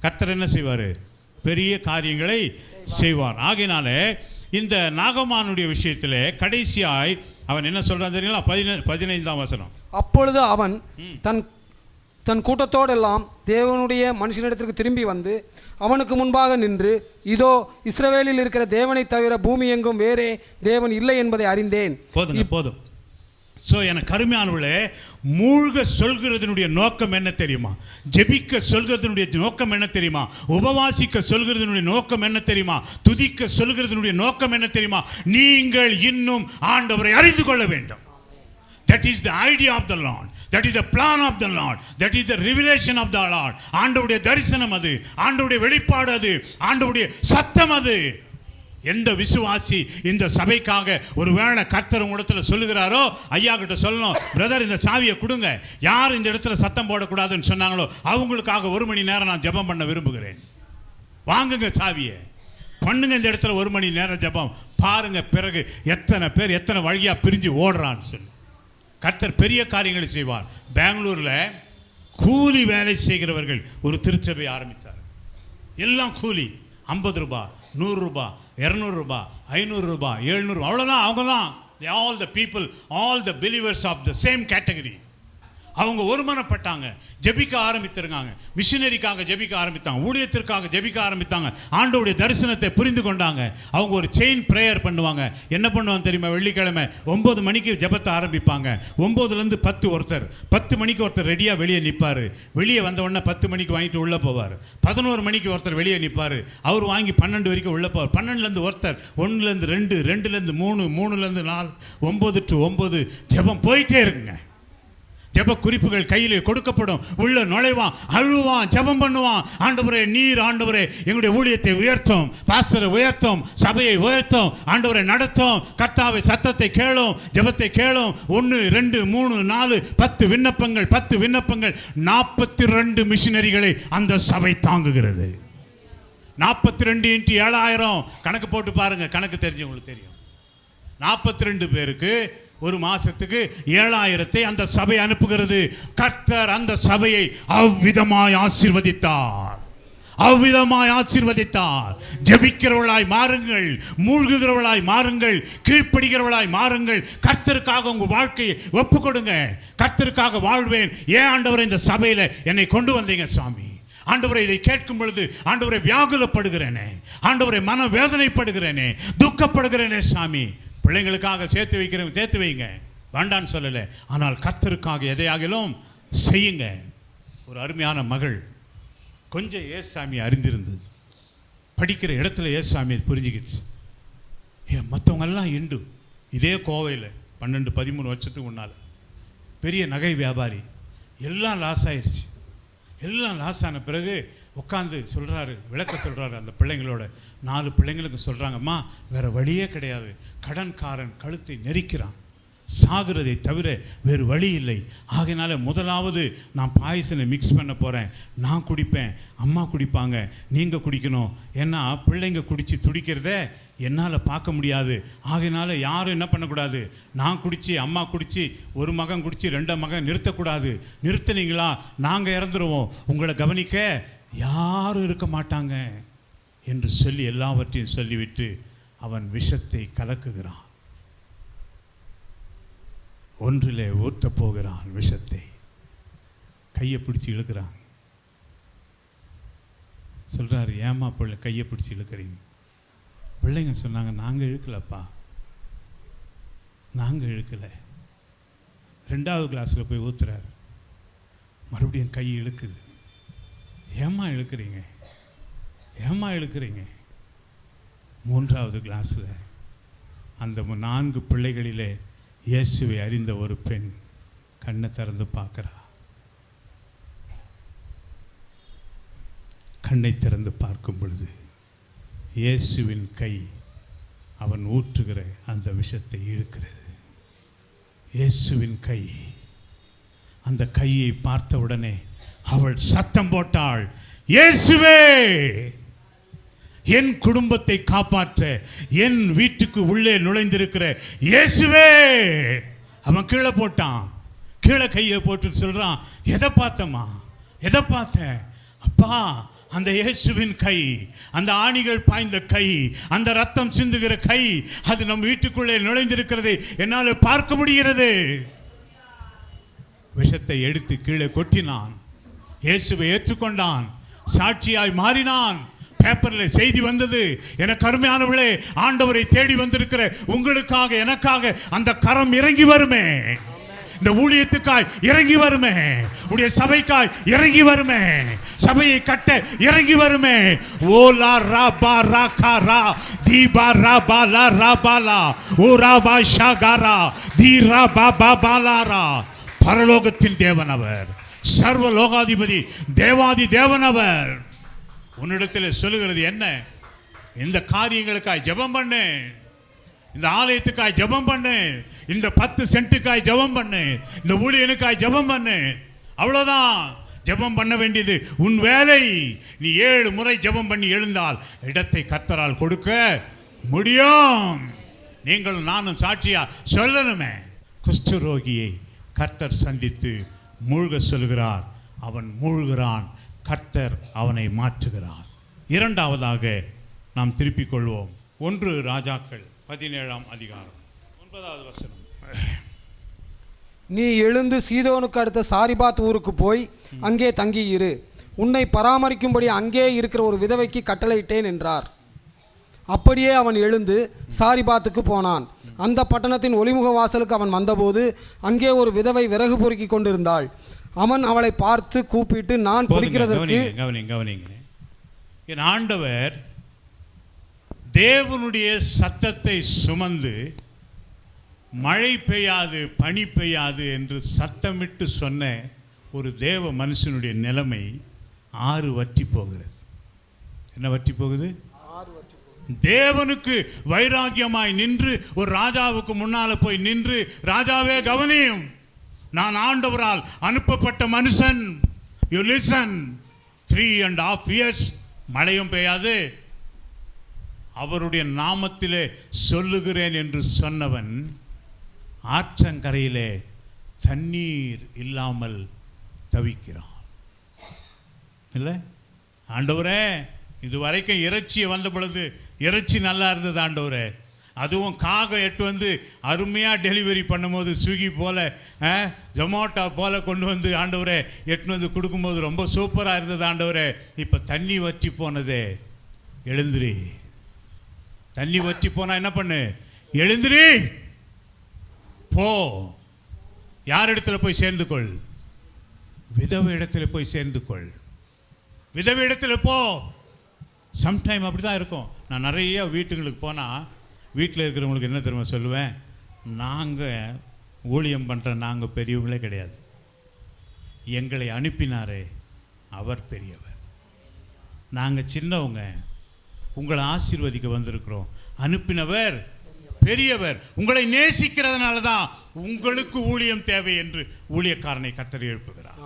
கர்த்தர் என்ன செய்வார்? பெரிய காரியங்களை செய்வார். ஆகையினாலே இந்த நாகமானுடைய விஷயத்தில் கடைசியாய் அவன் என்ன சொல்றான் தெரியுங்களா? 15ஆம் வசனம். அப்பொழுது அவன் தன் கூட்டத்தோடெல்லாம் தேவனுடைய மனுஷனிடத்திற்கு திரும்பி வந்து அவனுக்கு முன்பாக நின்று, இதோ இஸ்ரவேலில் இருக்கிற தேவனை தவிர பூமி எங்கும் வேறே தேவன் இல்லை என்பதை அறிந்தேன். போதும். ஸோ எனக்கு அருமையானவர்களே, மூழ்க சொல்கிறதனுடைய நோக்கம் என்ன தெரியுமா? ஜெபிக்க சொல்கிறதனுடைய நோக்கம் என்ன தெரியுமா? உபவாசிக்க சொல்கிறதனுடைய நோக்கம் என்ன தெரியுமா? துதிக்க சொல்கிறதனுடைய நோக்கம் என்ன தெரியுமா? நீங்கள் இன்னும் ஆண்டவரை அறிந்து கொள்ள வேண்டும். That is the idea of the Lord. That is the plan of the Lord. That is the revelation of the Lord. ஆண்டவருடைய தரிசனம் அது, ஆண்டவருடைய வெளிப்பாடு அது, ஆண்டவருடைய சத்தம் அது. எந்த விசுவாசி இந்த சபைக்காக ஒருவேளை கர்த்தர் உங்களிடத்துல சொல்லுகிறாரோ, ஐயா கிட்ட சொல்லணும், பிரதர் இந்த சாவியை கொடுங்க, யார் இந்த இடத்துல சத்தம் போடக்கூடாதுன்னு சொன்னாங்களோ அவங்களுக்காக 1 மணி நேரம் நான் ஜெபம் பண்ண விரும்புகிறேன். வாங்குங்க சாவியை, பண்ணுங்க இந்த இடத்துல 1 மணி நேரம் ஜெபம் பாருங்க. பிறகு எத்தனை பேர் எத்தனை வழியா பிரிஞ்சு ஓடுறான்னு சொல்லி கர்த்தர் பெரிய காரியங்களை செய்வார். பெங்களூரில் கூலி வேலை செய்கிறவர்கள் ஒரு திருச்சபை ஆரம்பித்தார். எல்லாம் கூலி, 50 ரூபாய், 100 ரூபாய், 200 ரூபாய், 500 ரூபாய், 700, அவ்வளோதான். அவங்க தான் all the people, all the believers of the same category. அவங்க ஒருமனப்பட்டாங்க, ஜெபிக்க ஆரம்பித்திருக்காங்க, மிஷினரிக்காக ஜெபிக்க ஆரம்பித்தாங்க, ஊழியத்திற்காக ஜெபிக்க ஆரம்பித்தாங்க, ஆண்டவருடைய தரிசனத்தை புரிந்து கொண்டாங்க. அவங்க ஒரு செயின் ப்ரேயர் பண்ணுவாங்க. என்ன பண்ணுவாங்க தெரியுமா? வெள்ளிக்கிழமை 9 மணிக்கு ஜெபத்தை ஆரம்பிப்பாங்க. 9லேருந்து 10 ஒருத்தர், 10 மணிக்கு ஒருத்தர் ரெடியாக வெளியே நிற்பார். வெளியே வந்த உடனே 10 மணிக்கு வாங்கிட்டு உள்ளே போவார். 11 மணிக்கு ஒருத்தர் வெளியே நிற்பார். அவர் வாங்கி 12 வரைக்கும் உள்ளே போவார். 12லேருந்து ஒருத்தர், 1லேருந்து 2, 2லேருந்து 3, 3லேருந்து 4, 9 to 9 ஜெபம் போயிட்டே இருக்குங்க. ஜெப குறிப்புகள் கையில் கொடுக்கப்படும். உள்ள நுழைவான், அழுவான், ஜெபம் பண்ணுவான். ஆண்டவரே நீர், ஆண்டவரே எங்களுடைய ஊழியத்தை உயர்த்தும், பாஸ்டரை உயர்த்தும், சபையை உயர்த்தும், ஆண்டவரை நடத்தும், கர்த்தாவை சத்தத்தை கேளும், ஜெபத்தை கேளும். 1, 2, 3, 4, 10 விண்ணப்பங்கள், 10 விண்ணப்பங்கள், 42 மிஷினரிகளை அந்த சபை தாங்குகிறது. 42 × 7000 கணக்கு போட்டு பாருங்க, கணக்கு தெரிஞ்சவங்களுக்கு தெரியும். 42 பேருக்கு ஒரு மாசத்துக்கு 7000 அந்த சபை அனுப்புகிறது. கர்த்தர் அந்த சபையை அவ்விதமாய் ஆசீர்வதித்தார், அவ்விதமாய் ஆசீர்வதித்தார். ஜெபிக்கிறவர்களாய் மாறுங்கள், மூழ்குகிறவர்களாய் மாறுங்கள், கீழ்ப்படுகிறவர்களாய் மாறுங்கள். கர்த்தருக்காக உங்க வாழ்க்கையை ஒப்பு கொடுங்க. கர்த்தருக்காக வாழ்வேன். ஏன் ஆண்டவரை இந்த சபையில என்னை கொண்டு வந்தீங்க சாமி? ஆண்டவரை இதை கேட்கும் பொழுது ஆண்டவரை வியாகுலப்படுகிறேனே, ஆண்டவரை மன வேதனைப்படுகிறேனே, துக்கப்படுகிறேனே சாமி. பிள்ளைங்களுக்காக சேர்த்து வைங்க, வேண்டான்னு சொல்லலை. ஆனால் கர்த்தருக்காக எதையாகிலும் செய்யுங்க. ஒரு அருமையான மகள் கொஞ்சம் ஏசாமி அறிந்திருந்தது. படிக்கிற இடத்துல ஏசாமி புரிஞ்சுக்கிடுச்சு. மற்றவங்கெல்லாம் இண்டு இதே கோவையில் 12-13 வருஷத்துக்கு முன்னால் பெரிய நகை வியாபாரி, எல்லாம் லாஸ் ஆயிடுச்சு. எல்லாம் லாஸ் ஆன பிறகு உட்காந்து சொல்கிறாரு, விளக்க சொல்கிறாரு அந்த பிள்ளைங்களோட. 4 பிள்ளைங்களுக்கு சொல்கிறாங்கம்மா, வேறு வழியே கிடையாது, கடன்காரன் கழுத்தை நெரிக்கிறான், சாகிறதை தவிர வேறு வழி இல்லை. ஆகையினால முதலாவது நான் பாயசனை மிக்ஸ் பண்ண போகிறேன். நான் குடிப்பேன், அம்மா குடிப்பாங்க, நீங்கள் குடிக்கணும். ஏன்னா பிள்ளைங்க குடித்து துடிக்கிறத என்னால் பார்க்க முடியாது. ஆகையினால யாரும் என்ன பண்ணக்கூடாது, நான் குடித்து, அம்மா குடித்து, ஒரு மகன் குடித்து 2 மகன் நிறுத்தக்கூடாது. நிறுத்தினீங்களா நாங்கள் இறந்துருவோம், உங்களை கவனிக்க யாரும் இருக்க மாட்டாங்க என்று சொல்லி எல்லாவற்றையும் சொல்லிவிட்டு அவன் விஷத்தை கலக்குகிறான். ஒன்றிலே ஊற்றப் போகிறான் விஷத்தை. கையை பிடிச்சி இழுக்கிறான். சொல்கிறாரு, ஏமா பிள்ளை கையை பிடிச்சி இழுக்கிறீங்க? பிள்ளைங்க சொன்னாங்க, நாங்கள் இழுக்கலப்பா, நாங்கள் இழுக்கலை. 2வது கிளாஸில் போய் ஊற்றுறாரு. மறுபடியும் கை இழுக்குது. ஏம்மா இழுக்கிறீங்க, ஏம்மா இழுக்கிறீங்க? 3வது கிளாஸில் அந்த 4 பிள்ளைகளிலே இயேசுவை அறிந்த ஒரு பெண் கண்ணை திறந்து பார்க்குறா. கண்ணை திறந்து பார்க்கும் பொழுது இயேசுவின் கை அவன் ஊற்றுகிற அந்த விஷத்தை இழுக்கிறது. இயேசுவின் கை. அந்த கையை பார்த்த உடனே அவள் சத்தம் போட்டாள், இயேசுவே, என் குடும்பத்தை காப்பாற்ற என் வீட்டுக்கு உள்ளே நுழைந்திருக்கிற இயேசுவே. அவன் கீழே போட்டான். கீழே கையை போட்டு சொல்றான், எதை பார்த்தம்மா, எதை பார்த்தேன்? அப்பா, அந்த இயேசுவின் கை, அந்த ஆணிகள் பாய்ந்த கை, அந்த ரத்தம் சிந்துகிற கை, அது நம் வீட்டுக்குள்ளே நுழைந்திருக்கிறது என்னால் பார்க்க முடிகிறது. விஷத்தை எடுத்து கீழே கொட்டினான். இயேசுவை ஏற்றுக்கொண்டான். சாட்சியாய் மாறினான். பேப்பரில் செய்தி வந்தது, எனக்கு அருமையானவளே, ஆண்டவரை தேடி வந்திருக்கிற உங்களுக்காக எனக்காக அந்த கரம் இறங்கி வருமே, இந்த ஊழியத்துக்காய் இறங்கி வருமே, உடைய சபைக்காய் இறங்கி வருமே, சபையை கட்ட இறங்கி வருமே. ஓலா ராபா ராகாரா தீபா ராபா லா ராபாலா ஓ ராபா ஷாகாரா தீ ராபா பாபாலாரா. பரலோகத்தின் தேவன் அவர், சர்வ லோகாதிபதி, தேவாதி தேவன் அவர். உன்னிடத்தில் சொல்லுகிறது என்ன? இந்த காரியங்களுக்காய் ஜெபம் பண்ணு, இந்த ஆலயத்துக்காய் ஜெபம் பண்ணு, இந்த 10 சென்ட்டுக்காய் ஜெபம் பண்ணு, இந்த ஊழியனுக்காய் ஜெபம் பண்ணு. அவ்வளோதான். ஜெபம் பண்ண வேண்டியது உன் வேலை. நீ 7 முறை ஜெபம் பண்ணி எழுந்தால் இடத்தை கர்த்தரால் கொடுக்க முடியும். நீங்களும் நானும் சாட்சியா சொல்லணுமே. குஷ்டரோகியை கர்த்தர் சந்தித்து மூழ்க சொல்கிறார். அவன் மூழ்கிறான். கர்த்தர் அவனை மாற்றுகிறார். 2வதாக நாம் திருப்பிக் கொள்வோம். 1 ராஜாக்கள் 17ஆம் அதிகாரம் 9வது வசனம். நீ எழுந்து சீதோனுக்கு அடுத்த சாரிபாத் ஊருக்கு போய் அங்கே தங்கியிரு. உன்னை பராமரிக்கும்படி அங்கே இருக்கிற ஒரு விதவைக்கு கட்டளையிட்டேன் என்றார். அப்படியே அவன் எழுந்து சாரிபாத்துக்கு போனான். அந்த பட்டணத்தின் ஒளிமுக வாசலுக்கு அவன் வந்தபோது அங்கே ஒரு விதவை விறகு பொறுக்கி கொண்டிருந்தாள். அவன் அவளை பார்த்து கூப்பிட்டு, நான் குடிக்கிறதற்கு. கவனிங்க. என் ஆண்டவர் தேவனுடைய சத்தத்தை சுமந்து மழை பெய்யாது பனி பெய்யாது என்று சத்தமிட்டு சொன்ன ஒரு தேவ மனுஷனுடைய நிலைமை 6 வற்றி போகிறது. என்ன வற்றி போகுது? தேவனுக்கு வைராக்கியமாய் நின்று ஒரு ராஜாவுக்கு முன்னால போய் நின்று, ராஜாவே கவனியும், நான் ஆண்டவரால் அனுப்பப்பட்ட மனுஷன், யூ லிசன். 3.5 years மழையும் பெய்யாது, அவருடைய நாமத்திலே சொல்லுகிறேன் என்று சொன்னவன் ஆற்றங்கரையிலே தண்ணீர் இல்லாமல் தவிக்கிறான். இல்லை ஆண்டவரே, இதுவரைக்கும் இறைச்சியை வந்த பொழுது இறைச்சி நல்லா இருந்தது ஆண்டவரே, அதுவும் காகம் எட்டு வந்து அருமையாக டெலிவரி பண்ணும்போது ஸ்விக்கி போல் ஜொமேட்டோ போல் கொண்டு வந்து ஆண்டவரே எட்டு வந்து கொடுக்கும்போது ரொம்ப சூப்பராக இருந்தது ஆண்டவரே. இப்போ தண்ணி வற்றி போனதே, எழுந்திரி. தண்ணி வற்றி போனால் என்ன பண்ணு? எழுந்திரி, போ. யார் இடத்துல போய் சேர்ந்து கொள்? விதவை இடத்துல போய் சேர்ந்து கொள். விதவை இடத்துல போ. சம்டைம் அப்படி தான் இருக்கும். நான் நிறைய வீட்டுங்களுக்கு போனால் வீட்டில் இருக்கிறவங்களுக்கு என்ன தெரியுமா சொல்லுவேன்? நாங்கள் ஊழியம் பண்ணுற நாங்கள் பெரியவங்களே கிடையாது, எங்களை அனுப்பினாரே அவர் பெரியவர். நாங்கள் சின்னவங்க, உங்களை ஆசீர்வதிக்க வந்திருக்கிறோம். அனுப்பினவர் பெரியவர். உங்களை நேசிக்கிறதுனால தான் உங்களுக்கு ஊழியம் தேவை என்று ஊழியக்காரனை கர்த்தர் எழுப்புகிறார்.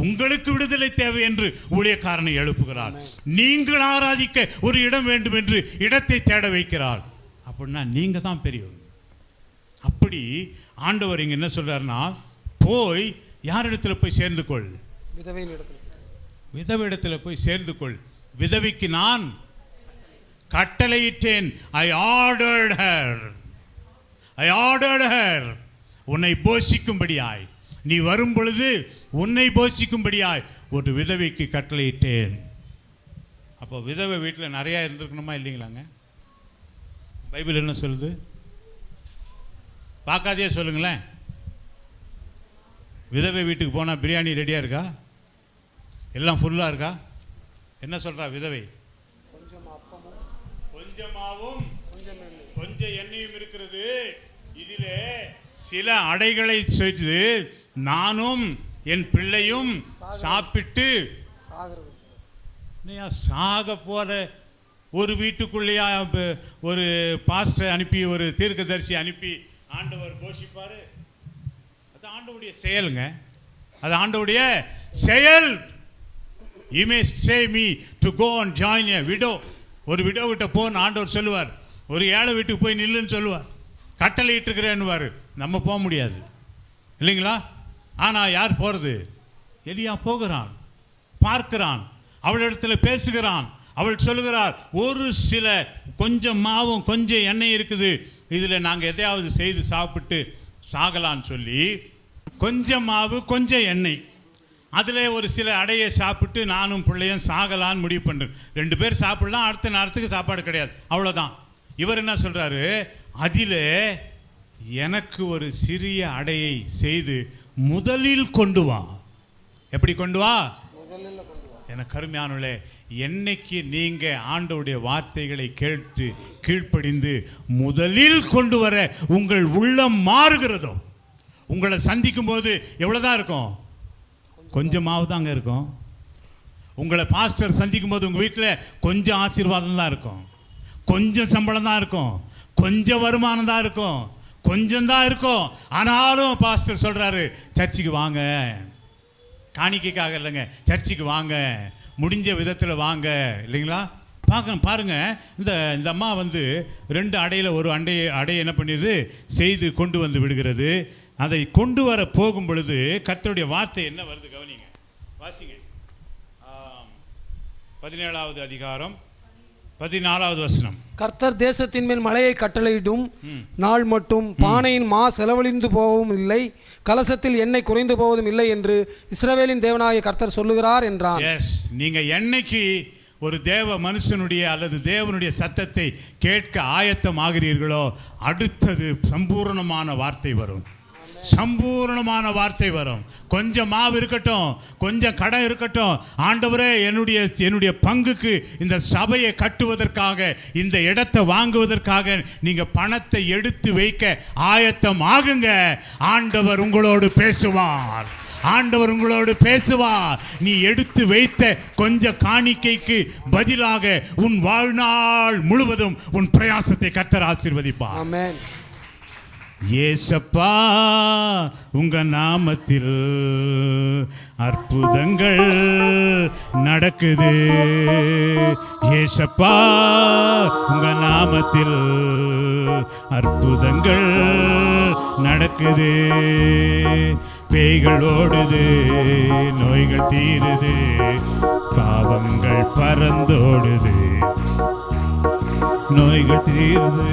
உங்களுக்கு விடுதலை தேவை என்று ஊழியக்காரனை எழுப்புகிறார். நீங்கள் ஆராதிக்க ஒரு இடம் வேண்டும் என்று இடத்தை தேட வைக்கிறார். அப்படின்னா நீங்க தான் பெரியவங்க. அப்படி ஆண்டவர் இங்க என்ன சொல்றாருன்னா, போய் யார் இடத்துல போய் சேர்ந்து கொள்? விதவை இடத்துல போய் சேர்ந்து கொள். விதவிக்கு நான் கட்டளையிட்டேன். I ordered her. உன்னை போஷிக்கும்படியாய், நீ வரும் பொழுது உன்னை போஷிக்கும்படியாய் ஒரு விதவைக்கு கட்டளையிட்டேன். அப்போ விதவை வீட்டில் நிறையா இருந்திருக்கணுமா இல்லைங்களாங்க? பைபிள் என்ன சொல்லுது? பார்க்காதே சொல்லுங்களேன். விதவை வீட்டுக்கு போனால் பிரியாணி ரெடியாக இருக்கா? எல்லாம் ஃபுல்லாக இருக்கா? என்ன சொல்கிறா விதவை? கொஞ்சமாவும் கொஞ்சம் எண்ணெயும் இருக்கிறது, இதிலே சில அடைகளை செய்து நானும் என் பிள்ளையும் சாப்பிட்டு சாக போற ஒரு வீட்டுக்குள்ளேயா ஒரு பாஸ்டர் அனுப்பி ஒரு தீர்க்கதரிசி அனுப்பி ஆண்டவர் போஷிப்பாரு? அது ஆண்டவருடைய செயலுங்க, அது ஆண்டவருடைய செயல். You may say me to go and join a widow. ஒரு விடோ கிட்ட போன்னு ஆண்டவர் சொல்லுவார், ஒரு ஏழை வீட்டுக்கு போய் நில்லுன்னு சொல்லுவார், கட்டளை இட்டுக்கிறேன்னுவார். நம்ம போக முடியாது இல்லைங்களா? ஆனால் யார் போகிறது? எலியா போகிறான், பார்க்கிறான், அவளிடத்தில் பேசுகிறான். அவள் சொல்லுகிறார், ஒரு சில கொஞ்சம் மாவும் கொஞ்சம் எண்ணெய் இருக்குது, இதில் நாங்கள் எதையாவது செய்து சாப்பிட்டு சாகலான்னு சொல்லி கொஞ்சம் மாவு கொஞ்சம் எண்ணெய், அதில் ஒரு சில அடையை சாப்பிட்டு நானும் பிள்ளையும் சாகலான்னு முடிவு பண்ணுறேன். 2 பேர் சாப்பிடலாம், அடுத்த நேரத்துக்கு சாப்பாடு கிடையாது, அவ்வளோதான். இவர் என்ன சொல்கிறாரு, அதில் எனக்கு ஒரு சிறிய அடையை செய்து முதலில் கொண்டு வா. எப்படி கொண்டு வா? எனக்கு கருமையானவர்களே, என்னைக்கு நீங்கள் ஆண்டவருடைய வார்த்தைகளை கேட்டு கீழ்ப்படிந்து முதலில் கொண்டு வர உங்கள் உள்ளம் மாறுகிறதோ, உங்களை சந்திக்கும் போது எவ்வளோதான் இருக்கும்? கொஞ்சமாவது தாங்க இருக்கும். உங்களை பாஸ்டர் சந்திக்கும் போது உங்கள் வீட்டில் கொஞ்சம் ஆசீர்வாதம் தான் இருக்கும், கொஞ்சம் சம்பளம் தான் இருக்கும், கொஞ்சம் வருமானம் தான் இருக்கும், கொஞ்சம் தான் இருக்கும். ஆனாலும் பாஸ்டர் சொல்கிறாரு, சர்ச்சுக்கு வாங்க, காணிக்கைக்காக இல்லைங்க, சர்ச்சுக்கு வாங்க, முடிஞ்ச விதத்தில் வாங்க, இல்லைங்களா? பாருங்க, இந்த அம்மா வந்து 2 அடையில் ஒரு அடையை என்ன பண்ணிடுது, செய்து கொண்டு வந்து விடுகிறது. அதை கொண்டு வர போகும் பொழுது கர்த்தருடைய வார்த்தை என்ன வருது கவனிங்க, வாசிங்க. 17வது அதிகாரம் 14வது வசனம். கர்த்தர் தேசத்தின் மேல் மழையை கட்டளையிடும் நாள் மட்டும் பானையின் மா செலவழிந்து போவதும் இல்லை, கலசத்தில் எண்ணெய் குறைந்து போவதும் இல்லை என்று இஸ்ரவேலின் தேவனாகிய கர்த்தர் சொல்லுகிறார் என்றான். எஸ், நீங்க என்னைக்கு ஒரு தேவ மனுஷனுடைய அல்லது தேவனுடைய சத்தத்தை கேட்க ஆயத்தம் ஆகிறீர்களோ, அடுத்தது சம்பூர்ணமான வார்த்தை வரும், சம்பூர்ணமான வார்த்தை வரும். கொஞ்சம் மாவு இருக்கட்டும், கொஞ்சம் கடன் இருக்கட்டும், ஆண்டவரே என்னுடைய பங்குக்கு இந்த சபையை கட்டுவதற்காக, இந்த இடத்தை வாங்குவதற்காக நீங்க பணத்தை எடுத்து வைக்க ஆயத்தம் ஆகுங்க. ஆண்டவர் உங்களோடு பேசுவார், ஆண்டவர் உங்களோடு பேசுவார். நீ எடுத்து வைத்த கொஞ்ச காணிக்கைக்கு பதிலாக உன் வாழ்நாள் முழுவதும் உன் பிரயாசத்தை கர்த்தர் ஆசீர்வதிப்பார். ஆமென். ஏசப்பா, உங்க நாமத்தில் அற்புதங்கள் நடக்குது. ஏசப்பா, உங்க நாமத்தில் அற்புதங்கள் நடக்குது. பேய்கள் ஓடுது, நோய்கள் தீருது, பாவங்கள் பறந்தோடுது. நோய்கள் தீருது,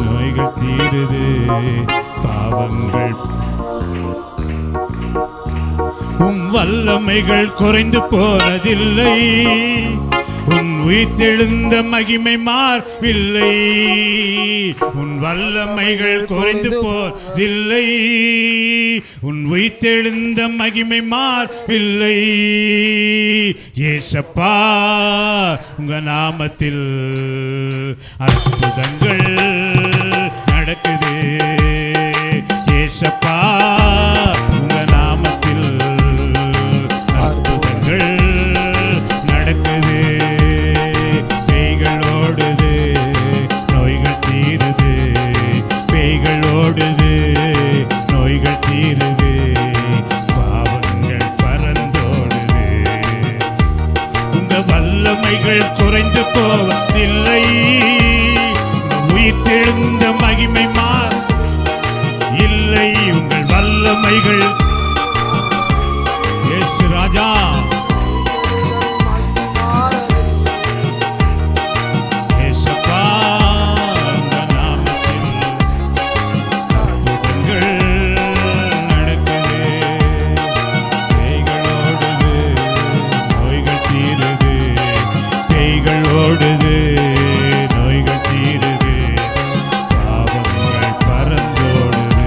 நோய்கள் தீருது, பாவங்கள். உன் வல்லமைகள் குறைந்து போனதில்லை, உன் உயிர்த்தெழுந்த மகிமை மாறவில்லை. உன் வல்லமைகள் குறைந்து போவதில்லை, உன் உயிர்த்தெழுந்த மகிமை மாறவில்லை. ஏசப்பா, உங்க நாமத்தில் அற்புதங்கள் நடக்குது. ஏசப்பா, உங்க நாமத்தில் அற்புதங்கள் நடக்குது. பேய்கள் ஓடுது, நோய்கள் தீருது. பேய்கள் ஓடுது, நோய்கள் தீருது, பாவங்கள் பறந்தோடுது. உங்க வல்லமைகள் குறைந்து போவதில்லை, உயிர்த்தெழுந்த மகிமை மாற இல்லை. உங்கள் வல்லமைகள் இயேசு ராஜா, ஏசப்பா, உங்க நாமத்தில் அற்புதங்கள் நடக்குது. பேய்கள் ஓடுது, நோய்கள் தீருது. பேய்கள் ஓடுது, நோய்கள் தீருது, பாவங்கள் பறந்தோடுது.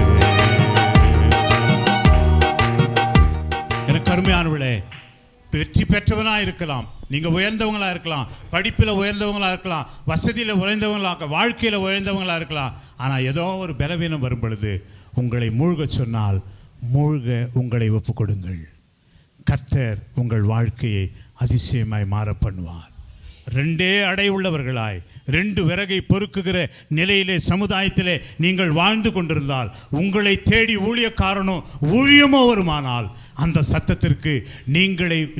இருக்கலாம், நீங்கள் உயர்ந்தவங்களாக இருக்கலாம், படிப்பில் உயர்ந்தவங்களாக இருக்கலாம், வசதியில் உயர்ந்தவங்களாக, வாழ்க்கையில் உயர்ந்தவங்களாக இருக்கலாம். ஆனால் ஏதோ ஒரு பலவீனம் வரும் பொழுது உங்களை மூழ்க சொன்னால் மூழ்க உங்களை ஒப்பு கொடுங்கள். கர்த்தர் உங்கள் வாழ்க்கையை அதிசயமாய் மாற பண்ணுவார். ரெண்டே அடை உள்ளவர்களாய் 2 விறகை பொறுக்குகிற நிலையிலே சமுதாயத்திலே நீங்கள் வாழ்ந்து கொண்டிருந்தால், உங்களை தேடி ஊழியக்காரனோ ஊழியமோ வருமானால், அந்த சத்தத்திற்கு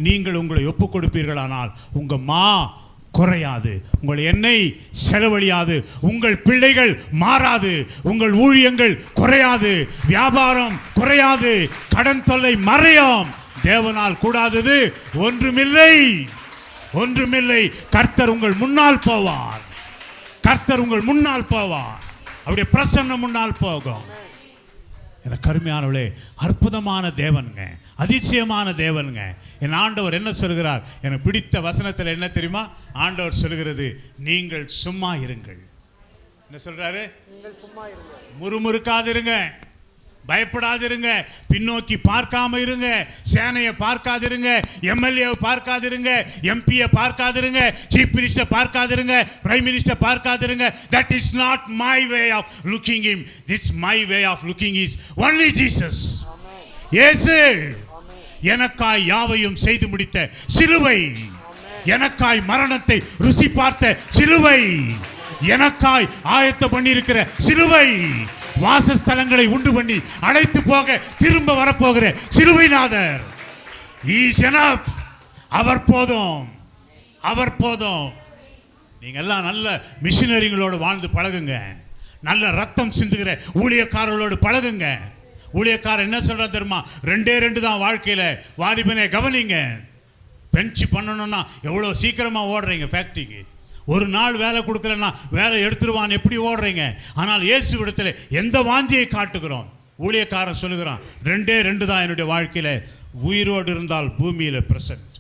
நீங்கள் உங்களை ஒப்பு கொடுப்பீர்களானால் உங்கள் மா குறையாது, உங்கள் எண்ணெய் செலவழியாது, உங்கள் பிள்ளைகள் மாறாது, உங்கள் ஊழியங்கள் குறையாது, வியாபாரம் குறையாது, கடன் தொல்லை மறையும். தேவனால் கூடாதது ஒன்றுமில்லை. கர்த்தர் உங்கள் முன்னால் போவார். கர்த்தர் உங்கள் முன்னால் போவார். அவருடைய பிரசன்னம் முன்னால் போகும். எனக்கு அருமையானவளே, அற்புதமான தேவனுங்க, அதிசயமான தேவனுங்க. என் ஆண்டவர் என்ன சொல்கிறார்? எனக்கு பிடித்த வசனத்தில் என்ன தெரியுமா? ஆண்டவர் சொல்கிறது, நீங்கள் சும்மா இருங்கள். என்ன சொல்றாரு? முறுமுறுக்காதிருங்க, பயப்படாதிருங்க, பின்னோக்கி பார்க்காம இருங்க, சேனையை பார்க்காதிருங்க, எம்எல்ஏ பார்க்காதிருங்க, எம்பியை பார்க்காதிருங்க, சீஃப் மினிஸ்டர் பார்க்காதிருங்க, பிரைம் மினிஸ்டர் பார்க்காதிருங்க. That is not my way of looking him. This my way of looking is only Jesus. இயேசு எனக்காய் யாவையும் செய்து முடித்த சிலுவை, எனக்காய் மரணத்தை ருசி பார்த்த சிலுவை, எனக்காய் ஆயத்தம் பண்ணியிருக்கிற சிலுவை, வாசஸ்தலங்களை உண்டு பண்ணி அழைத்து போக திரும்ப வரப்போகிற சிலுவைநாதர். அவர் போதும். நீங்க எல்லாம் நல்ல மிஷினரிகளோடு வாழ்ந்து பழகுங்க, நல்ல ரத்தம் சிந்துகிற ஊழியக்காரர்களோடு பழகுங்க. ஊழியக்காரர் என்ன சொல்ற தெரியுமா? 2 தான் வாழ்க்கையில. வாலிபனை கவனிங்க, பெஞ்ச் பண்ணணும்னா எவ்வளோ சீக்கிரமா ஓடுறீங்க ஃபேக்டரிக்கு. ஒரு நாள் வேலை கொடுக்கலன்னா வேலை எடுத்துருவான்னு எப்படி ஓடுறீங்க? ஆனால் இயேசு இடத்துல எந்த வாஞ்சியை காட்டுகிறோம்? ஊழியக்காரன் சொல்லுகிறான், 2 தான் என்னுடைய வாழ்க்கையில. உயிரோடு இருந்தால் பூமியில பிரசன்ட்,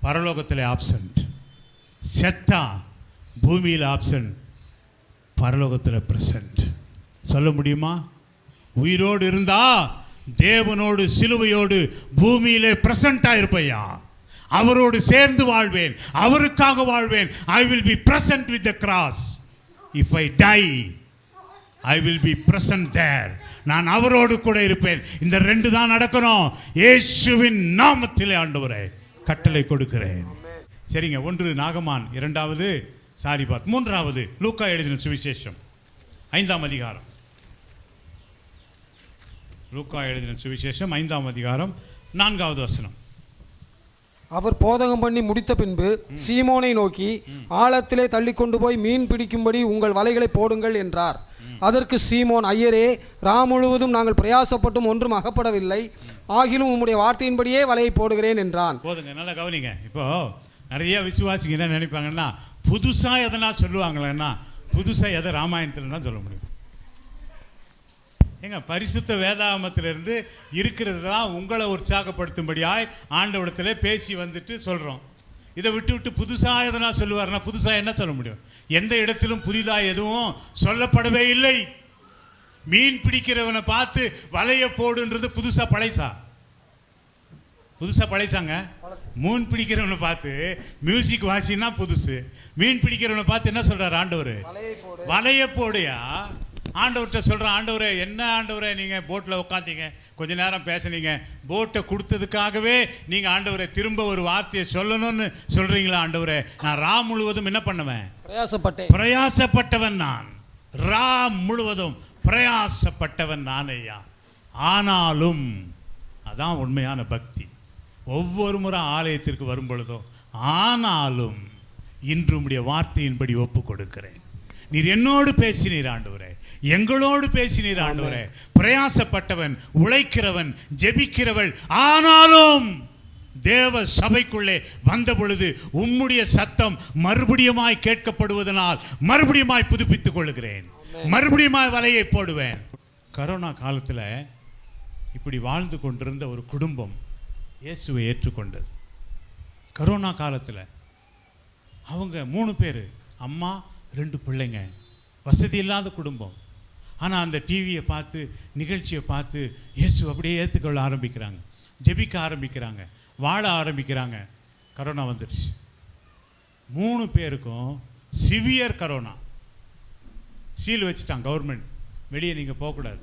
பரலோகத்தில் ஆப்சன்ட். செத்தா பூமியில் ஆப்சன்ட், பரலோகத்தில் பிரசன்ட். சொல்ல முடியுமா? உயிரோடு இருந்தா தேவனோடு சிலுவையோடு பூமியிலே பிரசன்டா இருப்பையா, அவரோடு சேர்ந்து வாழ்வேன், அவருக்காக வாழ்வேன். I will be present with the cross. If I die, I will be present there. நான் அவரோடு கூட இருப்பேன். இந்த 2 தான் நடக்கணும். இயேசுவின் நாமத்திலே ஆண்டவரே கட்டளை கொடுக்கிறேன். சரிங்க. 1 நாகமான், 2வது சாரிபாத், 3வது லூக்கா எழுதின சுவிசேஷம் 5ஆம் அதிகாரம். லூக்கா எழுதின சுவிசேஷம் 5ஆம் அதிகாரம் 4வது வசனம். அவர் போதகம் பண்ணி முடித்த பின்பு சீமோனை நோக்கி, ஆழத்திலே தள்ளி கொண்டு போய் மீன் பிடிக்கும்படி உங்கள் வலைகளை போடுங்கள் என்றார். அதற்கு சீமோன், ஐயரே, ராம் முழுவதும் நாங்கள் பிரயாசப்பட்டும் ஒன்றும் அகப்படவில்லை, ஆகிலும் உம்முடைய வார்த்தையின்படியே வலையை போடுகிறேன் என்றான். போதுங்க, நல்லா கவனிங்க. இப்போ நிறைய விசுவாசிங்க என்ன நினைப்பாங்கன்னா, புதுசா எதனா சொல்லுவாங்களேன்னா, புதுசா எதை ராமாயணத்துலன்னா சொல்ல முடியும்? ஏங்க, பரிசுத்த வேதாகமத்திலிருந்து இருக்கிறது தான் உங்களை உற்சாகப்படுத்தும்படியாய் ஆண்டவரிடத்திலே பேசி வந்துட்டு சொல்கிறோம். இதை விட்டு புதுசாக எதனா சொல்லுவார்னா புதுசாக என்ன சொல்ல முடியும்? எந்த இடத்திலும் புதிதாக எதுவும் சொல்லப்படவே இல்லை. மீன் பிடிக்கிறவனை பார்த்து வலைய போடுன்றது புதுசாக பழைசாங்க. மீன் பிடிக்கிறவனை பார்த்து மியூசிக் வாசினா புதுசு. மீன் பிடிக்கிறவனை பார்த்து என்ன சொல்றாரு ஆண்டவர்? வலைய போடுயா. ஆண்டவர்கிட்ட சொல்கிறேன், ஆண்டவரே, என்ன ஆண்டவரே, நீங்கள் போட்டில் உட்காந்தீங்க, கொஞ்ச நேரம் பேசுனீங்க, போட்டை கொடுத்ததுக்காகவே நீங்கள் ஆண்டவரை திரும்ப ஒரு வார்த்தையை சொல்லணும்னு சொல்கிறீங்களா? ஆண்டவரே, நான் ராம் முழுவதும் என்ன பண்ணுவேன்? பிரயாசப்பட்டவன் நான். ராம் முழுவதும் பிரயாசப்பட்டவன் நான் ஐயா. ஆனாலும் அதான் உண்மையான பக்தி. ஒவ்வொரு முறை ஆலயத்திற்கு வரும் பொழுதும் ஆனாலும் இன்று உம்முடைய வார்த்தையின்படி ஒப்பு கொடுக்கிறேன். நீர் என்னோடு பேசினீர் ஆண்டவரே, எங்களோடு பேசினீர் ஆண்டவரே. பிரயாசப்பட்டவன், உழைக்கிறவன், ஜெபிக்கிறவள், ஆனாலும் தேவ சபைக்குள்ளே வந்த பொழுது உம்முடைய சத்தம் மறுபடியுமாய் கேட்கப்படுவதனால் மறுபடியுமாய் புதுப்பித்துக் கொள்கிறேன், மறுபடியுமாய் வலையை போடுவேன். கரோனா காலத்தில் இப்படி வாழ்ந்து கொண்டிருந்த ஒரு குடும்பம் இயேசுவை ஏற்றுக்கொண்டது. கரோனா காலத்தில் அவங்க 3 பேர், அம்மா 2 பிள்ளைங்க, வசதி இல்லாத குடும்பம். ஆனால் அந்த டிவியை பார்த்து, நிகழ்ச்சியை பார்த்து இயேசு அப்படியே ஏற்றுக்கொள்ள ஆரம்பிக்கிறாங்க, ஜெபிக்க ஆரம்பிக்கிறாங்க. வாழ ஆரம்பிக்கிறாங்க. கரோனா வந்துடுச்சு. 3 பேருக்கும் சிவியர் கரோனா. சீல் வச்சுட்டான் கவர்மெண்ட், வெளியே நீங்கள் போகக்கூடாது,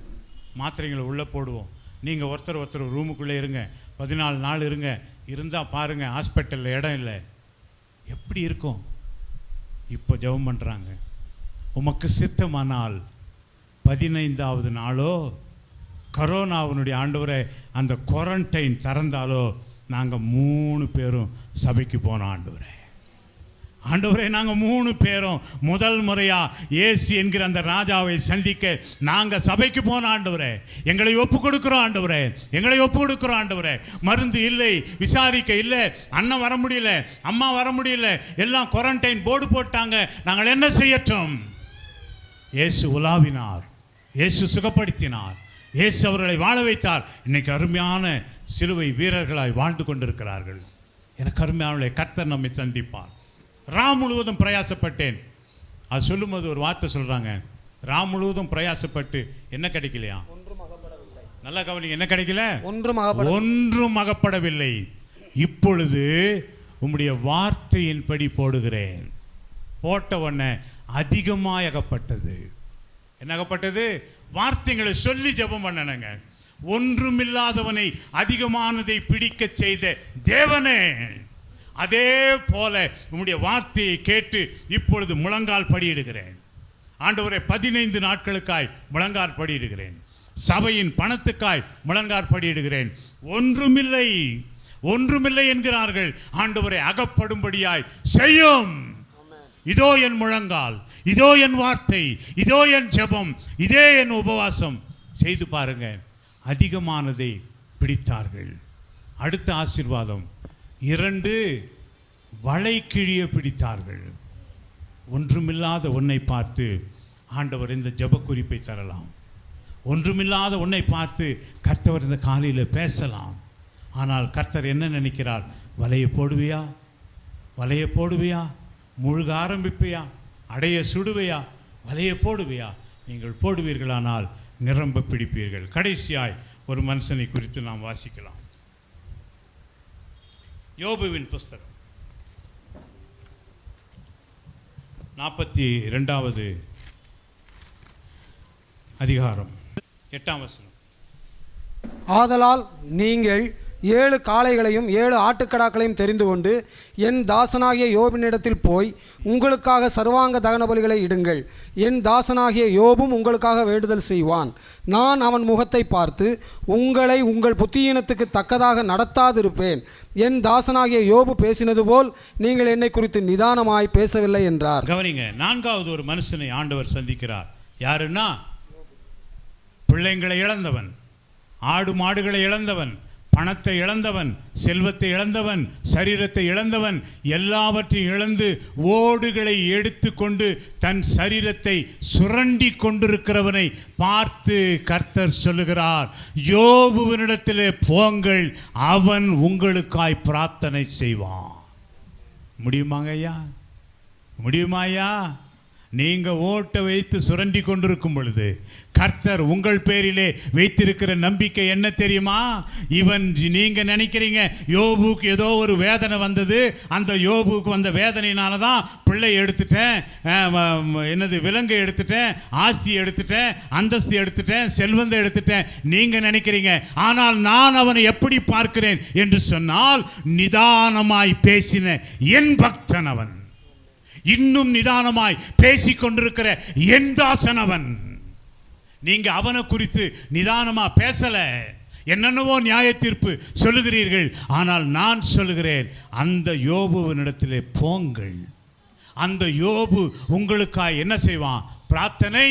மாத்திரைங்களை உள்ளே போடுவோம், நீங்கள் ஒருத்தர் ரூமுக்குள்ளே இருங்க, 14 நாள் இருங்க, இருந்தால் பாருங்கள் ஹாஸ்பிட்டலில் இடம் இல்லை. எப்படி இருக்கும்? இப்போ ஜெபம் பண்ணுறாங்க, உமக்கு சித்தமானால் 15வது நாளோ கரோனாவினுடைய ஆண்டவரை அந்த குவாரண்டைன் திறந்தாலோ நாங்கள் 3 பேரும் சபைக்கு போனோம். ஆண்டவரே நாங்கள் 3 பேரும் முதல் முறையாக இயேசு என்கிற அந்த ராஜாவை சந்திக்க நாங்கள் சபைக்கு போன ஆண்டவரே, எங்களை ஒப்பு கொடுக்குறோம் ஆண்டவரே, எங்களை ஒப்பு கொடுக்குறோம் ஆண்டவரே. மருந்து இல்லை, விசாரிக்க இல்லை, அண்ணன் வர முடியல, அம்மா வர முடியல, எல்லாம் குவாரண்டைன் போர்டு போட்டாங்க, நாங்கள் என்ன செய்யட்டும்? இயேசு உலாவினார், இயேசு சுகப்படுத்தினார், இயேசு அவர்களை வாழ வைத்தார். இன்னைக்கு அருமையான சிலுவை வீரர்களாய் வாழ்ந்து கொண்டிருக்கிறார்கள். எனக்கு அருமையான கர்த்தர் நம்மை சந்திப்பார். ராம் முழுவதும் பிரயாசப்பட்டேன். அது சொல்லும்போது ஒரு வார்த்தை சொல்கிறாங்க, ராம் முழுவதும் பிரயாசப்பட்டு என்ன கிடைக்கலையா? நல்லா கவனிங்க, என்ன கிடைக்கல? ஒன்றும் அகப்படவில்லை. இப்பொழுது உம்முடைய வார்த்தையின்படி போடுகிறேன். போட்ட உடனே அதிகமாக அகப்பட்டது. என்ன அகப்பட்டது? வார்த்தைகளை சொல்லி ஜெபம் பண்ணனுங்க. ஒன்றுமில்லாதவனை அதிகமானதை பிடிக்க செய்த தேவனே, அதே போல உம்முடைய வார்த்தையை கேட்டு இப்பொழுது முழங்கால் படியிடுகிறேன் ஆண்டவரே. 15 நாட்களுக்காய் முழங்கால் படியிடுகிறேன். சபையின் பணத்துக்காய் முழங்கால் படியிடுகிறேன். ஒன்றுமில்லை ஒன்றுமில்லை என்கிறார்கள். ஆண்டவரை அகப்படும்படியாய் செய்யும். இதோ என் முழங்கால், இதோ என் வார்த்தை, இதோ என் ஜெபம், இதே என் உபவாசம். செய்து பாருங்க. அதிகமானதை பிடித்தார்கள். அடுத்த ஆசீர்வாதம், 2 வலை கிழிய பிடித்தார்கள். ஒன்றுமில்லாத உன்னை பார்த்து ஆண்டவர் இந்த ஜெப குறிப்பை தரலாம். ஒன்றுமில்லாத உன்னை பார்த்து கர்த்தர் இந்த காலையில் பேசலாம். ஆனால் கர்த்தர் என்ன நினைக்கிறார்? வலையை போடுவியா? வலையை போடுவியா? முழுக ஆரம்பிப்பியா? அடைய சுடுவையா? வலையை போடுவியா? நீங்கள் போடுவீர்களானால் நிரம்ப பிடிப்பீர்கள். கடைசியாய் ஒரு மனுஷனை குறித்து நாம் வாசிக்கலாம். யோபுவின் புஸ்தகம் 42வது அதிகாரம் 8ஆம் வசனம். ஆதலால் நீங்கள் 7 காளைகளையும் 7 ஆட்டுக்கடாக்களையும் தெரிந்து கொண்டு என் தாசனாகிய யோபினிடத்தில் போய் உங்களுக்காக சர்வாங்க தகன பலிகளை இடுங்கள். என் தாசனாகிய யோபும் உங்களுக்காக வேண்டுதல் செய்வான். நான் அவன் முகத்தை பார்த்து உங்களை உங்கள் புத்தியீனத்துக்கு தக்கதாக நடத்தாதிருப்பேன். என் தாசனாகிய யோபு பேசினது போல் நீங்கள் என்னை குறித்து நிதானமாய் பேசவில்லை என்றார். கவனிங்க, 4வது ஒரு மனுஷனை ஆண்டவர் சந்திக்கிறார். யாருன்னா, பிள்ளைங்களை இழந்தவன், ஆடு மாடுகளை இழந்தவன், பணத்தை இழந்தவன், செல்வத்தை இழந்தவன், சரீரத்தை இழந்தவன், எல்லாவற்றையும் இழந்து ஓடுகளை எடுத்து கொண்டு தன் சரீரத்தை சுரண்டி கொண்டிருக்கிறவனை பார்த்து கர்த்தர் சொல்லுகிறார், யோபுவினிடத்திலே போங்கள், அவன் உங்களுக்காய் பிரார்த்தனை செய்வான். முடியுமாங்க ஐயா? முடியுமா ஐயா? நீங்க ஓட்டை வைத்து சுரண்டி கொண்டிருக்கும் பொழுது கர்த்தர் உங்கள் பேரிலே வைத்திருக்கிற நம்பிக்கை என்ன தெரியுமா? இவன், நீங்க நினைக்கிறீங்க யோபுக்கு ஏதோ ஒரு வேதனை வந்தது, அந்த யோபுக்கு வந்த வேதனையினால தான் பிள்ளை எடுத்துட்டேன், என்னது விலங்கு எடுத்துட்டேன், ஆஸ்தி எடுத்துட்டேன், அந்தஸ்து எடுத்துட்டேன், செல்வந்தை எடுத்துட்டேன், நீங்க நினைக்கிறீங்க. ஆனால் நான் அவனை எப்படி பார்க்கிறேன் என்று சொன்னால், நிதானமாய் பேசின என் பக்தன் அவன், இன்னும் நிதானமாய் பேசிக்கொண்டிருக்கிற என் தாசன் அவன். நீங்க அவனை குறித்து நிதானமா பேசல, என்னென்னவோ நியாய தீர்ப்பு சொல்லுகிறீர்கள். ஆனால் நான் சொல்லுகிறேன், அந்த யோபுவினிடத்திலே போங்கள். அந்த யோபு உங்களுக்காய் என்ன செய்வான்? பிரார்த்தனை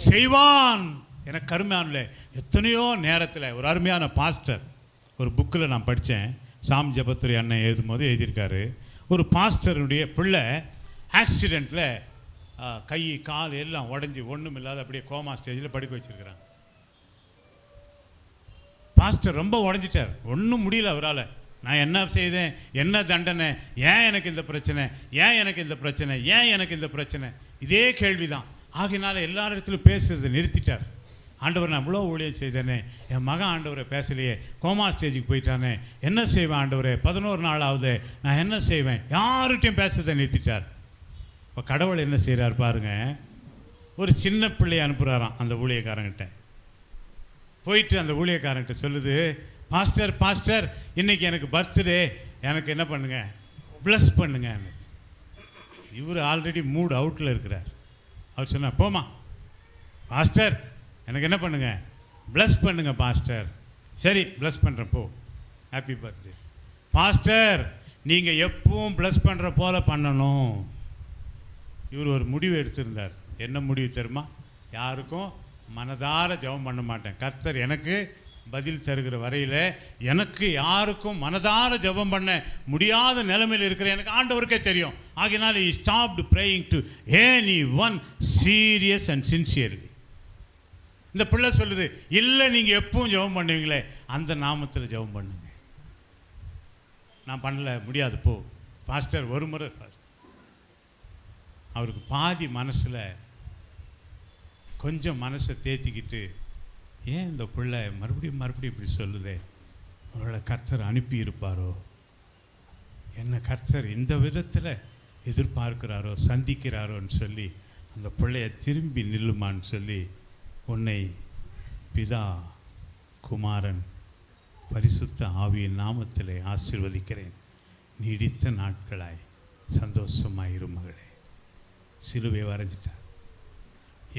செய்வான். எனக்கு அருமையான, எத்தனையோ நேரத்தில் ஒரு அருமையான பாஸ்டர் ஒரு புக்கில் நான் படித்தேன், சாம் ஜபத்துரை அண்ணன் எழுதும் போது எழுதியிருக்காரு. ஒரு பாஸ்டருடைய பிள்ளை ஆக்சிடெண்ட்டில் கை கால் எல்லாம் உடஞ்சி ஒன்றும் இல்லாத அப்படியே கோமா ஸ்டேஜில் படுக்க வச்சிருக்கிறாங்க. பாஸ்டர் ரொம்ப உடஞ்சிட்டார், ஒன்றும் முடியல அவரால். நான் என்ன செய்தேன், என்ன தண்டனை, ஏன் எனக்கு இந்த பிரச்சனை, ஏன் எனக்கு இந்த பிரச்சனை, ஏன் எனக்கு இந்த பிரச்சனை, இதே கேள்வி தான். ஆகினால எல்லா இடத்துலையும் பேசுறதை நிறுத்திட்டார். ஆண்டவர் நான் இவ்வளோ ஊழியம் செய்தேனே, என் மகன் ஆண்டவரை பேசலையே, கோமா ஸ்டேஜுக்கு போயிட்டானே, என்ன செய்வேன் ஆண்டவரே, 11 நாள் ஆகுது, நான் என்ன செய்வேன், யார்கிட்டையும் பேசுறதை நிறுத்திட்டார். இப்போ கடவுள் என்ன செய்கிறார் பாருங்க, ஒரு சின்ன பிள்ளையை அனுப்புகிறாராம் அந்த ஊழியக்காரங்கிட்ட. போயிட்டு அந்த ஊழியக்காரங்கிட்ட சொல்லுது, பாஸ்டர் பாஸ்டர் இன்னைக்கு எனக்கு பர்த்டே, எனக்கு என்ன பண்ணுங்க, ப்ளஸ் பண்ணுங்க. இவர் ஆல்ரெடி மூட் அவுட்டில் இருக்கிறார். அவர் சொன்னார், போமா பாஸ்டர் எனக்கு என்ன பண்ணுங்க, ப்ளஸ் பண்ணுங்க பாஸ்டர். சரி ப்ளஸ் பண்ணுறேன், போ, ஹாப்பி பர்த்டே. பாஸ்டர் நீங்கள் எப்பவும் ப்ளஸ் பண்ணுற போல பண்ணணும். இவர் ஒரு முடிவு எடுத்திருந்தார். என்ன முடிவு தெரியுமா? யாருக்கும் மனதார ஜெபம் பண்ண மாட்டேன், கர்த்தர் எனக்கு பதில் தருகிற வரையில் எனக்கு யாருக்கும் மனதார ஜெபம் பண்ண முடியாத நிலைமையில் இருக்கிற எனக்கு ஆண்டவருக்கே தெரியும். ஆகையினால he stopped praying to anyone serious and sincerely. இந்த பிள்ளை சொல்லுது, இல்லை நீங்கள் எப்பவும் ஜெபம் பண்ணுவீங்களே அந்த நாமத்தில் ஜெபம் பண்ணுங்க. நான் பண்ணல, முடியாது, போ பாஸ்டர். ஒரு முறை அவருக்கு பாதி மனசில் கொஞ்சம் மனசை தேத்திக்கிட்டு, ஏன் இந்த பிள்ளை மறுபடியும் இப்படி சொல்லுதே, அவரோட கர்த்தர் அனுப்பி இருப்பாரோ, என்ன கர்த்தர் இந்த விதத்தில் எதிர்பார்க்கிறாரோ சந்திக்கிறாரோன்னு சொல்லி அந்த பிள்ளைய திரும்பி நில்லுமான்னு சொல்லி, உன்னை பிதா குமாரன் பரிசுத்த ஆவியின் நாமத்திலே ஆசீர்வதிக்கிறேன், நீடித்த நாட்களாய் சந்தோஷமாயிரு மகளே. சிலுவை வரைஞ்சிட்டார்.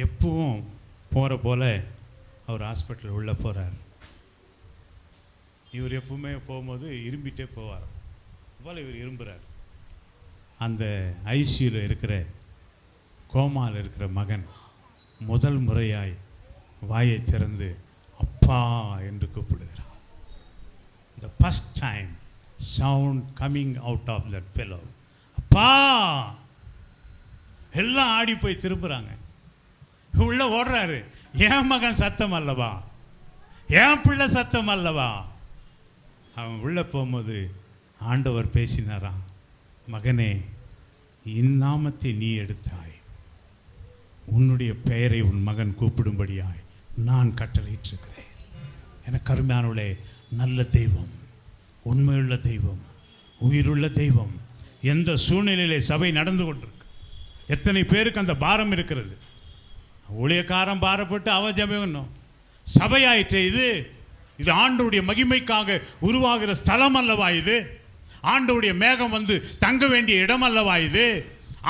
எப்பவும் போகிற போல அவர் ஹாஸ்பிட்டல் உள்ளே போகிறார். இவர் எப்பவுமே போகும்போது இரும்பிகிட்டே போவார் போல் இவர் இரும்புகிறார். அந்த ஐசியூவில் இருக்கிற கோமாவில் இருக்கிற மகன் முதல் முறையாய் வாயை திறந்து அப்பா என்று கூப்பிடுகிறார். the first time sound coming out of that fellow, அப்பா. எல்லாம் ஆடி போய் திரும்புகிறாங்க. உள்ள ஓடுறாரு, என் மகன் சத்தம் அல்லவா, என் பிள்ளை சத்தம் அல்லவா. அவன் உள்ளே போகும்போது ஆண்டவர் பேசினாராம், மகனே இந்நாமத்தை நீ எடுத்தாய், உன்னுடைய பெயரை உன் மகன் கூப்பிடும்படியாய் நான் கட்டளையிட்டிருக்கிறேன். எனக்கு அருமையானவளே, நல்ல தெய்வம், உண்மையுள்ள தெய்வம், உயிருள்ள தெய்வம். எந்த சூழ்நிலையிலே சபை நடந்து கொண்டிருக்கு, எத்தனை பேருக்கு அந்த பாரம் இருக்கிறது. ஊழியக்காரன் பாரப்பட்டு அவ ஜெபம் சபையாயிற்று. இது ஆண்டவருடைய மகிமைக்காக உருவாகிற ஸ்தலம் அல்லவா? இது ஆண்டவருடைய மேகம் வந்து தங்க வேண்டிய இடம் அல்லவா? இது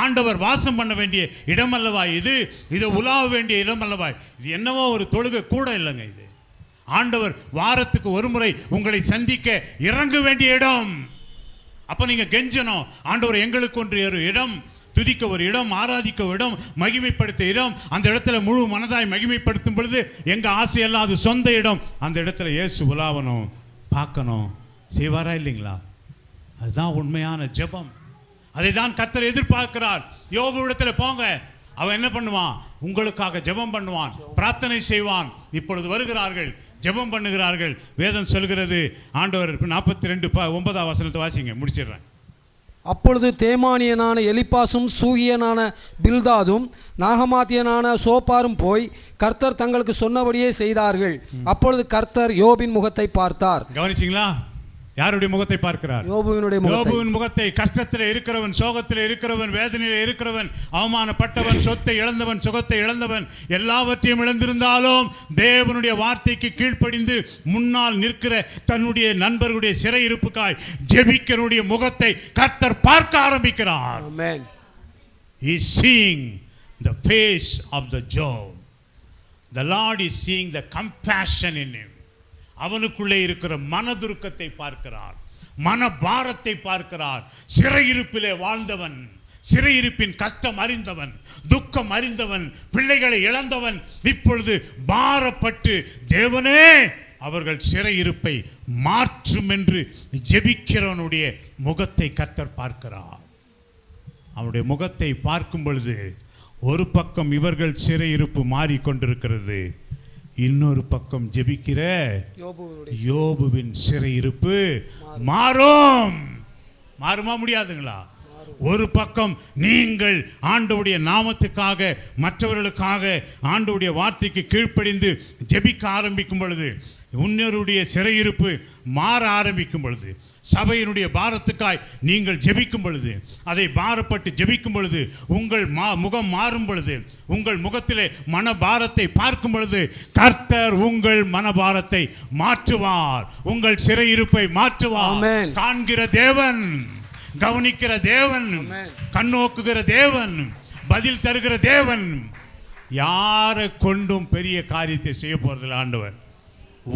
ஆண்டவர் வாசம் பண்ண வேண்டிய இடம் அல்லவா? இது உலாவ வேண்டிய இடம் அல்லவா? இது என்னவோ ஒரு தொழுகை கூட இல்லைங்க. இது ஆண்டவர் வாரத்துக்கு ஒரு முறை உங்களை சந்திக்க இறங்க வேண்டிய இடம். அப்போ நீங்கள் கெஞ்சணும், ஆண்டவர் எங்களுக்கு ஒன்று இடம், துதிக்க ஒரு இடம், ஆராதிக்க ஒரு இடம், மகிமைப்படுத்த இடம். அந்த இடத்துல முழு மனதாய் மகிமைப்படுத்தும் பொழுது எங்கள் ஆசையெல்லாம் அது சொந்த இடம். அந்த இடத்துல இயேசு உலாவணும், பார்க்கணும், செய்வாரா இல்லைங்களா? அதுதான் உண்மையான ஜெபம். அதை தான் கர்த்தர் எதிர்பார்க்கிறார். யோபு இடத்துல போங்க, அவன் என்ன பண்ணுவான்? உங்களுக்காக ஜெபம் பண்ணுவான், பிரார்த்தனை செய்வான். இப்பொழுது வருகிறார்கள், ஜெபம் பண்ணுகிறார்கள். வேதம் சொல்கிறது, ஆண்டவர் 42:9 வசனத்தை வாசிங்க, முடிச்சிடுறேன். அப்பொழுது தேமானியனான எலிப்பாசும் சூகியனான பில்தாதும் நாகமாத்தியனான சோப்பாரும் போய் கர்த்தர் தங்களுக்கு சொன்னபடியே செய்தார்கள். அப்பொழுது கர்த்தர் யோபின் முகத்தை பார்த்தார். கவனிச்சிங்களா? யாருடைய முகத்தை பார்க்கிறார்? யோபுவின் முகத்தை. கஷ்டத்தில் இருக்கிறவன், சோகத்தில் இருக்கிறவன், வேதனையில் இருக்கிறவன், அவமானப்பட்டவன், சொத்தை இழந்தவன், சுகத்தை இழந்தவன், எல்லாவற்றையும் இழந்திருந்தாலும் தேவனுடைய வார்த்தைக்கு கீழ்ப்படிந்து முன்னால் நிற்கிற தன்னுடைய நண்பர்களுடைய சிறையிருப்புக்காய் ஜெபிக்கிறவனுடைய முகத்தை கர்த்தர் பார்க்க ஆரம்பிக்கிறார். Amen. He is seeing the face of the Job. The Lord is seeing the compassion in him. அவனுக்குள்ளே இருக்கிற மனதுருக்கத்தை பார்க்கிறார், மனபாரத்தை பார்க்கிறார். சிறையிருப்பிலே வாழ்ந்தவன், சிறையிருப்பின் கஷ்டம் அறிந்தவன், துக்கம் அறிந்தவன், பிள்ளைகளை இழந்தவன், இப்பொழுது பாரப்பட்டு தேவனே அவர்கள் சிறையிருப்பை மாற்றும் என்று ஜெபிக்கிறவனுடைய முகத்தை கர்த்தர் பார்க்கிறார். அவனுடைய முகத்தை பார்க்கும் பொழுது ஒரு பக்கம் இவர்கள் சிறையிருப்பு மாறிக்கொண்டிருக்கிறது, இன்னொரு பக்கம் ஜெபிக்கிற யோபுவின் சிறையிருப்பு மாறும். மாறுமா? முடியாதுங்களா? ஒரு பக்கம் நீங்கள் ஆண்டவருடைய நாமத்துக்காக, மற்றவர்களுக்காக ஆண்டவருடைய வார்த்தைக்கு கீழ்ப்படிந்து ஜெபிக்க ஆரம்பிக்கும் பொழுது, உன்னருடைய சிறையிருப்பு மாற ஆரம்பிக்கும் பொழுது, சபையினுடைய பாரத்துக்காய் நீங்கள் ஜெபிக்கும் பொழுது, அதை பாரப்பட்டு ஜெபிக்கும் பொழுது, உங்கள் முகம் மாறும் பொழுது, உங்கள் முகத்திலே மனபாரத்தை பார்க்கும் பொழுது, கர்த்தர் உங்கள் மனபாரத்தை மாற்றுவார், உங்கள் சிறையிருப்பை மாற்றுவார். காண்கிற தேவன், கவனிக்கிற தேவன், கண்ணோக்குகிற தேவன், பதில் தருகிற தேவன். யாரை கொண்டும் பெரிய காரியத்தை செய்ய போறதில்லை ஆண்டவர்.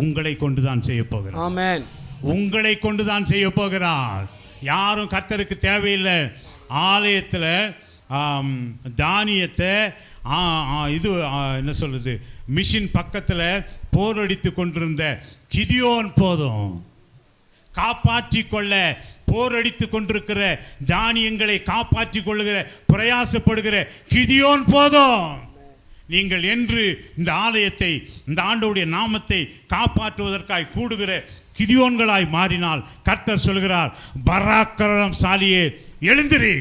உங்களை கொண்டுதான் செய்ய போகிறார். ஆமென். உங்களை கொண்டுதான் செய்ய போகிறார். யாரும் கர்த்தருக்கு தேவையில்லை. ஆலயத்தில் தானியத்தை இது என்ன சொல்லுது, மிஷின் பக்கத்தில் போரடித்து கொண்டிருந்த கிதியோன் போதும். காப்பாற்றி கொள்ள போரடித்து கொண்டிருக்கிற, தானியங்களை காப்பாற்றி கொள்ளுகிற பிரயாசப்படுகிற கிதியோன் போதும். நீங்கள் என்று இந்த ஆலயத்தை, இந்த ஆண்டவருடைய நாமத்தை காப்பாற்றுவதற்காய் கூடுகிற கிதியோன்களாய் மாறினால், கர்த்தர் சொல்கிறார், பராக்கிரமசாலியே எழுந்திரி.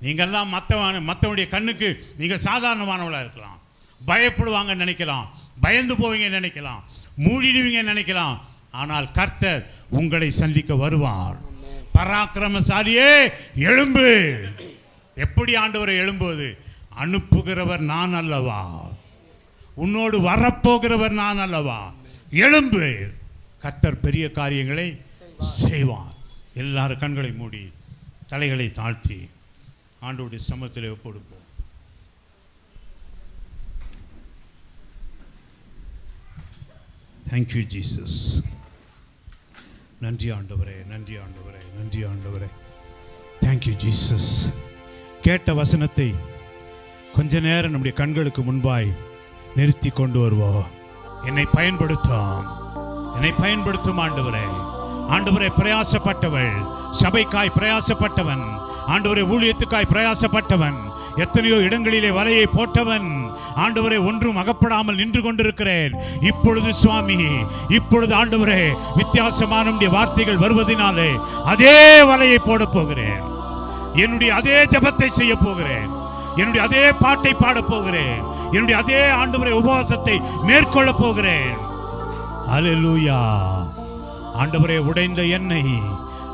நீங்கள்லாம் மற்றவனுடைய கண்ணுக்கு நீங்கள் சாதாரணமானவளாக இருக்கலாம், பயப்படுவாங்க நினைக்கலாம், பயந்து போவீங்க நினைக்கலாம், மூடிடுவீங்க நினைக்கலாம். ஆனால் கர்த்தர் உங்களை சந்திக்க வருவார். பராக்கிரமசாலியே எழும்பு. எப்படி ஆண்டவரை எழும்புவது? அனுப்புகிறவர் நான் அல்லவா, உன்னோடு வரப்போகிறவர் நான் அல்லவா, எழும்பு. கர்த்தர் பெரிய காரியங்களை செய்வார். எல்லாரும் கண்களை மூடி தலைகளை தாழ்த்தி ஆண்டவருடைய சமூகத்தில் ஒப்புக்கொடுப்போம். Thank you Jesus. நன்றி ஆண்டவரே, நன்றி ஆண்டவரே, நன்றி ஆண்டவரே. Thank you Jesus. கேட்ட வசனத்தை கொஞ்ச நேரம் நம்முடைய கண்களுக்கு முன்பாய் நிறுத்தி கொண்டு வருவோம். என்னை பயன்படுத்தும், என்னை பயன்படுத்தும் ஆண்டவரே. ஆண்டவரே, பிரயாசப்பட்டவள், சபைக்காய் பிரயாசப்பட்டவன், ஆண்டவரே ஊழியத்துக்காய் பிரயாசப்பட்டவன், எத்தனையோ இடங்களிலே வலையை போட்டவன், ஆண்டவரே ஒன்றும் அகப்படாமல் நின்று கொண்டிருக்கிறேன். இப்பொழுது சுவாமி, இப்பொழுது ஆண்டவரே வித்தியாசமான வார்த்தைகள் வருவதனாலே அதே வலையை போட போகிறேன். என்னுடைய அதே ஜெபத்தை செய்ய போகிறேன். என்னுடைய அதே பாட்டை பாட போகிறேன். என்னுடைய அதே ஆண்டவரே உபவாசத்தை மேற்கொள்ள போகிறேன். அல்லேலூயா. ஆண்டவரே, உடைந்த எண்ணெய்,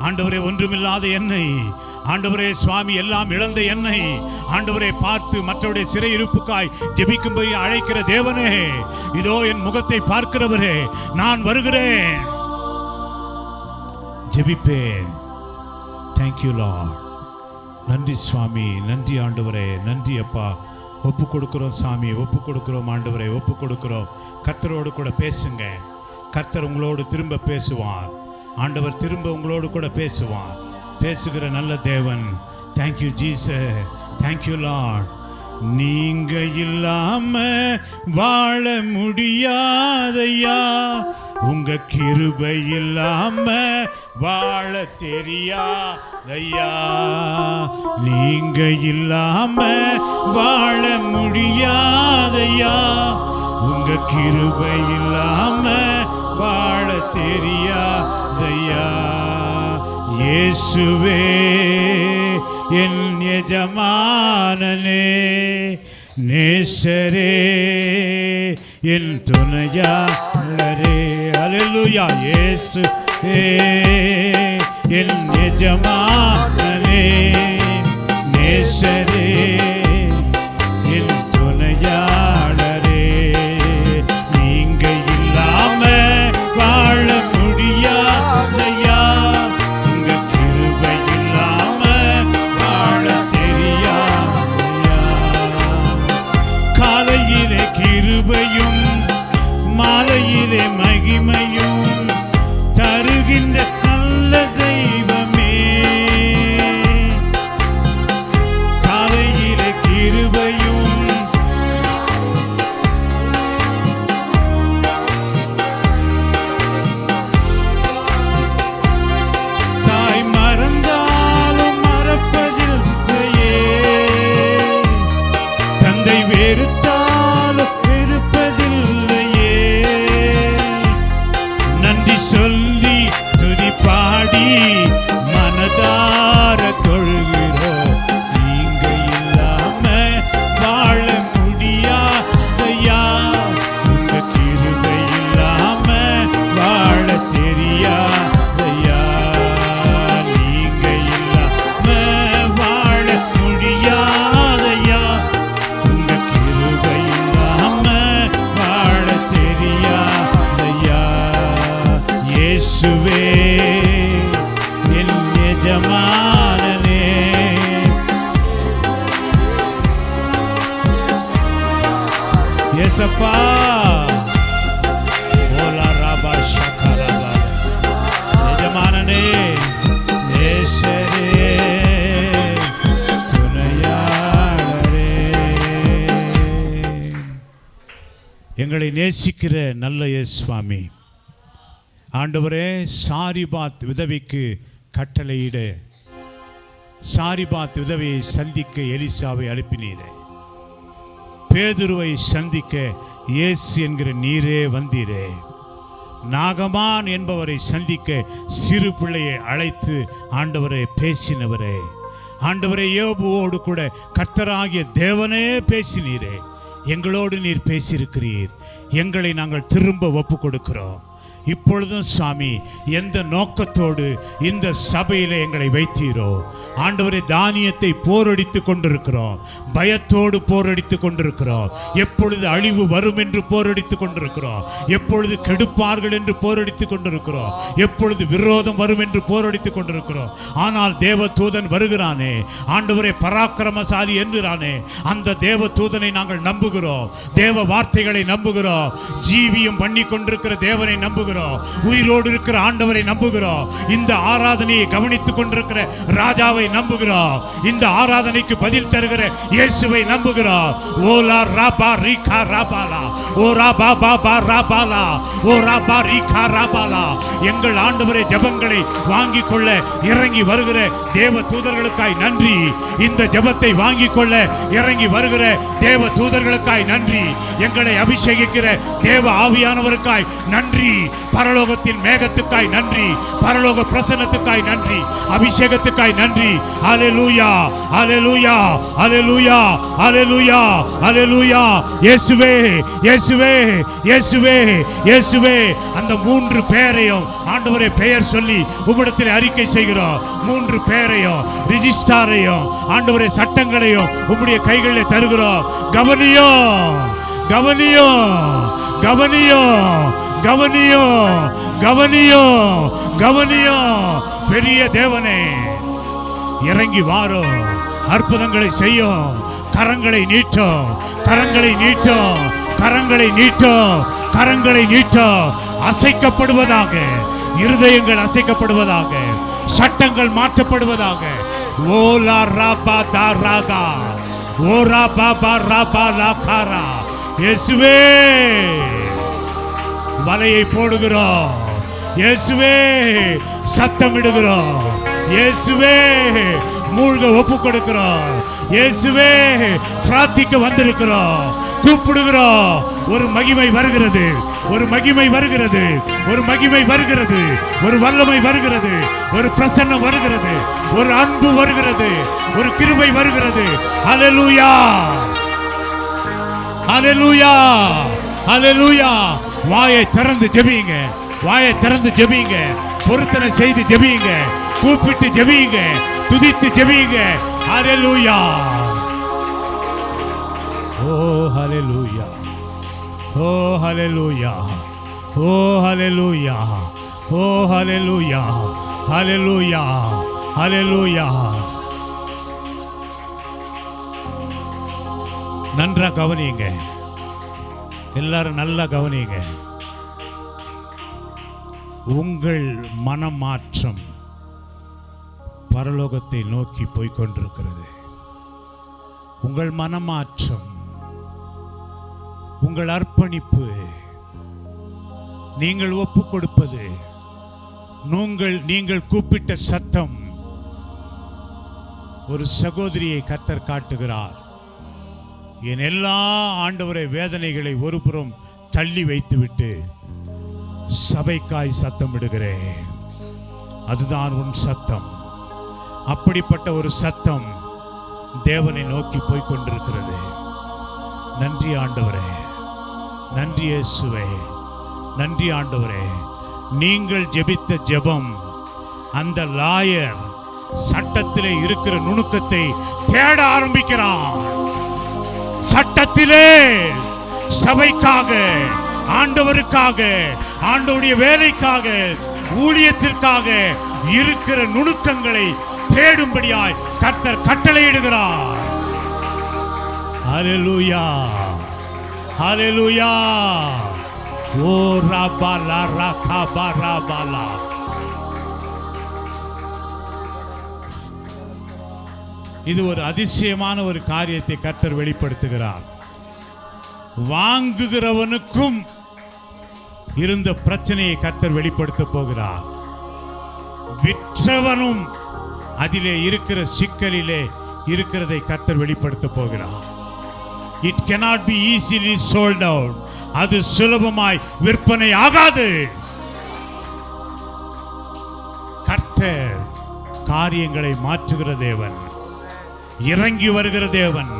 ஆண்டவரே ஒன்றுமில்லாத எண்ணெய், ஆண்டவரே சுவாமி எல்லாம் இழந்த எண்ணெய், ஆண்டவரை பார்த்து மற்றவருடைய சிறையிருப்புக்காய் ஜெபிக்கும்படி அழைக்கிற தேவனே, இதோ என் முகத்தை பார்க்கிறவரே, நான் வருகிறேன், ஜெபிப்பேன். Thank you Lord. நன்றி சுவாமி, நன்றி ஆண்டவரே, நன்றி அப்பா. ஒப்பு கொடுக்கிறோம் சாமி, ஒப்பு கொடுக்கிறோம் ஆண்டவரை, ஒப்பு கொடுக்கிறோம். கர்த்தரோடு கூட பேசுங்க. கர்த்தர் உங்களோடு திரும்ப பேசுவார். ஆண்டவர் திரும்ப உங்களோடு கூட பேசுவார். பேசுகிற நல்ல தேவன். Thank you Jesus, thank you Lord. நீங்க இல்லாம வாழ முடியாதையா, உங்க கிருபை இல்லாம வாழ தெரியாதையா. நீங்க இல்லாம வாழ முடியாதையா, உங்க கிருபை இல்லாம வாழ தெரியாதையா. இயேசுவே என் எஜமானனே, நேசரே என் துணையாளரே. அல்லேலூயா. இயேசுவே என் எஜமானனே, நேசரே என் துணையாளரே. நீங்க இல்லாம வாழ முடியாதையா, உங்க கிருபை இல்லாம வாழ தெரியாதையா. காலையிலே கிருபையும் மாலையிலே மகிமையும் தருகின்ற நல்ல தெய்வமே. காலையிலே எங்களை நேசிக்கிற நல்ல இயேசுவாமி, ஆண்டவரே, சாரிபாத் விதவைக்கு கட்டளையிட சாரிபாத் விதவையை சந்திக்க எலிசாவை அனுப்பினீரே. பேதுருவை சந்திக்க இயேசு என்கிற நீரே வந்தீரே. நாகமான் என்பவரை சந்திக்க சிறு பிள்ளையை அழைத்து ஆண்டவரை பேசினவரே. ஆண்டவரை, யோபுவோடு கூட கர்த்தராகிய தேவனே பேசினீரே. எங்களோடு நீர் பேசியிருக்கிறீர். எங்களை நாங்கள் திரும்ப ஒப்பு கொடுக்கிறோம். இப்பொழுதும் சுவாமி, எந்த நோக்கத்தோடு இந்த சபையில் எங்களை வைத்தீரோ ஆண்டவரே, தானியத்தை போரடித்து கொண்டிருக்கிறோம், பயத்தோடு போரடித்து கொண்டிருக்கிறோம். எப்பொழுது அழிவு வரும் என்று போரடித்து கொண்டிருக்கிறோம், எப்பொழுது கெடுப்பார்கள் என்று போரடித்து கொண்டிருக்கிறோம், எப்பொழுது விரோதம் வரும் என்று போரடித்து கொண்டிருக்கிறோம். ஆனால் தேவ தூதன் வருகிறானே, ஆண்டவரே பராக்கிரமசாலி என்கிறானே, அந்த தேவ தூதனை நாங்கள் நம்புகிறோம். தேவ வார்த்தைகளை நம்புகிறோம். ஜீவியம் பண்ணி கொண்டிருக்கிற தேவனை நம்புகிறோம். உயிரோடு இருக்கிற ஆண்டவரை நம்புகிறோம். இந்த ஆராதனையை கவனித்துக் கொண்டிருக்கிற ராஜாவை நம்புகிறோம். இந்த ஆராதனைக்கு பதில் தருகிற இயேசுவை நம்புகிறோம். ஓலா ராபா ரிகா ராபாலா, ஓ ராபா பாபா ராபாலா, ஓ ராபா ரிகா ராபாலா. எங்கள் ஆண்டவரே, ஜெபங்களை வாங்கிக் கொள்ள இறங்கி வருகிற தேவ தூதர்களுக்காய் நன்றி. இந்த ஜெபத்தை வாங்கிக் கொள்ள இறங்கி வருகிற தேவ தூதர்களுக்காய் நன்றி. எங்களை அபிஷேகிக்கிற தேவ ஆவியானவருக்காய் நன்றி. பரலோகத்தின் மேகத்துக்காய் நன்றி. பரலோக பிரசன்னத்துக்காய் நன்றி. அபிஷேகத்துக்காய் நன்றி. அல்லேலூயா, அல்லேலூயா, அல்லேலூயா, அல்லேலூயா, அல்லேலூயா. இயேசுவே, இயேசுவே, இயேசுவே, இயேசுவே. அந்த 3 பேரையும் ஆண்டவரே பெயர் சொல்லி உம்மிடத்தில் அறிக்கை செய்கிறோம். 3 பேரையும், ரிஜிஸ்டாரையும், ஆண்டவரே சட்டங்களையும் உம்முடைய கைகளில் தருகிறோம். கவனியோ, கவனியோ, கவனியோ, கவனியோ, கவனியோ, கவனியோ. பெரிய தேவனே, இறங்கி வாரும், அற்புதங்களை செய்யும். கரங்களை நீட்டும், கரங்களை நீட்டும், கரங்களை நீட்டும், கரங்களை நீட்டும். அசைக்கப்படுவதாக, இருதயங்கள் அசைக்கப்படுவதாக, சட்டங்கள் மாற்றப்படுவதாக. ஓலா ராபா தாராகா, ஓரா பாபா ராபா லாகாரா. இயேசுவே, வலையை போடுகிறோம். இயேசுவே, சத்தமிடுகிறோம். இயேசுவே, மூழ்க ஒப்பு கொடுக்கிறோம். இயேசுவே, பிரார்த்திக்க வந்திருக்கிறோம். கூப்பிடுகிறோம். ஒரு மகிமை வருகிறது, ஒரு மகிமை வருகிறது, ஒரு மகிமை வருகிறது, ஒரு வல்லமை வருகிறது, ஒரு பிரசன்னம் வருகிறது, ஒரு அன்பு வருகிறது, ஒரு கிருபை வருகிறது. அல்லேலூயா, அல்லேலூயா, அல்லேலூயா. வாயை திறந்து ஜெபியுங்க, வாயை திறந்து ஜெபியுங்க, பொருத்தனை செய்து ஜெபியுங்க, கூப்பிட்டு ஜெபியுங்க, துதித்து ஜெபியுங்க. அல்லேலூயா. ஓ ஹல்லேலூயா, ஓ ஹல்லேலூயா, ஓ ஹல்லேலூயா, ஓ ஹல்லேலூயா, ஹல்லேலூயா, ஹல்லேலூயா. நன்றா கவனியுங்க, எல்லாரும் நல்லா கவனியுங்க. உங்கள் மனமாற்றம் பரலோகத்தை நோக்கி போய்கொண்டிருக்கிறது. உங்கள் மனமாற்றம், உங்கள் அர்ப்பணிப்பு, நீங்கள் ஒப்பு கொடுப்பது, நீங்கள் கூப்பிட்ட சத்தம். ஒரு சகோதரியை கர்த்தர் காட்டுகிறார். என் எல்லா ஆண்டவரை வேதனைகளை ஒருபுறம் தள்ளி வைத்துவிட்டு சபைக்காய் சத்தமிடுகிறேன். அதுதான் உன் சத்தம். அப்படிப்பட்ட ஒரு சத்தம் தேவனை நோக்கி போய்கொண்டிருக்கிறது. நன்றி ஆண்டவரே, நன்றி இயேசுவே, நன்றி ஆண்டவரே. நீங்கள் ஜெபித்த ஜெபம், அந்த லாயர் சட்டத்திலே இருக்கிற நுணுக்கத்தை தேட ஆரம்பிக்கிறான். சட்டத்திலே சபைக்காக, ஆண்டவருக்காக, ஆண்டவருடைய வேலைக்காக, ஊழியத்திற்காக இருக்கிற நுணுக்கங்களை தேடும்படியாய் கர்த்தர் கட்டளையிடுகிறார். ஹல்லேலூயா, ஹல்லேலூயா. ஓ ராபாலா ராகாபா ராபாலா. இது ஒரு அதிசயமான ஒரு காரியத்தை கர்த்தர் வெளிப்படுத்துகிறார். வாங்குகிறவனுக்கும் இருந்த பிரச்சனையை கர்த்தர் வெளிப்படுத்த போகிறார். விற்றவனும் அதிலே இருக்கிற சிக்கலிலே இருக்கிறதை கர்த்தர் வெளிப்படுத்த போகிறார். It cannot be easily sold out. அது சுலபமாய் விற்பனை ஆகாது. கர்த்தர் காரியங்களை மாற்றுகிற தேவன், இறங்கி வருகிற தேவன்,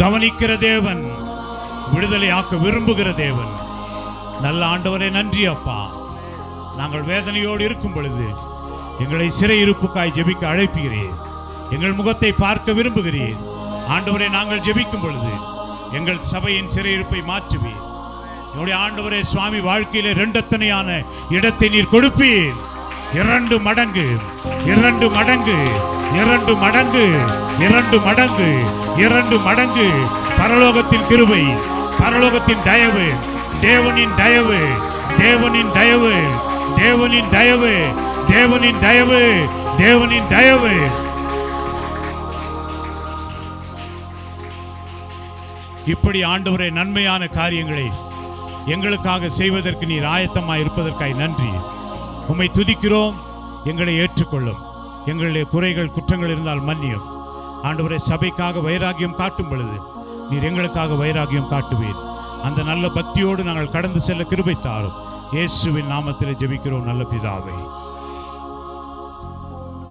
கவனிக்கிற தேவன், விடுதலை ஆக்க விரும்புகிற தேவன். நல்ல ஆண்டவரே, நன்றி அப்பா. நாங்கள் வேதனையோடு இருக்கும் பொழுது எங்களை சிறையிருப்புக்காய் ஜெபிக்க அழைப்புகிறீர். எங்கள் முகத்தை பார்க்க விரும்புகிறீர். ஆண்டவரே, நாங்கள் ஜெபிக்கும் பொழுது எங்கள் சபையின் சிறையிருப்பை மாற்றுவீர். என்னுடைய ஆண்டவரே சுவாமி, வாழ்க்கையிலே இரண்டத்தனையான இடத்தை நீர் கொடுப்பீர். 2 மடங்கு 2 மடங்கு 2 மடங்கு 2 மடங்கு 2 மடங்கு பரலோகத்தின் கிருபை, பரலோகத்தின் தயவு, தேவனின் தயவு, தேவனின் தயவு, தேவனின் தயவு, தேவனின் தயவு, தேவனின் தயவு. இப்படி ஆண்டவரே நன்மையான காரியங்களை எங்களுக்காக செய்வதற்கு நீர் ஆயத்தமாய் இருப்பதற்காய் நன்றி. உம்மை துதிக்கிறோம். எங்களை ஏற்றுக்கொள்ளும். எங்களுடைய குறைகள் குற்றங்கள் இருந்தால் மன்னியும். ஆண்டவரே, சபைக்காக வைராகியம் காட்டும் பொழுது நீர் எங்களுக்காக வைராகியம் காட்டுவீர். அந்த நல்ல பக்தியோடு நாங்கள் கடந்து செல்ல கிருபை தாரும். இயேசுவின் நாமத்திலே ஜெபிக்கிறோம் நல்ல பிதாவே.